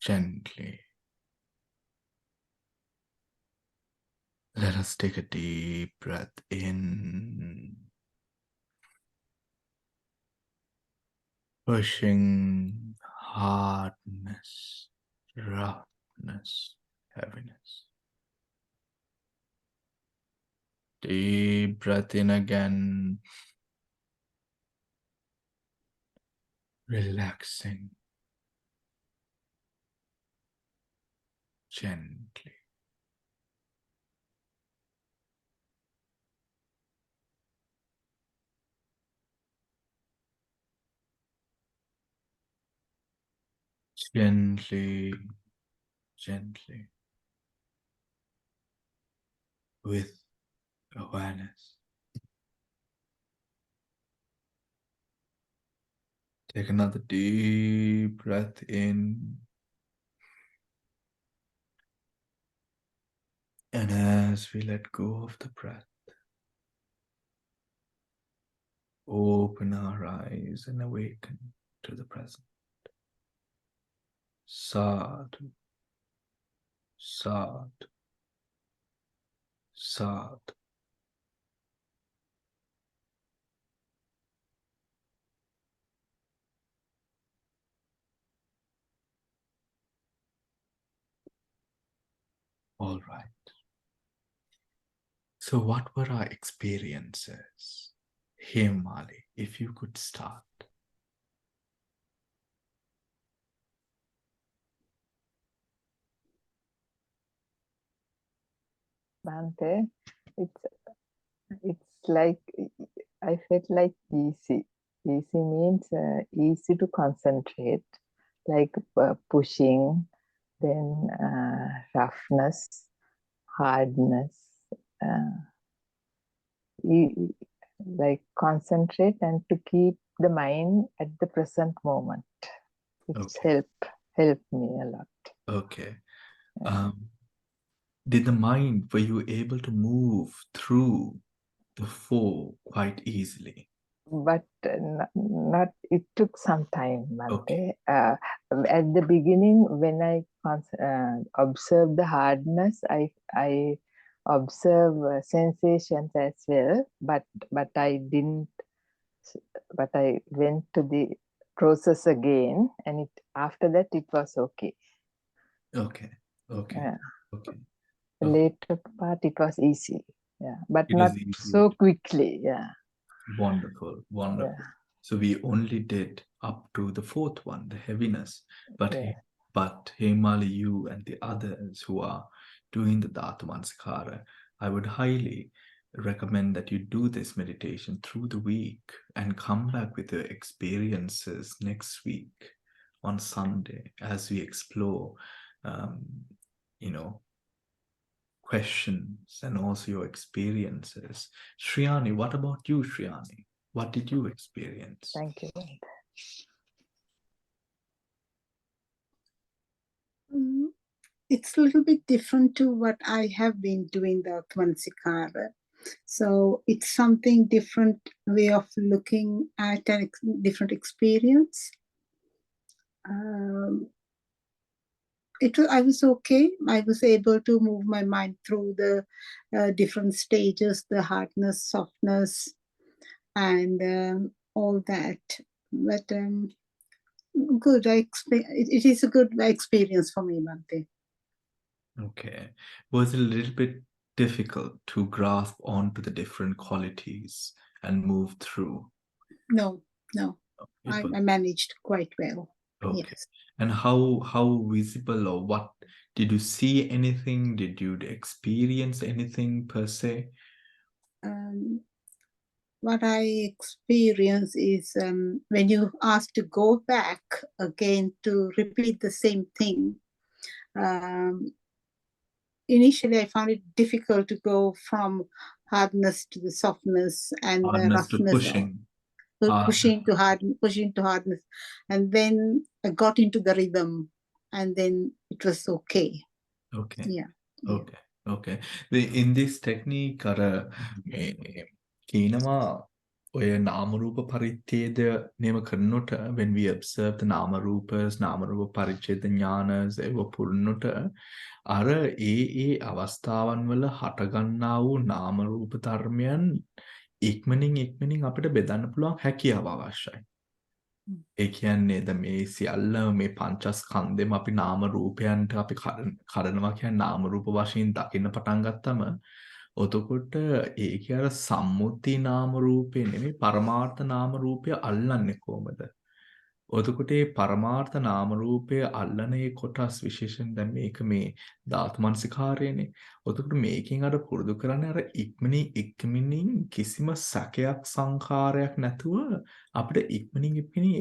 gently. Let us take a deep breath in, pushing hardness, roughness, heaviness. Deep breath in again. Relaxing gently. Gently, gently, with awareness. Take another deep breath in. And as we let go of the breath, open our eyes and awaken to the present. Sadhu, sadhu, sadhu. All right. So what were our experiences? Hemali, if you could start. Bante, it's like I felt like easy. Easy means easy to concentrate, like pushing, then roughness, hardness. Uh, like concentrate and to keep the mind at the present moment. It's Okay. helped me a lot. Okay. Did the mind, were you able to move through the four quite easily? But not it took some time, Bante. Okay. At the beginning, when I observed the hardness, I observe sensations as well, but I didn't. But I went to the process again, and after that it was okay. Okay. Okay. Yeah. Okay. The Okay. later part it was easy, yeah, but It not was easy. so quickly. Yeah. Wonderful. Wonderful. Yeah. So we only did up to the fourth one, the heaviness. But Yeah. but Hemali, you and the others who are doing the Dhatu Mansikara, I would highly recommend that you do this meditation through the week and come back with your experiences next week on Sunday as we explore, you know, questions and also your experiences. Shriyani, what about you, Shriyani? What did you experience? Thank you. It's a little bit different to what I have been doing the Atmansikara. So it's something different way of looking at a different experience. I was okay. I was able to move my mind through the different stages, the hardness, softness, and all that. But good. It is a good experience for me, Bhante. Okay. Was it a little bit difficult to grasp onto the different qualities and move through? No. I I managed quite well. Okay. Yes. And how visible or what, did you see anything? Did you experience anything per se? What I experience is when you ask to go back again to repeat the same thing. Initially, I found it difficult to go from hardness to the softness and the Hardness to roughness, pushing. pushing to hardness, and then I got into the rhythm, and then it was okay. Okay. Yeah. Okay. Okay. In this technique, කියනවා ඔය නාම රූප පරිච්ඡේද නියම කරනකොට when we observe the නාම රූපස් නාම රූප පරිච්ඡේද ඥානස් ඒව පුරනකොට අර ඒ අවස්ථාවන් වල හටගන්නා වූ නාම රූප ධර්මයන් ඉක්මනින් අපිට බෙදන්න පුළුවන් හැකියාව අවශ්‍යයි. ඒ කියන්නේ ද මේ සියල්ල මේ පංචස්කන්ධෙම අපි නාම රූපයන්ට අපි කඩනවා කියන්නේ නාම රූප වශයෙන් දකින්න පටන් ගත්තම එතකොට ඒකේ අර සම්මුති නාම රූපේ නෙමෙයි පරමාර්ථ නාම රූපය අල්ලන්නේ කොහමද? එතකොට මේ පරමාර්ථ නාම රූපය අල්ලන ඒ කොටස් විශේෂයෙන් දැන් මේක මේ ධාතු මනසිකාරයනේ. එතකොට මේකෙන් අර පුරුදු කරන්නේ අර ඉක්මනින් කිසිම සැකයක් සංඛාරයක් නැතුව අපිට ඉක්මනින්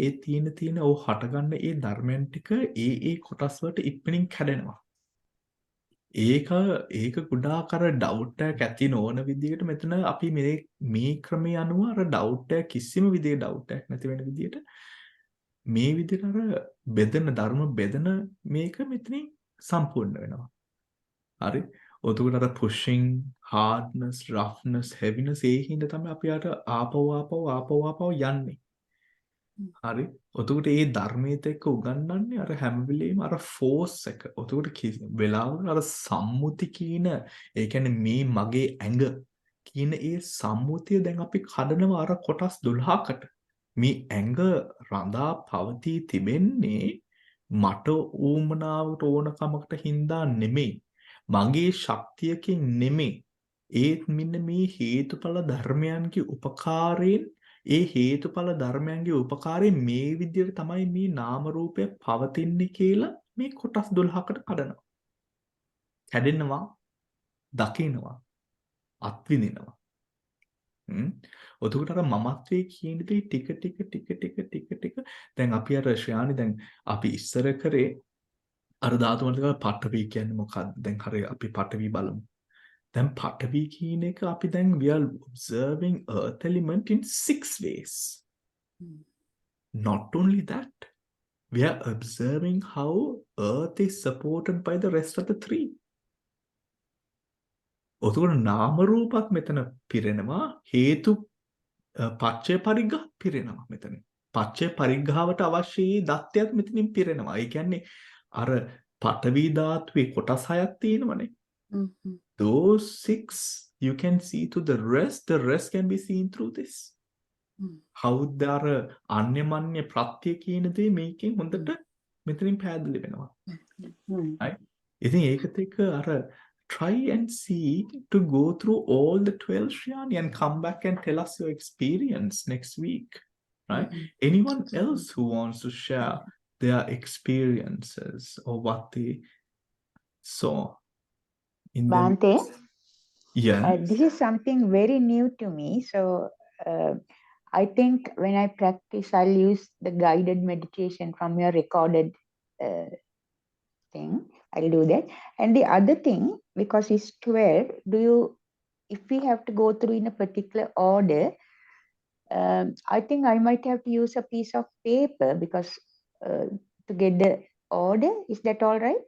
ඒ තියෙන ඕ හටගන්න ඒ ධර්මයන් ටික ඒ කොටස් වලට ඉක්මනින් කැඩෙනවා. ඒක ගොඩාක් අර ඩවුට් එකක් ඇති නොවන විදිහට මෙතන අපි මේ ක්‍රමයේ අනුව අර ඩවුට් එක කිසිම විදිහේ ඩවුට් එකක් නැති වෙන විදිහට මේ විදිහට අර ධර්ම බෙදන මේක මෙතනින් සම්පූර්ණ වෙනවා. හරි. එතකොට අර pushing, hardness, roughness, heaviness ඒකින්ද තමයි අපි අර ආපව යන්නේ. හරි. එතකොට මේ ධර්මයේත් එක්ක උගන්වන්නේ අර හැම වෙලෙම අර force එක. එතකොට වෙලාවක අර සම්මුති කියන ඒ කියන්නේ මේ මගේ ඇඟ කියන ඒ සම්මුතිය දැන් අපි කඩනවා අර කොටස් 12කට. මේ ඇඟ රඳා පවතී තිබෙන්නේ මට ඌමනාවට ඕනකමකට හින්දා නෙමෙයි. මගේ ශක්තියකින් නෙමෙයි. ඒත් මෙන්න මේ හේතුඵල ධර්මයන්ගේ උපකාරයෙන් ඒ හේතුඵල ධර්මයන්ගේ උපකාරයෙන් මේ විදිහට තමයි මේ නාම රූපය පවතින්නේ කියලා මේ කොටස් 12කට කඩනවා. කැඩෙනවා, දකින්නවා, අත්විඳිනවා. එතකොට අර මමත්වයේ කියන දේ ටික දැන් අපි අර ශ්‍රයානි දැන් අපි ඉස්සර කරේ අර ධාතු මනසිකාර පඨවි කියන්නේ මොකක්ද? දැන් හරිය අපි පඨවි බලමු. දැන් පඨවි කියන එක අපි දැන් we are observing earth element in 6 ways. Not only that, we are observing how earth is supported by the rest of the 3. එතකොට නාම රූපත් මෙතන පිරෙනවා හේතු පච්චය පරිග්ගහ පිරෙනවා මෙතන. පච්චය පරිග්ගහවට අවශ්‍ය දත්තයත් මෙතනින් පිරෙනවා. ඒ කියන්නේ අර පඨවි ධාතුවේ කොටස් 6ක් තියෙනවනේ. Those 6 you can see to the rest can be seen through this. How there අන්‍යමන්‍ය ප්‍රත්‍ය කියන දේ මේකෙන් හොඳට මෙතනින් පැහැදිලි වෙනවා. right? ඉතින් ඒකත් එක්ක අර try and see to go through all the 12 Shriyani and come back and tell us your experience next week. Right? Anyone else who wants to share their experiences or what they saw in Bhante, yes. This is something very new to me. So I think when I practice, I'll use the guided meditation from your recorded thing. I'll do that. And the other thing, because it's 12, if we have to go through in a particular order, I think I might have to use a piece of paper because to get the order. Is that all right?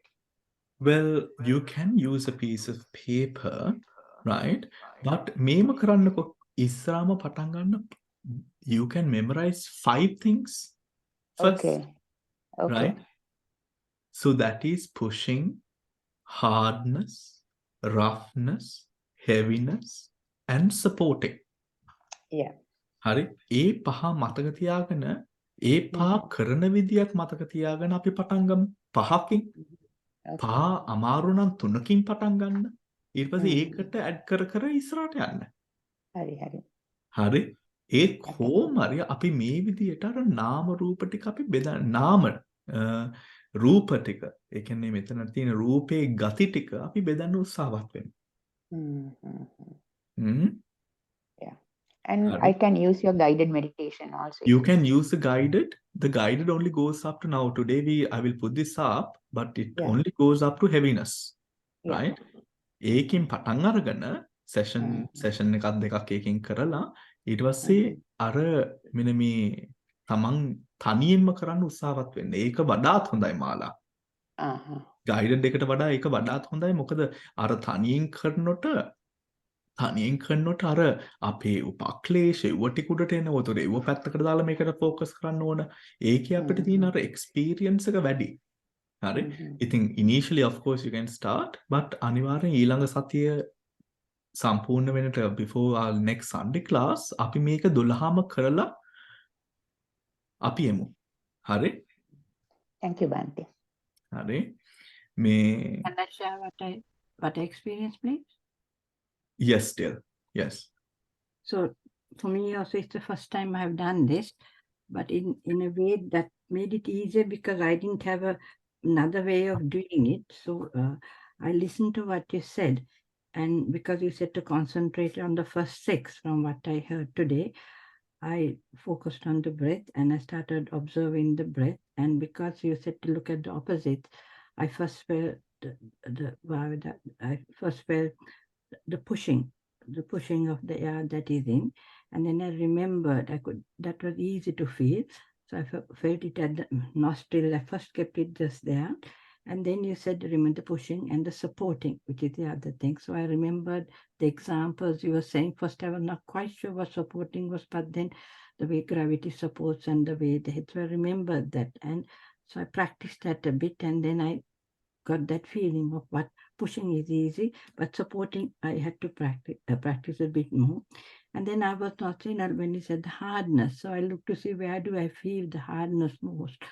Well, you can use a piece of paper, right? But මේම කරන්නකො ඉස්සරහම පටන් ගන්න you can memorize 5 things first. Okay. Right? So that is pushing, hardness, roughness, heaviness, and supporting. Yeah. හරි. ඒ පහ මතක තියාගෙන ඒ පහ කරන විදියක් මතක තියාගෙන අපි පටන් ගමු. 5කින්. පහ අමාරු නම් 3කින් පටන් ගන්න. ඊට පස්සේ ඒකට ඇඩ් කර ඉස්සරහට යන්න. හරි. ඒ කොහොම හරි අපි මේ විදියට අර නාම රූප ටික අපි බෙදන්න. නාම රූප ටික. ඒ කියන්නේ මෙතන තියෙන රූපේ ගති ටික අපි බෙදන්න උත්සාහවත් වෙනවා. Yeah. And I can use your guided meditation also. You can use the guided. The guided only goes up to now. Today I will put this up, but it only goes up to heaviness. Right? ඒකින් පටන් අරගෙන session එකක් දෙකක් ඒකින් කරලා ඊට පස්සේ අර මෙන්න මේ තමන් තනියෙන්ම කරන්න උත්සාහවත් වෙන්න. ඒක වඩාත් හොඳයි මාලා. guided එකට වඩා ඒක වඩාත් හොඳයි. මොකද අර තනියෙන් කරනකොට අර අපේ උපක්ලේශ ටික උඩට එනවා. උතර ඒව පැත්තකට දාලා මේකට ફોකස් කරන්න ඕන. ඒකේ අපිට තියෙන අර එක්ස්පීරියන්ස් එක වැඩි. හරි. ඉතින් initially of course you can start, but අනිවාර්යෙන් ඊළඟ සතිය සම්පූර්ණ වෙනට before our next Sunday class අපි මේක 12ම කරලා අපි එමු. හරි? Thank you, Bante. හරි. මේ Can I share what I experienced, please? yes, dear. Yes. So for me also, it's the first time I have done this, but in a way that made it easier because I didn't have another way of doing it. So I listened to what you said, and because you said to concentrate on the first 6 from what I heard today, I focused on the breath and I started observing the breath. And because you said to look at the opposite, I first felt I first felt the pushing of the air that is in. And then I remembered that was easy to feel. So I felt it at the nostril. I first kept it just there. And then you said, remember the pushing and the supporting, which is the other thing. So I remembered the examples you were saying. First, I was not quite sure what supporting was, but then the way gravity supports and the way the head. So I remembered that. And so I practiced that a bit. And then I got that feeling of what pushing is easy, but supporting I had to practice a bit more. And then I was not saying when he said the hardness. So I looked to see where do I feel the hardness most.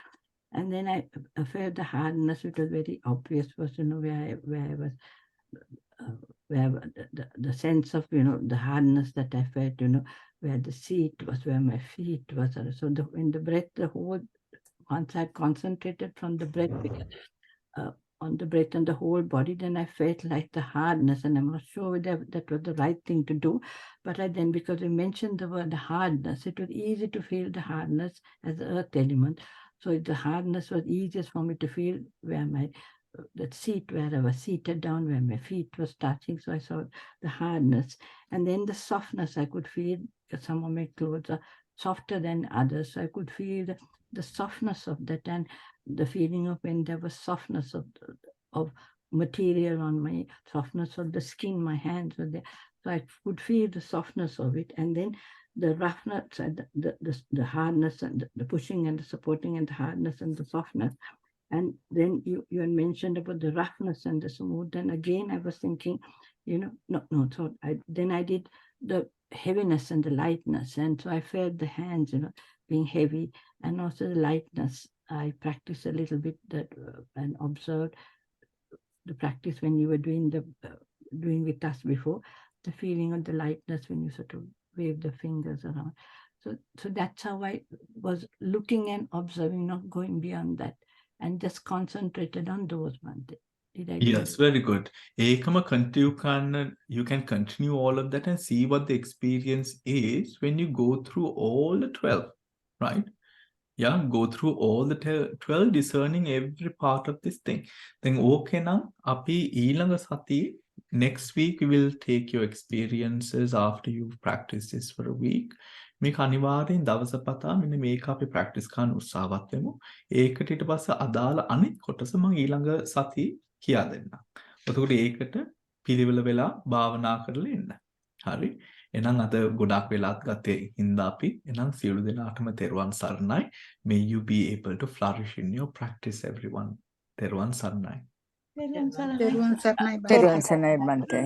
And then I felt the hardness, which was very obvious, was where I was, where the sense of the hardness that I felt, where the seat was, where my feet was. So in the breath, the whole once I concentrated from the breath on the breath and the whole body, then I felt like the hardness, and I'm not sure whether that was the right thing to do. But then because you mentioned the word hardness, it was easy to feel the hardness as the earth element. So the hardness was easiest for me to feel where that seat, where I was seated down, where my feet was touching. So I saw the hardness. And then the softness I could feel. Some of my clothes are softer than others. So I could feel the softness of that, and the feeling of when there was softness of material on my, softness of the skin, my hands were there. So I could feel the softness of it. And then the roughness and the hardness and the pushing and the supporting and the hardness and the softness. And then you had mentioned about the roughness and the smooth. And again, I was thinking, So then I did the heaviness and the lightness. And so I felt the hands, being heavy, and also the lightness. I practiced a little bit that and observed the practice when you were doing with us before, the feeling of the lightness when you sort of wave the fingers around. So that's how I was looking and observing, not going beyond that, and just concentrated on those ones. Did I do Yes, very good. Ekama you can continue all of that and see what the experience is when you go through all the 12, right? Yeah, go through all the 12, discerning every part of this thing. Then okay now, api ඊළඟ සතියේ next week we will take your experiences after you've practiced this for a week. මේක අනිවාර්යෙන් දවස පතා මෙන්න මේක අපි practice කරන්න උත්සාහවත් වෙමු. ඒකට ඊට පස්සේ අදාළ අනිත් කොටස මම ඊළඟ සතියේ කියා දෙන්නම්. එතකොට ඒකට පිළිවෙල වෙලා භාවනා කරලා එන්න. හරි? එහෙනම් අද ගොඩක් වෙලාත් ගත්තේ හින්දා අපි එහෙනම් සියලු දෙනාටම තෙරුවන් සරණයි. May you be able to flourish in your practice, everyone. තෙරුවන් සරණයි. තෙරුවන් සරණයි Therwan Saranai Bante.